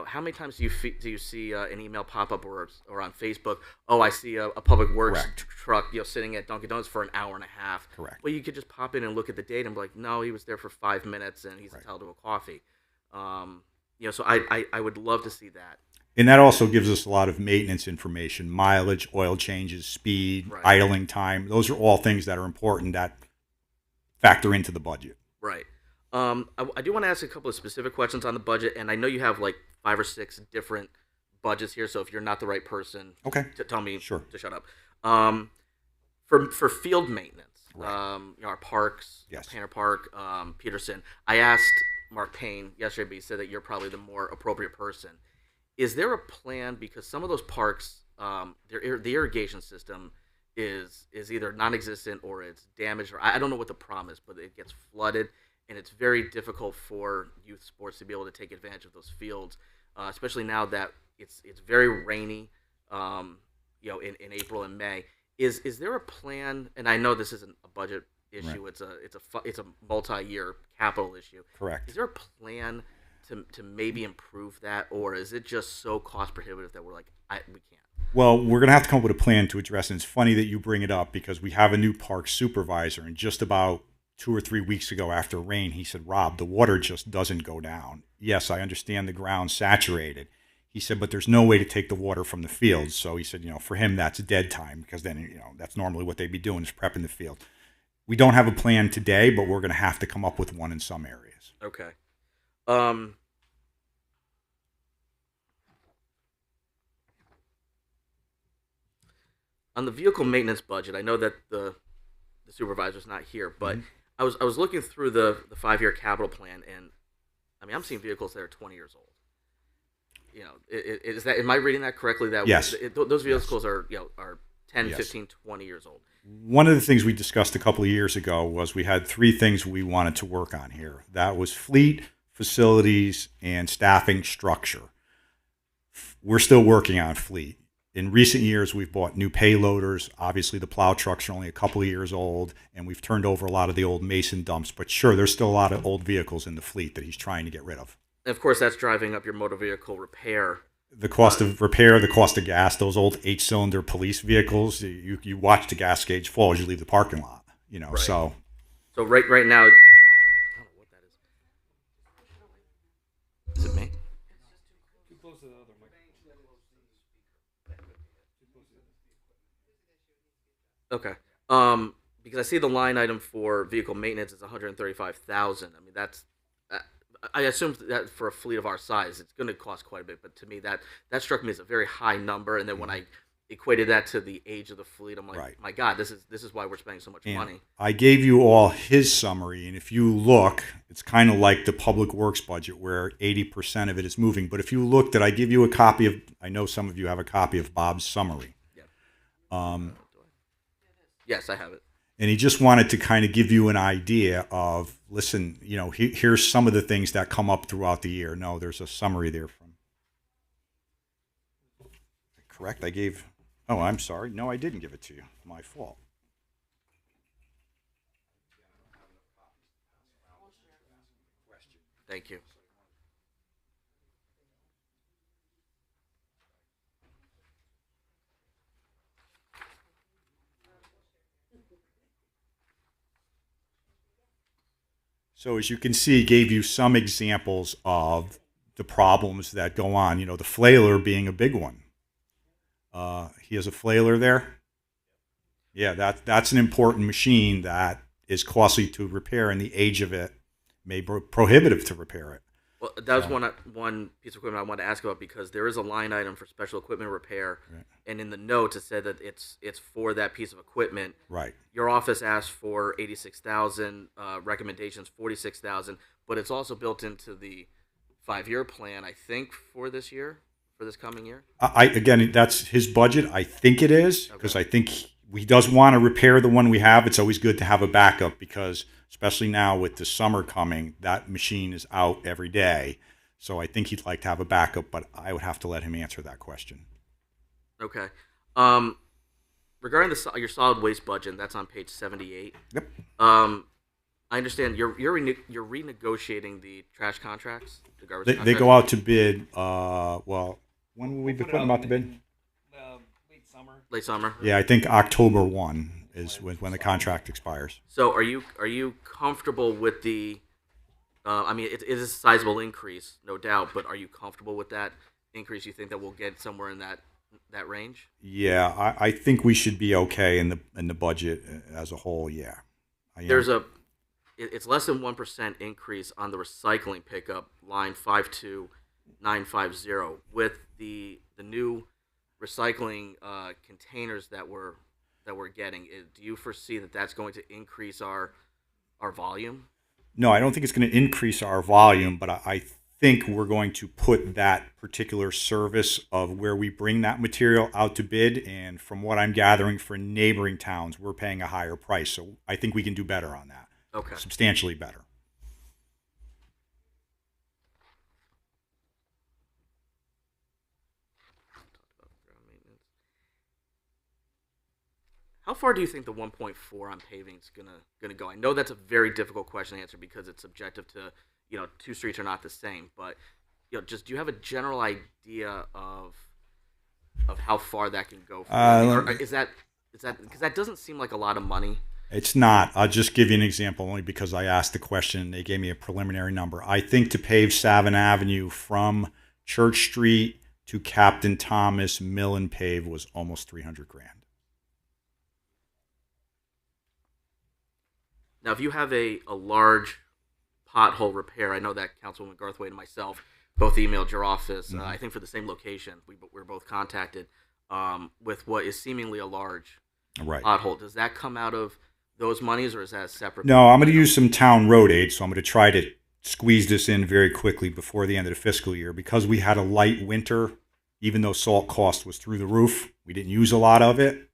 how many times do you see an email pop up or on Facebook? Oh, I see a public works truck sitting at Dunkin' Donuts for an hour and a half. Correct. Well, you could just pop in and look at the date and be like, no, he was there for 5 minutes and he's entitled to a coffee. So I would love to see that. And that also gives us a lot of maintenance information, mileage, oil changes, speed, idling time. Those are all things that are important that factor into the budget. Right. I do want to ask a couple of specific questions on the budget, and I know you have like 5 or 6 different budgets here, so if you're not the right person, tell me to shut up. For field maintenance, our parks, Painter Park, Peterson, I asked Mark Payne yesterday, but he said that you're probably the more appropriate person. Is there a plan, because some of those parks, the irrigation system is either non-existent or it's damaged, or I don't know what the problem is, but it gets flooded, and it's very difficult for youth sports to be able to take advantage of those fields, especially now that it's very rainy, in April and May. Is there a plan? And I know this isn't a budget issue; it's a multi-year capital issue. Correct. Is there a plan to maybe improve that, or is it just so cost prohibitive that we're like, we can't? Well, we're going to have to come up with a plan to address it. And it's funny that you bring it up because we have a new park supervisor, and just about 2 or 3 weeks ago after rain, he said, Rob, the water just doesn't go down. Yes, I understand the ground's saturated. He said, but there's no way to take the water from the fields. So he said, for him, that's dead time because then, that's normally what they'd be doing is prepping the field. We don't have a plan today, but we're going to have to come up with one in some areas. Okay. On the vehicle maintenance budget, I know that the supervisor's not here, but I was looking through the 5-year capital plan, and I mean I'm seeing vehicles that are 20 years old. Is that, am I reading that correctly? That yes. Those vehicles are 10, yes. 15, 20 years old. One of the things we discussed a couple of years ago was we had 3 things we wanted to work on here. That was fleet, facilities, and staffing structure. We're still working on fleet. In recent years, we've bought new payloaders. Obviously, the plow trucks are only a couple of years old, and we've turned over a lot of the old Mason dumps. But sure, there's still a lot of old vehicles in the fleet that he's trying to get rid of. And of course, that's driving up your motor vehicle repair. The cost of repair, the cost of gas, those old 8-cylinder police vehicles, you watch the gas gauge fall as you leave the parking lot, Right. So right now, I don't know what that is. Is it me? Too close to the other mic. Okay. Because I see the line item for vehicle maintenance is 135,000. I mean, that's I assume that for a fleet of our size, it's going to cost quite a bit. But to me, that struck me as a very high number. And then when I equated that to the age of the fleet, I'm like, Right. my God, this is why we're spending so much And money. I gave you all his summary, and if you look, it's kind of like the public works budget where 80% of it is moving. But if you look, did I give you a copy of, I know some of you have a copy of Bob's summary. Yes, I have it. And he just wanted to kind of give you an idea of, listen, here's some of the things that come up throughout the year. No, there's a summary there from. Correct? Oh, I'm sorry. No, I didn't give it to you. My fault. Thank you. So as you can see, he gave you some examples of the problems that go on. The flailer being a big one. He has a flailer there. Yeah, that's an important machine that is costly to repair, and the age of it may be prohibitive to repair it. Well, that was one piece of equipment I wanted to ask about because there is a line item for special equipment repair, Right. and in the notes it said that it's for that piece of equipment. Right. Your office asked for 86,000, recommendations 46,000, but it's also built into the 5-year plan, I think, for this coming year. Again, that's his budget. I think it is because I think he does want to repair the one we have. It's always good to have a backup because, especially now with the summer coming, that machine is out every day. So I think he'd like to have a backup, but I would have to let him answer that question. Okay. Regarding your solid waste budget, that's on page 78. Yep. I understand you're renegotiating the trash contracts. The garbage They go out to bid. When will we be putting them out to bid? Late summer. Yeah, I think October 1 is when the contract expires. So are you comfortable with the? I mean, it is a sizable increase, no doubt. But are you comfortable with that increase? You think that we'll get somewhere in that range? Yeah, I think we should be okay in the budget as a whole. Yeah. It's less than 1% increase on the recycling pickup line 52950 with the new recycling containers that we're getting. Do you foresee that that's going to increase our volume? No, I don't think it's going to increase our volume, but I think we're going to put that particular service of where we bring that material out to bid, and from what I'm gathering for neighboring towns, we're paying a higher price. So I think we can do better on that. Okay. Substantially better. How far do you think the 1.4 on paving is gonna go? I know that's a very difficult question to answer because it's subjective to, two streets are not the same. But just do you have a general idea of how far that can go? Is that because that doesn't seem like a lot of money? It's not. I'll just give you an example only because I asked the question and they gave me a preliminary number. I think to pave Savin Avenue from Church Street to Captain Thomas Mill and pave was almost $300,000. Now, if you have a large pothole repair, I know that Councilwoman Garthwaite and myself both emailed your office, I think for the same location. We were both contacted with what is seemingly a large pothole. Does that come out of those monies, or is that separate? No, I'm going to use some town road aid, so I'm going to try to squeeze this in very quickly before the end of the fiscal year. Because we had a light winter, even though salt cost was through the roof, we didn't use a lot of it.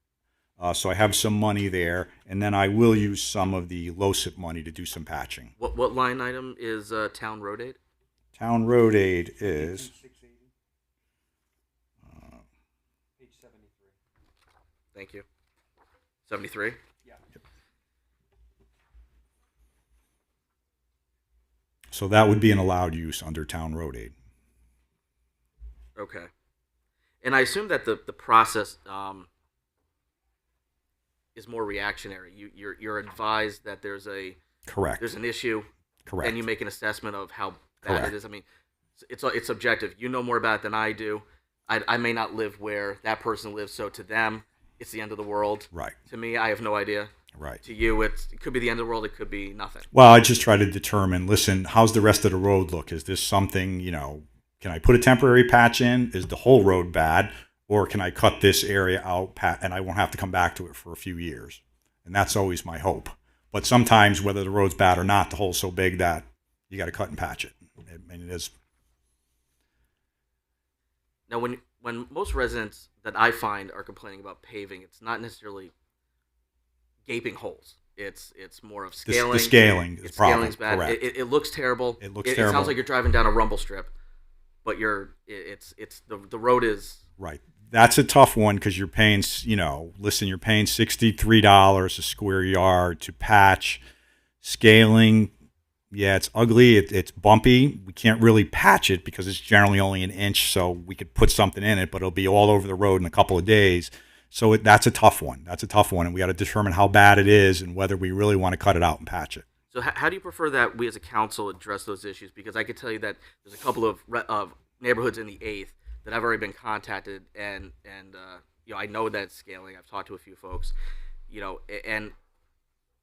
So I have some money there, and then I will use some of the LoSiP money to do some patching. What line item is town road aid? Town road aid is page 73. Thank you. 73? Yeah. So that would be an allowed use under town road aid. Okay. And I assume that the process is more reactionary. You're advised that there's an issue. Correct. And you make an assessment of how bad Correct. it is. I mean, it's subjective. You know more about it than I do. I may not live where that person lives, so to them, it's the end of the world. Right. To me, I have no idea. Right. To you, it could be the end of the world. It could be nothing. Well, I just try to determine, listen, how's the rest of the road look? Is this something, can I put a temporary patch in? Is the whole road bad? Or can I cut this area out and I won't have to come back to it for a few years? And that's always my hope. But sometimes, whether the road's bad or not, the hole's so big that you got to cut and patch it. And it is. Now, when most residents that I find are complaining about paving, it's not necessarily gaping holes. It's more of scaling. The scaling is Scaling's bad. Correct. It looks terrible. It looks It terrible. sounds like you're driving down a rumble strip, but the road is Right. That's a tough one because you're paying, you're paying $63 a square yard to patch. Scaling, yeah, it's ugly. It's bumpy. We can't really patch it because it's generally only an inch, so we could put something in it, but it'll be all over the road in a couple of days. So that's a tough one. And we got to determine how bad it is and whether we really want to cut it out and patch it. So how do you prefer that we as a council address those issues? Because I could tell you that there's a couple of neighborhoods in the 8th that I've already been contacted, and I know that it's scaling. I've talked to a few folks, and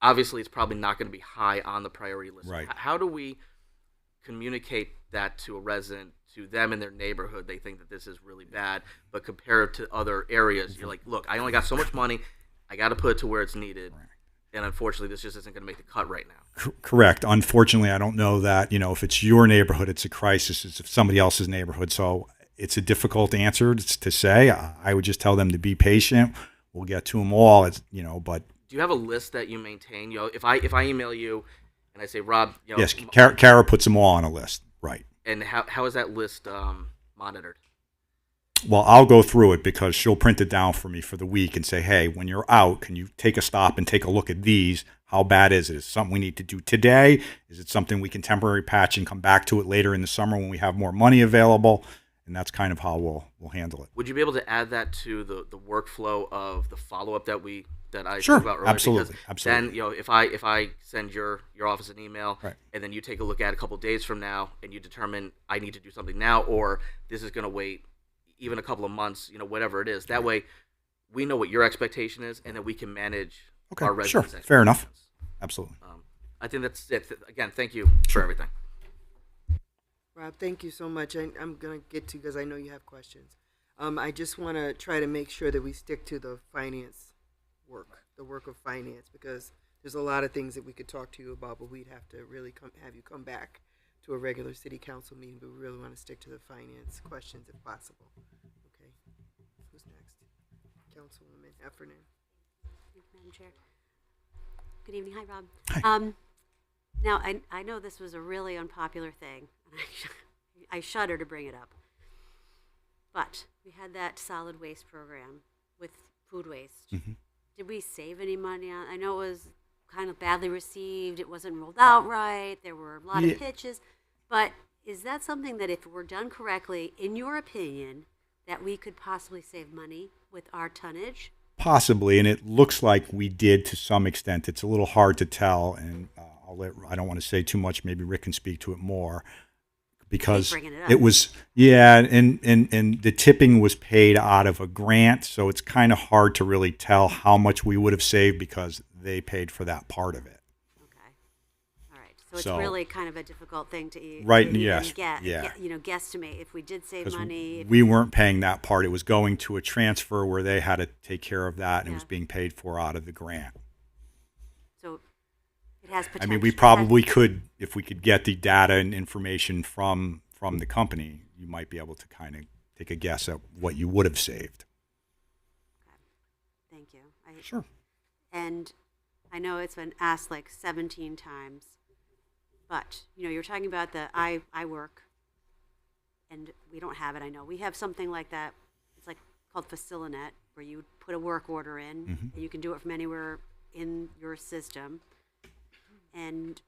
obviously it's probably not going to be high on the priority list. Right. How do we communicate that to a resident, to them in their neighborhood? They think that this is really bad, but compared to other areas, you're like, look, I only got so much money. I got to put it to where it's needed. Right. And unfortunately, this just isn't going to make the cut right now. Correct. Unfortunately, I don't know that, if it's your neighborhood, it's a crisis. It's somebody else's neighborhood. So it's a difficult answer to say. I would just tell them to be patient. We'll get to them all. But do you have a list that you maintain? If I email you and I say, Rob, yes, Kara puts them all on a list, right? And how is that list monitored? Well, I'll go through it because she'll print it down for me for the week and say, hey, when you're out, can you take a stop and take a look at these? How bad is it? Is it something we need to do today? Is it something we can temporarily patch and come back to it later in the summer when we have more money available? And that's kind of how we'll handle it. Would you be able to add that to the workflow of the follow-up that I sure, spoke about earlier? Absolutely. Then, if I send your office an email, right, and then you take a look at it a couple days from now and you determine I need to do something now, or this is going to wait even a couple of months, whatever it is. That way we know what your expectation is, and then we can manage our residents' expectations. Fair enough. Absolutely. I think that's it. Again, thank you for everything. Rob, thank you so much. I'm going to get to, because I know you have questions. I just want to try to make sure that we stick to the finance work, the work of finance, because there's a lot of things that we could talk to you about, but we'd have to really have you come back to a regular city council meeting, but we really want to stick to the finance questions if possible. Okay. Who's next? Councilwoman Heffernan. Thank you, Madam Chair. Good evening. Hi, Rob. Hi. Now, I know this was a really unpopular thing, and I shudder to bring it up. But we had that solid waste program with food waste. Mm-hmm. Did we save any money on? I know it was kind of badly received. It wasn't rolled out right. There were a lot of pitches. But is that something that, if it were done correctly, in your opinion, that we could possibly save money with our tonnage? Possibly, and it looks like we did to some extent. It's a little hard to tell, and I don't want to say too much. Maybe Rick can speak to it more, because it was, and the tipping was paid out of a grant, so it's kind of hard to really tell how much we would have saved because they paid for that part of it. Okay, all right. So it's really kind of a difficult thing to guesstimate if we did save money. We weren't paying that part; it was going to a transfer where they had to take care of that, and it was being paid for out of the grant. So it has potential. I mean, we probably could, if we could get the data and information from the company, you might be able to kind of take a guess at what you would have saved. Okay. Thank you. Sure. And I know it's been asked like 17 times, but you're talking about the I work, and we don't have it. I know we have something like that. It's like called Facilinet, where you put a work order in, mm-hmm. and you can do it from anywhere in your system. And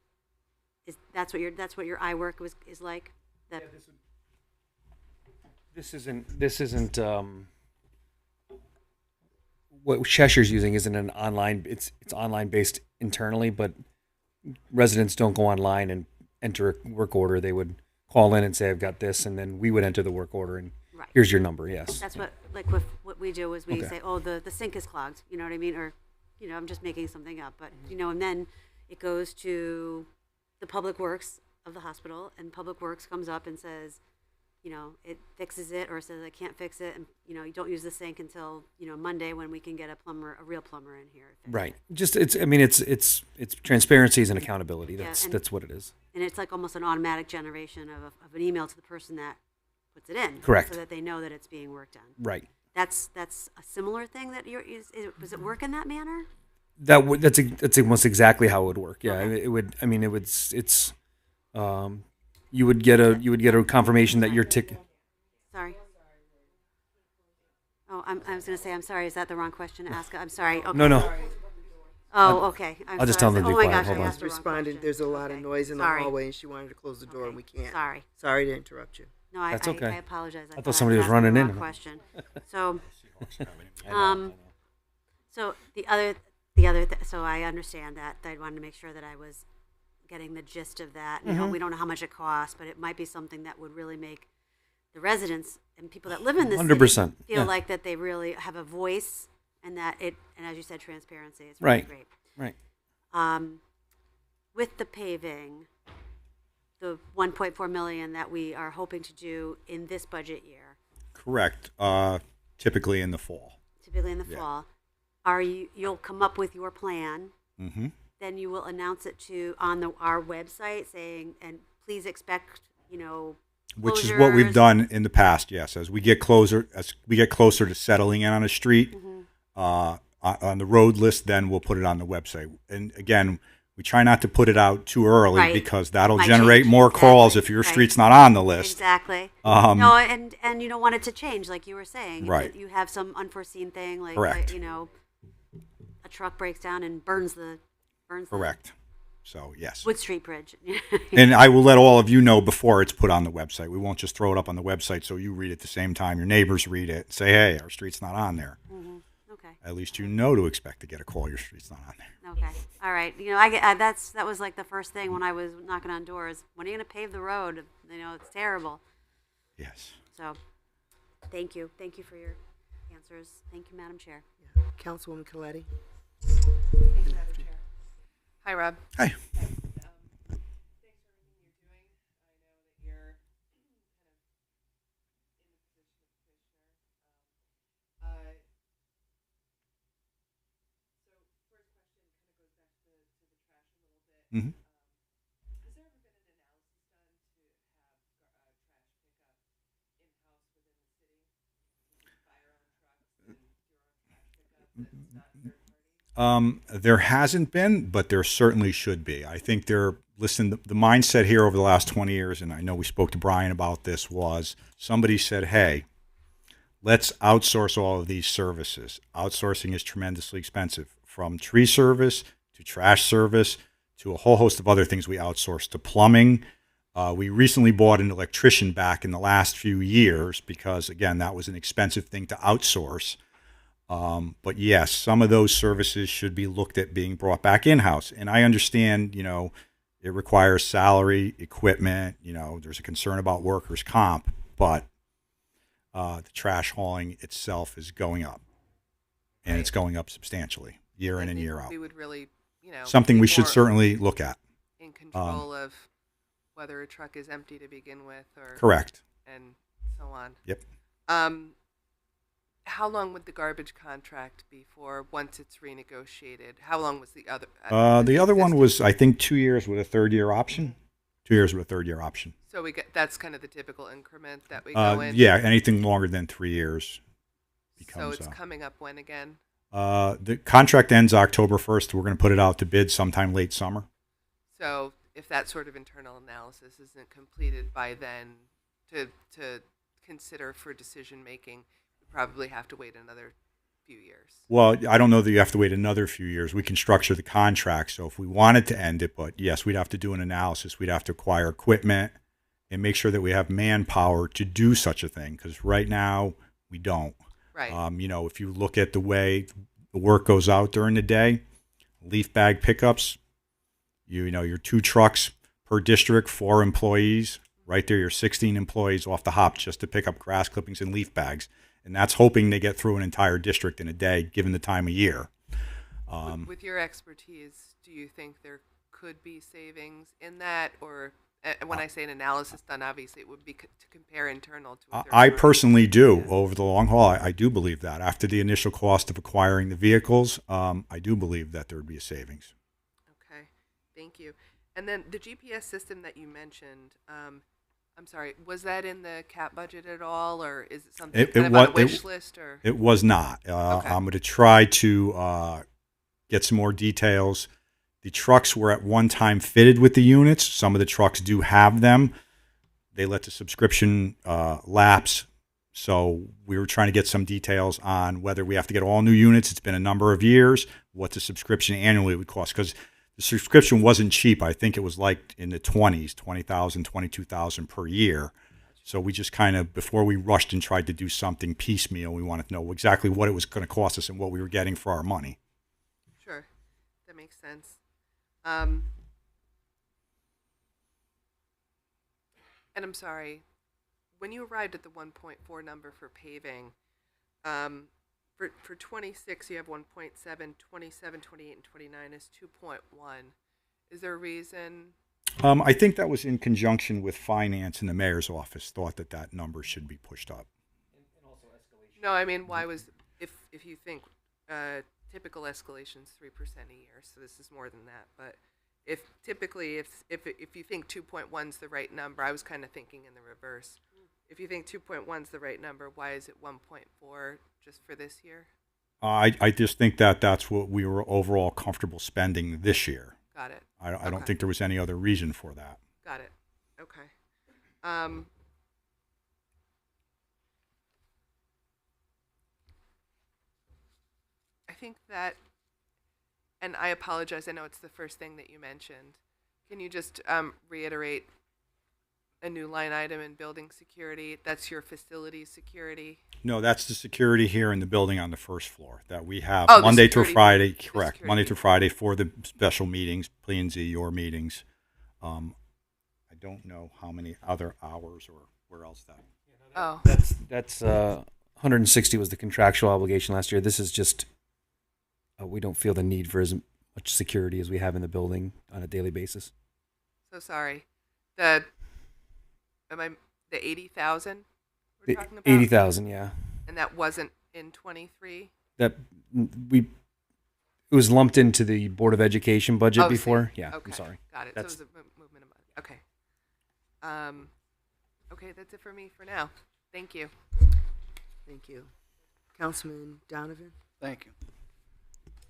that's what your iWork is like? That this isn't what Cheshire's using isn't an online. It's online based internally, but residents don't go online and enter a work order. They would call in and say, I've got this, and then we would enter the work order and here's your number. Yes. That's what with what we do is we Okay. say, oh, the sink is clogged, you know what I mean? Or, I'm just making something up, but, and then it goes to the Public Works of the hospital, and Public Works comes up and says, it fixes it, or says I can't fix it, and, you don't use the sink until, Monday when we can get a real plumber in here. to fix it. Right. Just it's transparencies and accountability. Yeah, That's and- that's what it is. And it's like almost an automatic generation of an email to the person that puts it in. Correct. So that they know that it's being worked on. Right. That's a similar thing that was it work in that manner? That's almost exactly how it would work. Yeah, Okay. it would. I mean, you would get a confirmation that your ticket. Sorry. Oh, I was going to say, I'm sorry. Is that the wrong question to ask? I'm sorry. Okay. No. Oh, okay. I'll just tell them to be Oh my quiet. gosh, Hold I on. asked the wrong Responded, question. there's a lot of Okay. noise in the Sorry. hallway, and she wanted to close the door, and we can't. Sorry. Sorry to interrupt you. No, I, That's okay. I apologize. I thought somebody was asked the running wrong in. Question. So, I know. so so I understand that. I wanted to make sure that I was getting the gist of that. Mm-hmm. We don't know how much it costs, but it might be something that would really make the residents and people that live in this 100%, city feel yeah. like that they really have a voice, and that and as you said, transparency is really Right. great. Right. With the paving, the 1.4 million that we are hoping to do in this budget year, Correct. Typically in the fall. typically in the Yeah. fall, you'll come up with your plan, Mm-hmm. then you will announce it on our website saying, and please expect, Which is what we've closures. done in the past. Yes, as we get closer to settling in on a street, on the road list, then we'll put it on the website. And again, we try not to put it out too early Right. because that'll Might generate change. more calls Exactly. if your Right. street's not on the list. Exactly. Um, No, and you don't want it to change, like you were saying. If Right. you have some unforeseen thing, like Correct. a truck breaks down and burns the Correct. So yes. Wood Street Bridge. And I will let all of you know before it's put on the website. We won't just throw it up on the website so you read it at the same time. Your neighbors read it. Say, hey, our street's not on there. Okay. At least you know to expect to get a call. Your street's not on there. Okay. All right. That was like the first thing when I was knocking on doors. When are you going to pave the road? It's terrible. Yes. So, thank you. Thank you for your answers. Thank you, Madam Chair. Councilwoman Coletti. Hi, Rob. Hi. Thanks for everything you're doing. I know that you're kind of in the position of commissioner. So first question kind of goes back to the trash a little bit. Mhm. Has there ever been an analysis done to have trash pickup in-house within the city? Buy your own trucks and do your own trash pickup and it's not third party? There hasn't been, but there certainly should be. I think the mindset here over the last 20 years, and I know we spoke to Brian about this, was somebody said, hey, let's outsource all of these services. Outsourcing is tremendously expensive, from tree service to trash service to a whole host of other things we outsource to plumbing. We recently bought an electrician back in the last few years because, again, that was an expensive thing to outsource. But yes, some of those services should be looked at being brought back in-house. And I understand, it requires salary, equipment, there's a concern about workers' comp, but the trash hauling itself is going up. And it's going up substantially, year in and year out. We would really, Something be we should more certainly look at. in control of whether a truck is empty to begin with, or Correct. and so on. Yep. How long would the garbage contract be for once it's renegotiated? How long was the other? The other one was, I think, 2 years with a third-year option. 2 years with a third-year option. So that's kind of the typical increment that we go in. Yeah, anything longer than 3 years becomes. So it's coming up when again? The contract ends October 1st. We're going to put it out to bid sometime late summer. So if that sort of internal analysis isn't completed by then, to consider for decision making, we probably have to wait another few years. Well, I don't know that you have to wait another few years. We can structure the contract. So if we wanted to end it, but yes, we'd have to do an analysis. We'd have to acquire equipment and make sure that we have manpower to do such a thing. Because right now we don't. Right. If you look at the way the work goes out during the day, leaf bag pickups, your 2 trucks per district, 4 employees. Right there, you're 16 employees off the hop just to pick up grass clippings and leaf bags. And that's hoping they get through an entire district in a day, given the time of year. With your expertise, do you think there could be savings in that? Or when I say an analysis done, obviously it would be to compare internal to a third I party. personally do. Over the long haul, I do believe that. After the initial cost of acquiring the vehicles, I do believe that there would be a savings. Okay, thank you. And then the GPS system that you mentioned, I'm sorry, was that in the cap budget at all, or is it something kind of on a wish list? Or It was not. Okay. I'm going to try to get some more details. The trucks were at one time fitted with the units. Some of the trucks do have them. They let the subscription lapse. So we were trying to get some details on whether we have to get all new units. It's been a number of years. What the subscription annually would cost. Because the subscription wasn't cheap. I think it was like in the 20s, $20,000, $22,000 per year. So we just kind of, before we rushed and tried to do something piecemeal, we wanted to know exactly what it was going to cost us and what we were getting for our money. Sure, that makes sense. And I'm sorry, when you arrived at the 1.4 number for paving, for 26 you have 1.7, 27, 28, and 29 is 2.1. Is there a reason? I think that was in conjunction with finance, and the mayor's office thought that that number should be pushed up. No, I mean, why was, if you think typical escalation's 3% a year, so this is more than that, but if typically, if you think 2.1's the right number, I was kind of thinking in the reverse. If you think 2.1's the right number, why is it 1.4 just for this year? I just think that that's what we were overall comfortable spending this year. Got it. I don't think there was any other reason for that. Got it. Okay. I think that, and I apologize, I know it's the first thing that you mentioned. Can you just reiterate a new line item in building security? That's your facility security? No, that's the security here in the building on the first floor that we have Oh, the Monday through security- Friday. the Correct. security. Monday through Friday for the special meetings, P&Z, your meetings. I don't know how many other hours or where else that. Oh, That's 160 was the contractual obligation last year. This is just we don't feel the need for as much security as we have in the building on a daily basis. so sorry. The 80,000 we're talking about? 80,000, yeah. And that wasn't in 23? That it was lumped into the Board of Education budget Oh, see. before. Yeah, Okay. I'm sorry. Got it. That's So it was a movement of money. Okay. Okay, that's it for me for now. Thank you. Thank you. Councilman Donovan? Thank you.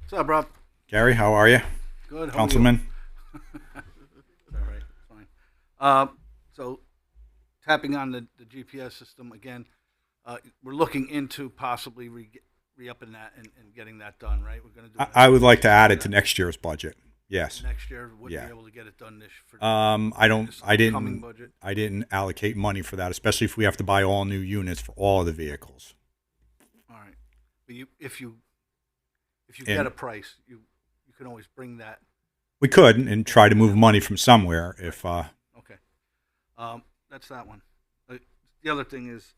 What's up, Rob? Gary, how are you? Good. How Councilman? Are you? All right, fine. So, tapping on the GPS system again, we're looking into possibly re-upping that and getting that done, right? We're going to do. I would like to add it to next year's budget. Yes. Next year, would Yeah. be able to get it done this. For I don't. this I upcoming didn't. budget. I didn't allocate money for that, especially if we have to buy all new units for all of the vehicles. All right, but if you And- get a price, you can always bring that. We could and try to move money from somewhere if. Okay, that's that one. The other thing is,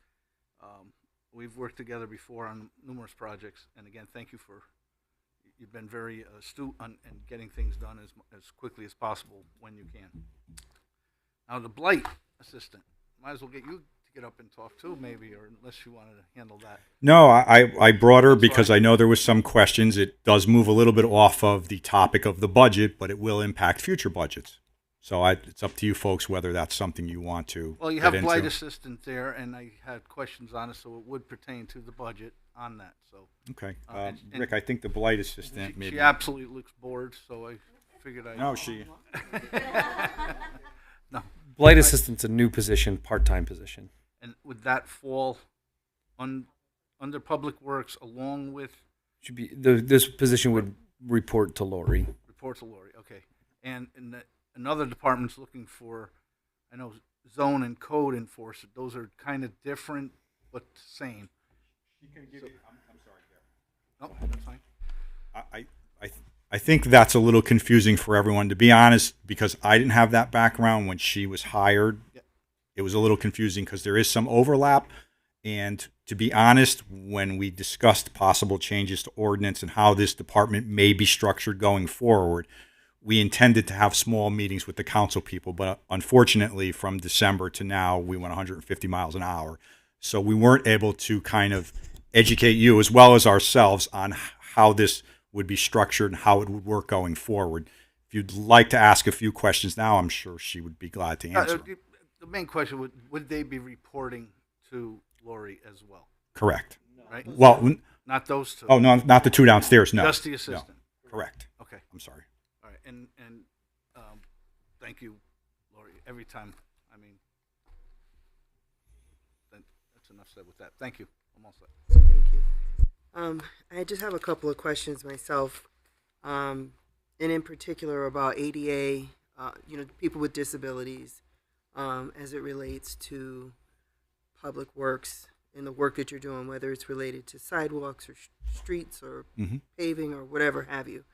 we've worked together before on numerous projects, and again, thank you for. You've been very astute on getting things done as quickly as possible when you can. Now, the blight assistant, might as well get you to get up and talk too, maybe, or unless you wanted to handle that. No, I brought her That's because fine. I know there was some questions. It does move a little bit off of the topic of the budget, but it will impact future budgets. So it's up to you folks whether that's something you want to. Well, you get have blight into. assistant there, and I had questions on it, so it would pertain to the budget on that. So Okay, and Rick, I think the blight assistant she, maybe. she absolutely looks bored, so I figured I. No, she. No. Blight assistant's a new position, part-time position. And would that fall under Public Works along with Should be this position would report to Lori. report to Lori? Okay. And another department's looking for, I know, zone and code enforcement. Those are kind of different, but same. I'm sorry, No, that's fine. I think that's a little confusing for everyone, to be honest, because I didn't have that background when she was hired. Yeah. it was a little confusing because there is some overlap. And to be honest, when we discussed possible changes to ordinance and how this department may be structured going forward, we intended to have small meetings with the council people. But unfortunately, from December to now, we went 150 miles an hour. So we weren't able to kind of educate you as well as ourselves on how this would be structured and how it would work going forward. If you'd like to ask a few questions now, I'm sure she would be glad to answer. The main question would they be reporting to Lori as well? Correct. Right? Well, not those two. Oh, no, not the two downstairs. No, just the assistant. No. Correct. Okay. I'm sorry. All right, and thank you, Lori. Every time, I mean, that's enough said with that. Thank you. I'm all set. Thank you. I just have a couple of questions myself, and in particular about ADA, people with disabilities, as it relates to public works and the work that you're doing, whether it's related to sidewalks or streets or paving or whatever have you.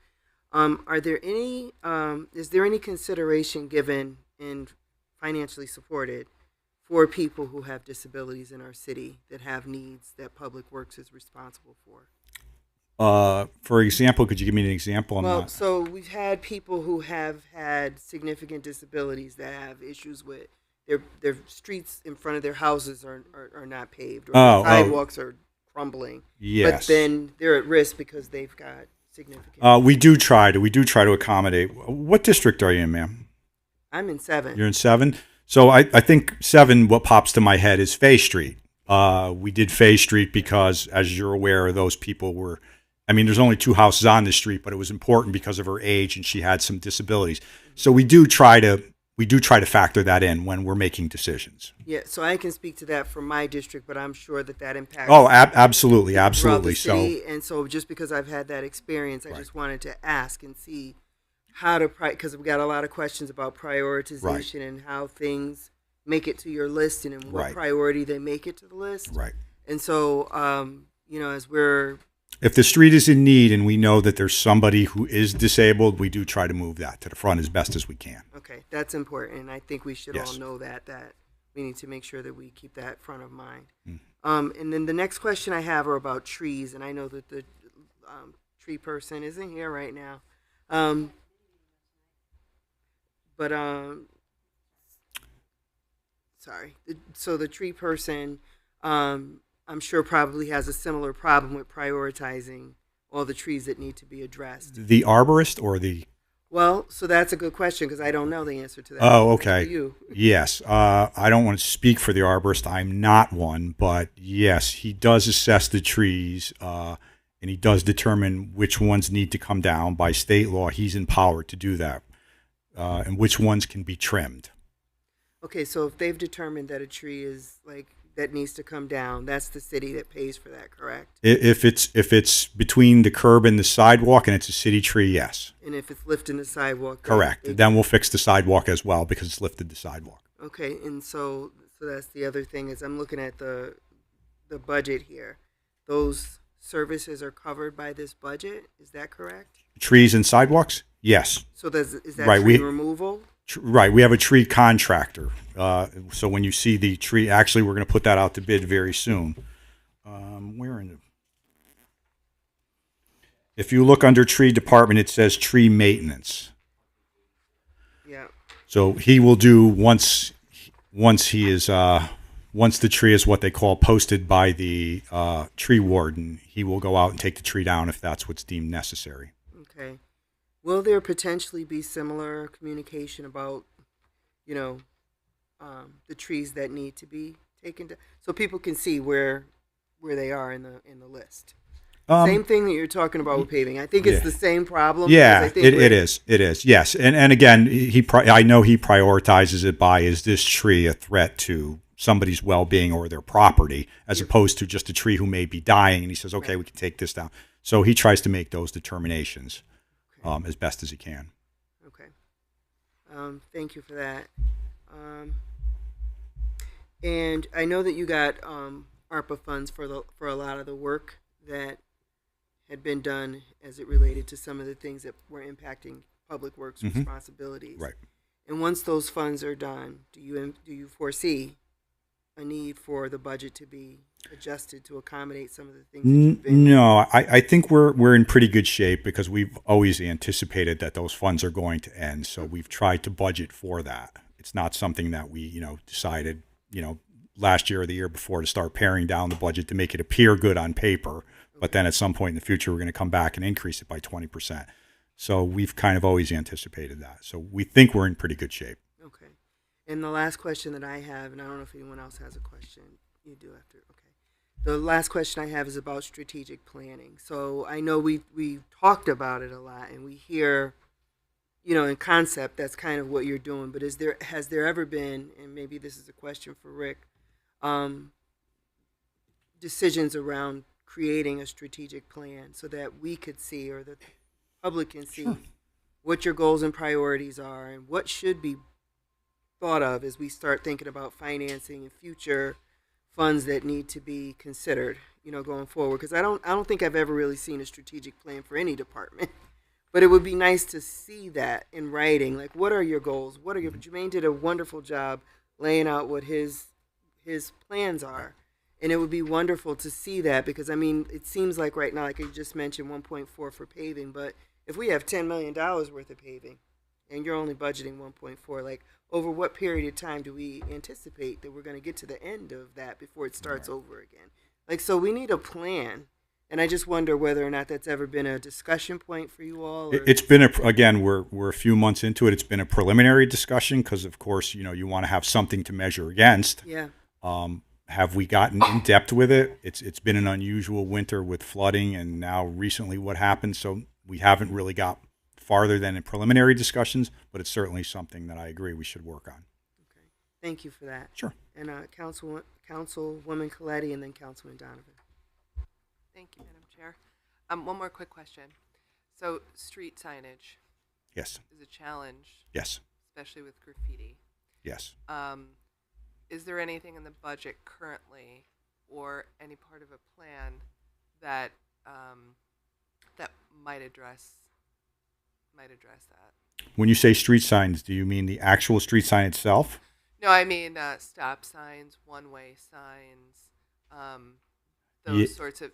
Are there any? Is there any consideration given and financially supported for people who have disabilities in our city that have needs that Public Works is responsible for? For example, could you give me an example? Well, so we've had people who have had significant disabilities that have issues with their streets in front of their houses are not paved, or the sidewalks are crumbling. Yes. But then they're at risk because they've got significant. We do try to accommodate. What district are you in, ma'am? I'm in 7. You're in 7? So I think 7, what pops to my head is Fay Street. We did Fay Street because, as you're aware, those people were, I mean, there's only 2 houses on this street, but it was important because of her age and she had some disabilities. So we do try to factor that in when we're making decisions. Yeah, so I can speak to that from my district, but I'm sure that impacts. Oh, absolutely. Throughout the city. So just because I've had that experience, I just wanted to ask and see how to, because we got a lot of questions about prioritization and how things make it to your list and in what priority they make it to the list. Right. And so, as we're... If the street is in need and we know that there's somebody who is disabled, we do try to move that to the front as best as we can. Okay, that's important. And I think we should all know that we need to make sure that we keep that front of mind. And then the next question I have are about trees. And I know that the tree person isn't here right now. Sorry. So the tree person, I'm sure probably has a similar problem with prioritizing all the trees that need to be addressed. The arborist or the... Well, so that's a good question because I don't know the answer to that. Oh, okay. You. Yes. I don't want to speak for the arborist. I'm not one, but yes, he does assess the trees and he does determine which ones need to come down. By state law, he's empowered to do that and which ones can be trimmed. Okay, so if they've determined that a tree is that needs to come down, that's the city that pays for that, correct? If it's between the curb and the sidewalk and it's a city tree, yes. And if it's lifting the sidewalk, correct. Then we'll fix the sidewalk as well because it's lifted the sidewalk. Okay, and so that's the other thing is I'm looking at the budget here. Those services are covered by this budget. Is that correct? Trees and sidewalks? Yes. So is that tree removal? Right. We have a tree contractor. So when you see the tree, actually, we're going to put that out to bid very soon. If you look under tree department, it says tree maintenance. Yeah. So he will do once the tree is what they call posted by the tree warden, he will go out and take the tree down if that's what's deemed necessary. Okay. Will there potentially be similar communication about, the trees that need to be taken down, so people can see where they are in the list? Same thing that you're talking about with paving. I think it's the same problem. Yeah, it is. It is. Yes, and again, I know he prioritizes it by, is this tree a threat to somebody's well-being or their property, as opposed to just a tree who may be dying, and he says, okay, we can take this down. So he tries to make those determinations as best as he can. Okay. Thank you for that. And I know that you got ARPA funds for a lot of the work that had been done as it related to some of the things that were impacting Public Works responsibilities. Right. And once those funds are done, do you foresee a need for the budget to be adjusted to accommodate some of the things that you've been? No, I think we're in pretty good shape because we've always anticipated that those funds are going to end. So we've tried to budget for that. It's not something that we, decided, last year or the year before to start paring down the budget to make it appear good on paper. But then at some point in the future, we're going to come back and increase it by 20%. So we've kind of always anticipated that. So we think we're in pretty good shape. Okay. And the last question that I have, and I don't know if anyone else has a question. You do after. Okay. The last question I have is about strategic planning. So I know we talked about it a lot, and we hear, in concept, that's kind of what you're doing. But has there ever been, and maybe this is a question for Rick, decisions around creating a strategic plan so that we could see, or that the public can see, what your goals and priorities are, and what should be thought of as we start thinking about financing and future funds that need to be considered, going forward? Because I don't think I've ever really seen a strategic plan for any department, but it would be nice to see that in writing. Like, what are your goals? Jermaine did a wonderful job laying out what his plans are. And it would be wonderful to see that, because it seems like right now, like you just mentioned, 1.4 for paving, but if we have $10 million worth of paving and you're only budgeting 1.4, like, over what period of time do we anticipate that we're going to get to the end of that before it starts over again? Like, so we need a plan. And I just wonder whether or not that's ever been a discussion point for you all. Or? It's been again, we're a few months into it. It's been a preliminary discussion because, of course, you want to have something to measure against. Yeah. Have we gotten in depth with it? It's been an unusual winter with flooding, and now recently what happened. So we haven't really got farther than in preliminary discussions, but it's certainly something that I agree we should work on. Okay. Thank you for that. Sure. And Councilwoman Coletti, and then Councilman Donovan. Thank you, Madam Chair. One more quick question. So street signage. Yes. Is a challenge. Yes. Especially with graffiti. Yes. Is there anything in the budget currently, or any part of a plan that that might address that? When you say street signs, do you mean the actual street sign itself? No, I mean stop signs, one-way signs, those sorts of,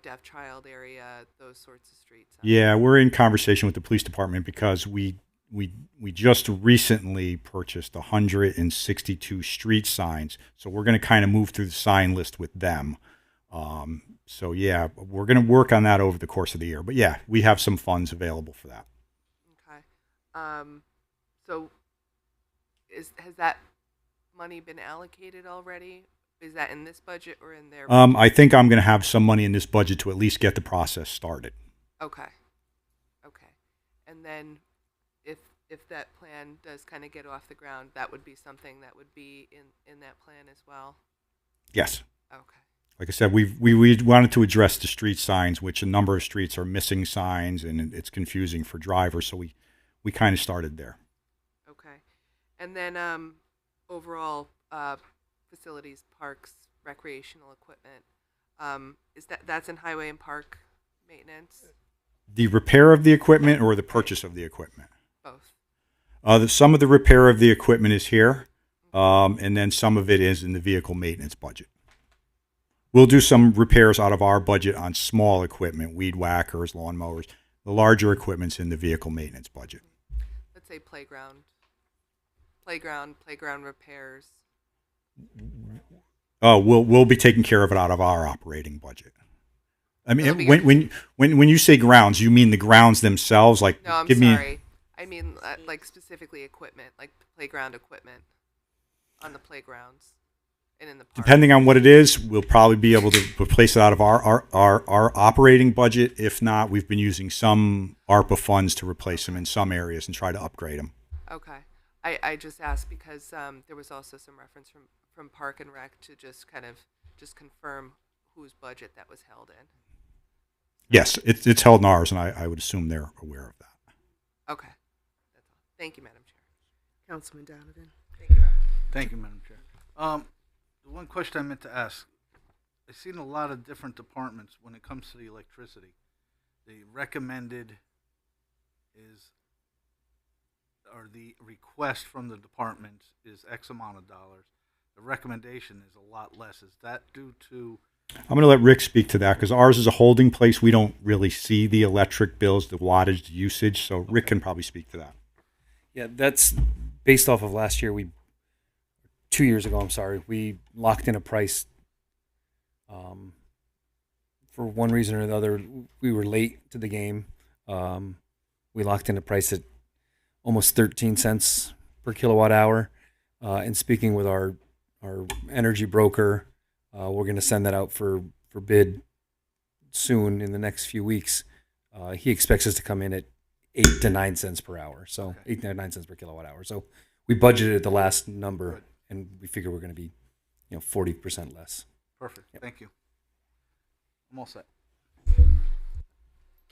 deaf child area, those sorts of street signs. Yeah, we're in conversation with the police department because we just recently purchased 162 street signs, so we're going to kind of move through the sign list with them. So yeah, we're going to work on that over the course of the year. But yeah, we have some funds available for that. Okay. So has that money been allocated already? Is that in this budget or in their budget? I think I'm going to have some money in this budget to at least get the process started. Okay. And then if that plan does kind of get off the ground, that would be something that would be in that plan as well? Yes. Okay. Like I said, we wanted to address the street signs, which a number of streets are missing signs, and it's confusing for drivers, so we kind of started there. Okay. And then overall facilities, parks, recreational equipment, that's in highway and park maintenance? The repair of the equipment or the purchase of the equipment? Both. Some of the repair of the equipment is here, and then some of it is in the vehicle maintenance budget. We'll do some repairs out of our budget on small equipment, weed whackers, lawnmowers. The larger equipment's in the vehicle maintenance budget. Let's say playground repairs. Oh, we'll be taking care of it out of our operating budget. I mean, when you say grounds, you mean the grounds themselves? Like, no, I'm sorry. I mean, like specifically equipment, like playground equipment on the playgrounds and in the park. Depending on what it is, we'll probably be able to replace it out of our operating budget. If not, we've been using some ARPA funds to replace them in some areas and try to upgrade them. Okay. I just asked because there was also some reference from Park and Rec to just confirm whose budget that was held in. Yes, it's held in ours, and I would assume they're aware of that. Okay. That's all. Thank you, Madam Chair. Councilman Donovan. Thank you, Madam Chair. The one question I meant to ask, I've seen a lot of different departments when it comes to the electricity. The recommended is or the request from the department is X amount of dollars. The recommendation is a lot less. Is that due to? I'm going to let Rick speak to that because ours is a holding place. We don't really see the electric bills, the wattage, the usage. So Rick can probably speak to that. Yeah, that's based off of last year. 2 years ago, I'm sorry, we locked in a price. For one reason or another, we were late to the game. We locked in a price at almost 13 cents per kilowatt hour. And speaking with our energy broker, we're going to send that out for bid soon in the next few weeks. He expects us to come in at 8 to 9 cents per hour. So 8 to 9 cents per kilowatt hour. So we budgeted the last number, and we figure we're going to be, 40% less. Perfect. Yep. Thank you. I'm all set.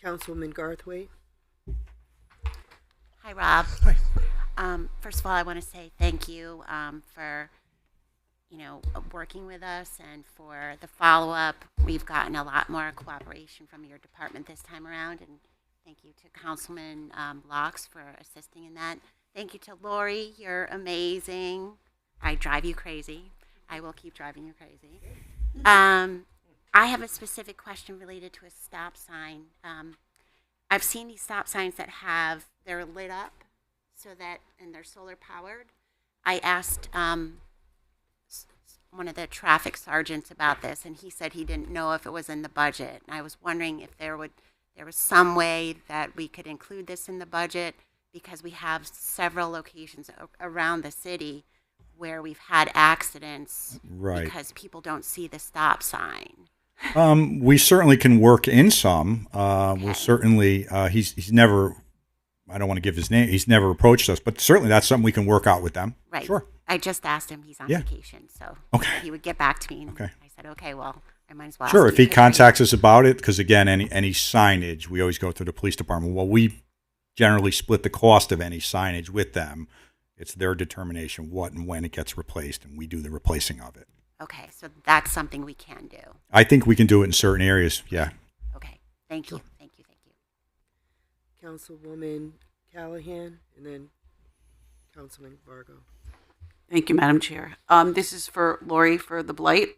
Councilwoman Garthwaite. Hi, Rob. Hi. First of all, I want to say thank you for, working with us and for the follow-up. We've gotten a lot more cooperation from your department this time around, and thank you to Councilman Locks for assisting in that. Thank you to Lori. You're amazing. I drive you crazy. I will keep driving you crazy. I have a specific question related to a stop sign. I've seen these stop signs that they're lit up and they're solar powered. I asked one of the traffic sergeants about this, and he said he didn't know if it was in the budget. And I was wondering if there was some way that we could include this in the budget, because we have several locations around the city where we've had accidents because people don't see the stop sign. We certainly can work in some. We'll certainly, he's never, I don't want to give his name, he's never approached us, but certainly that's something we can work out with them. Right. Sure. I just asked him, he's on vacation, so he would get back to me. And I said, okay, well, I might as well. Sure, if he contacts us about it, because again, any signage, we always go through the police department. Well, we generally split the cost of any signage with them. It's their determination what and when it gets replaced, and we do the replacing of it. Okay, so that's something we can do. I think we can do it in certain areas, yeah. Okay, thank you. Councilwoman Callahan, and then Councilman Vargo. Thank you, Madam Chair. This is for Lori for the blight.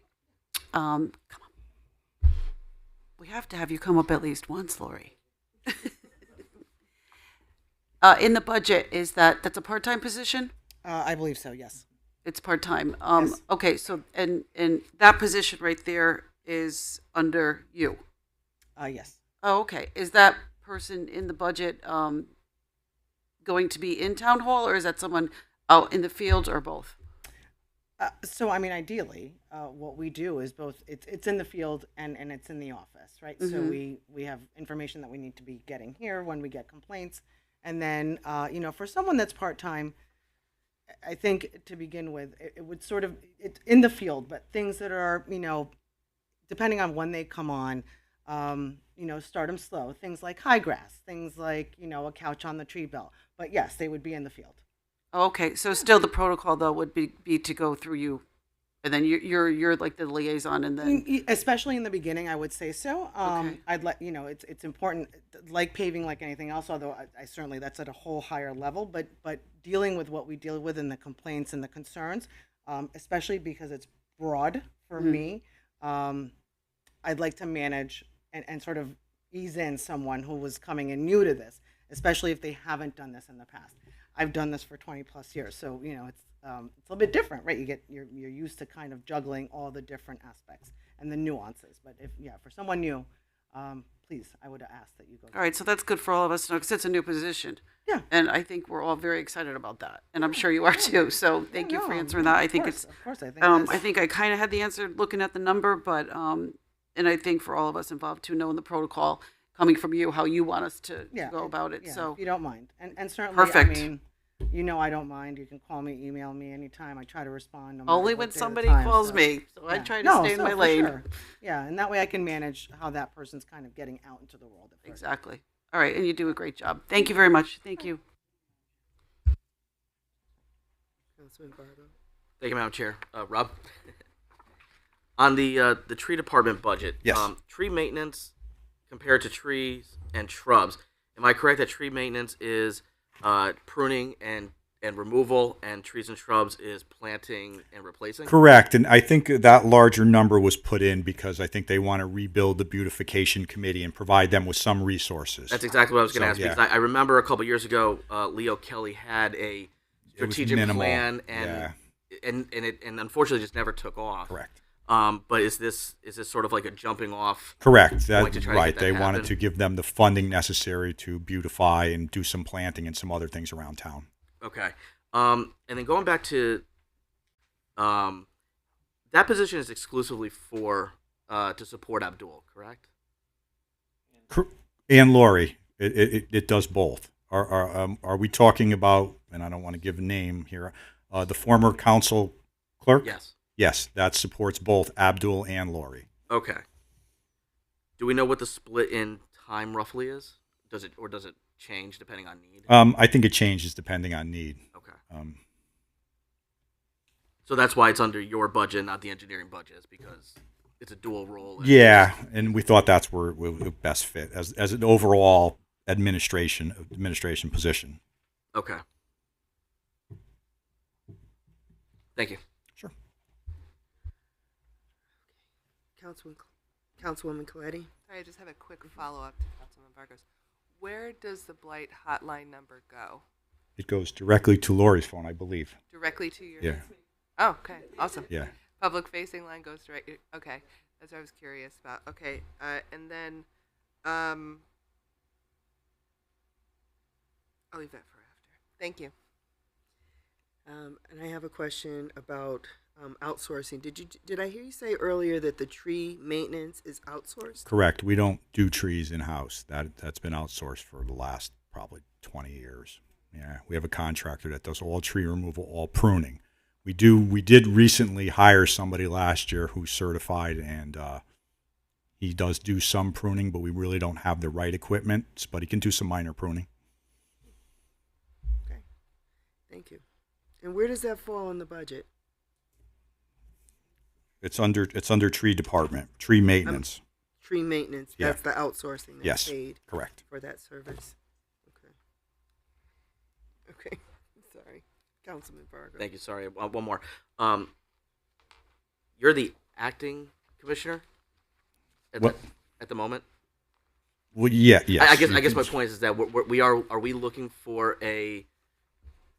Come on. We have to have you come up at least once, Lori. In the budget, that's a part-time position? I believe so, yes. It's part-time. Yes. Okay, so and that position right there is under you. Yes. Oh, okay. Is that person in the budget going to be in town hall, or is that someone out in the field, or both? So, I mean, ideally, what we do is both. It's in the field and it's in the office, right? Mm-hmm. So we have information that we need to be getting here when we get complaints, and then for someone that's part time, I think to begin with, it would sort of it's in the field, but things that are depending on when they come on. Start them slow. Things like high grass, things like, a couch on the tree belt. But yes, they would be in the field. Okay, so still the protocol though would be to go through you, and then you're like the liaison, and then especially in the beginning, I would say so. Okay. I'd let it's important, like paving, like anything else. Although I certainly that's at a whole higher level. But dealing with what we deal with in the complaints and the concerns, especially because it's broad for me. I'd like to manage and sort of ease in someone who was coming in new to this, especially if they haven't done this in the past. I've done this for 20 plus years, so it's a little bit different, right? You're used to kind of juggling all the different aspects and the nuances. But for someone new, please, I would ask that you go. All right, so that's good for all of us to know, because it's a new position. Yeah. And I think we're all very excited about that, and I'm sure you are too. So thank you for answering that. I think of course, I think. I think I kind of had the answer looking at the number, but and I think for all of us involved to know in the protocol coming from you how you want us to go about it. So if you don't mind, and certainly, perfect. I mean, I don't mind. You can call me, email me anytime. I try to respond. No Only matter when what day of somebody time, calls so. me, so I try to stay in my for lane. Sure. Yeah, and that way I can manage how that person's kind of getting out into the world. Exactly. All right, and you do a great job. Thank you very much. Thank you. Councilman Vargo. Thank you, Madam Chair. Rob, on the tree department budget, yes. Tree maintenance compared to trees and shrubs. Am I correct that tree maintenance is pruning and removal, and trees and shrubs is planting and replacing. Correct, and I think that larger number was put in because I think they want to rebuild the beautification committee and provide them with some resources. That's exactly what I was going to ask, yeah. because I remember a couple years ago, Leo Kelly had a strategic minimal, plan, and it unfortunately just never took off. Correct. But is this sort of like a jumping off? Correct. point to try to Right. get that They happen? wanted to give them the funding necessary to beautify and do some planting and some other things around town. Okay. And then going back to that position is exclusively for to support Abdul, correct? And Lori, it does both. Are we talking about, and I don't want to give a name here, the former council clerk? Yes. Yes, that supports both Abdul and Lori. Okay. Do we know what the split in time roughly is? Does it change depending on need? I think it changes depending on need. Okay. So that's why it's under your budget, not the engineering budget, is because it's a dual role. Yeah, and we thought that's where it would best fit as an overall administration position. Okay. Thank you. Sure. Councilwoman Coletti. Sorry, I just have a quick follow-up to Councilman Vargas. Where does the blight hotline number go? It goes directly to Lori's phone, I believe. Directly to your... Yeah. Oh, okay. Awesome. Yeah. Public-facing line goes direct... Okay. That's what I was curious about. Okay. And then... I'll leave that for after. Thank you. And I have a question about outsourcing. Did I hear you say earlier that the tree maintenance is outsourced? Correct. We don't do trees in-house. That's been outsourced for the last probably 20 years. Yeah, we have a contractor that does all tree removal, all pruning. We did recently hire somebody last year who's certified, and he does do some pruning, but we really don't have the right equipment, but he can do some minor pruning. Okay. Thank you. And where does that fall in the budget? It's under tree department, tree maintenance. Tree maintenance. Yeah. That's the outsourcing that's Yes, paid correct. for that service. Okay. Sorry. Councilman Vargas. Thank you. Sorry. One more. You're the acting commissioner at the moment. Well, yeah, yes. I guess my point is that are we looking for a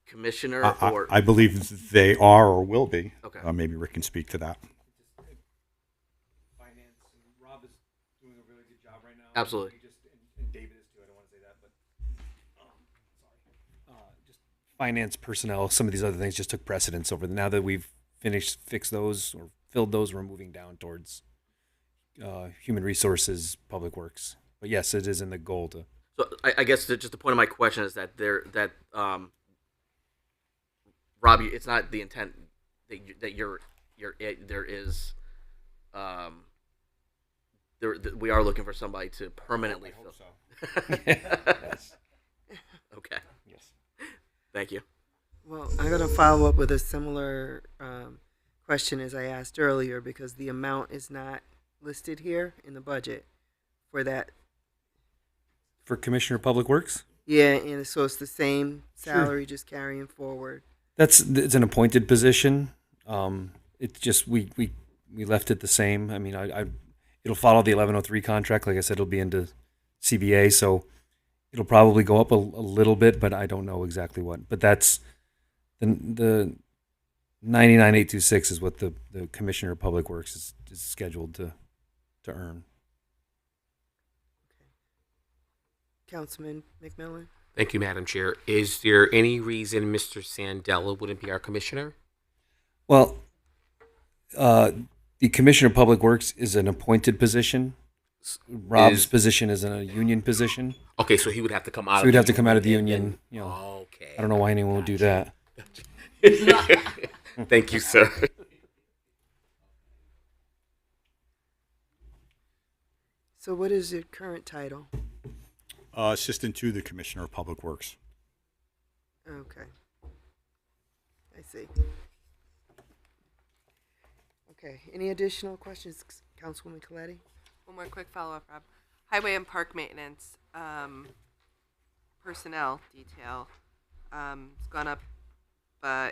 commissioner or I believe they are or will be. Okay. Maybe Rick can speak to that. Finance, and Rob is doing a really good job right now. Absolutely. And David is too. I don't want to say that, but just finance personnel. Some of these other things just took precedence over. Now that we've fixed those or filled those, we're moving down towards human resources, public works. But yes, it is in the goal to. So I guess just the point of my question is that Rob, it's not the intent that we are looking for somebody to permanently fill. So. Yes. Okay. Yes. Thank you. Well, I'm going to follow up with a similar question as I asked earlier because the amount is not listed here in the budget for that. For Commissioner of Public Works? Yeah, and so it's the same salary just carrying forward. It's an appointed position. It's just we left it the same. I mean, it'll follow the 1103 contract. Like I said, it'll be into CBA, so it'll probably go up a little bit, but I don't know exactly what. But that's the 99,826 is what the Commissioner of Public Works is scheduled to earn. Councilman McMillan? Thank you, Madam Chair. Is there any reason Mr. Sandella wouldn't be our commissioner? Well, the Commissioner of Public Works is an appointed position. Rob's position is a union position. Okay, so he would have to come out. So he'd have to come out of the union. You know, okay. I don't know why anyone would do that. Thank you, sir. So what is your current title? Assistant to the Commissioner of Public Works. Okay. I see. Okay. Any additional questions, Councilwoman Coletti? One more quick follow-up, Rob. Highway and park maintenance personnel detail. It's gone up 8%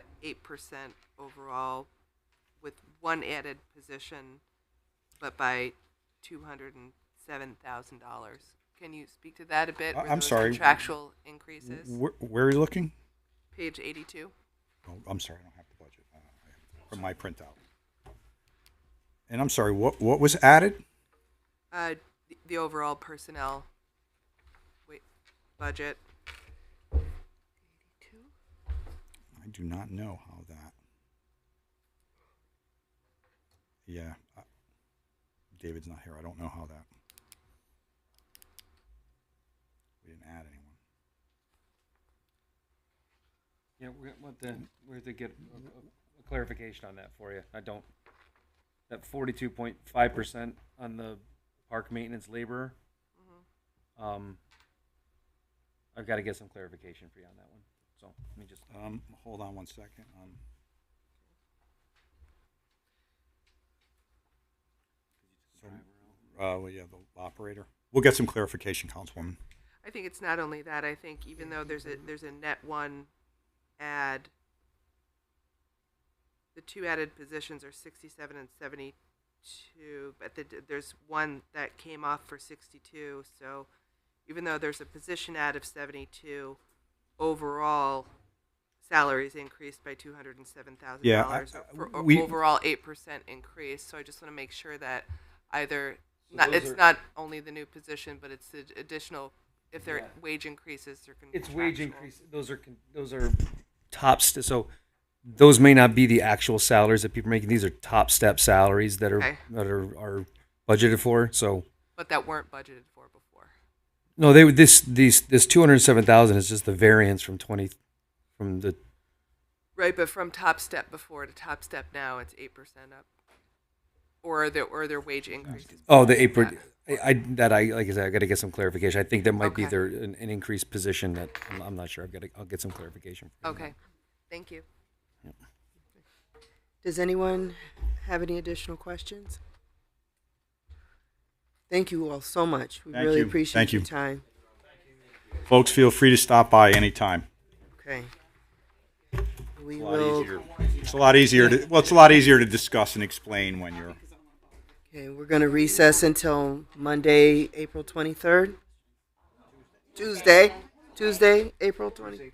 overall, with one added position, but by $207,000. Can you speak to that a bit? Were I'm those sorry. Contractual increases. Where are you looking? Page 82. Oh, I'm sorry, I don't have the budget from my printout. And I'm sorry, what was added? The overall personnel budget. I do not know how that. Yeah, David's not here. I don't know how that. We didn't add anyone. Yeah, we have to get a clarification on that for you. I don't. That 42.5% on the park maintenance labor. I've got to get some clarification for you on that one. So let me just. Hold on one second. Well, yeah, the operator. We'll get some clarification, Councilwoman. I think it's not only that. I think even though there's a net one add, the two added positions are 67 and 72, but there's one that came off for 62. So even though there's a position add of 72, overall salaries increased by $207,000 Yeah, for we- overall 8% increase. So I just want to make sure that either it's are- not only the new position, but it's the additional. If their wage increases, they're It's wage contractual. increase. Those are tops. So those may not be the actual salaries that people are making. These are top step salaries that are Okay. are budgeted for. So But that weren't budgeted for before. no, this 207,000 is just the variance from the. Right, but from top step before to top step now, it's 8% up. Or their wage increases. Oh, the because of April. that. Like I said, I got to get some clarification. I think that might be Okay. there an increased position that I'm not sure. I'll get some clarification. Okay, thank you. Does anyone have any additional questions? Thank you all so much. We Thank really you. appreciate Thank your you. time. Folks, feel free to stop by anytime. Okay. We It's a lot will. easier. It's a lot easier to. Well, it's a lot easier to discuss and explain when you're. Okay, we're going to recess until Monday, April 23rd. Tuesday, April 23rd.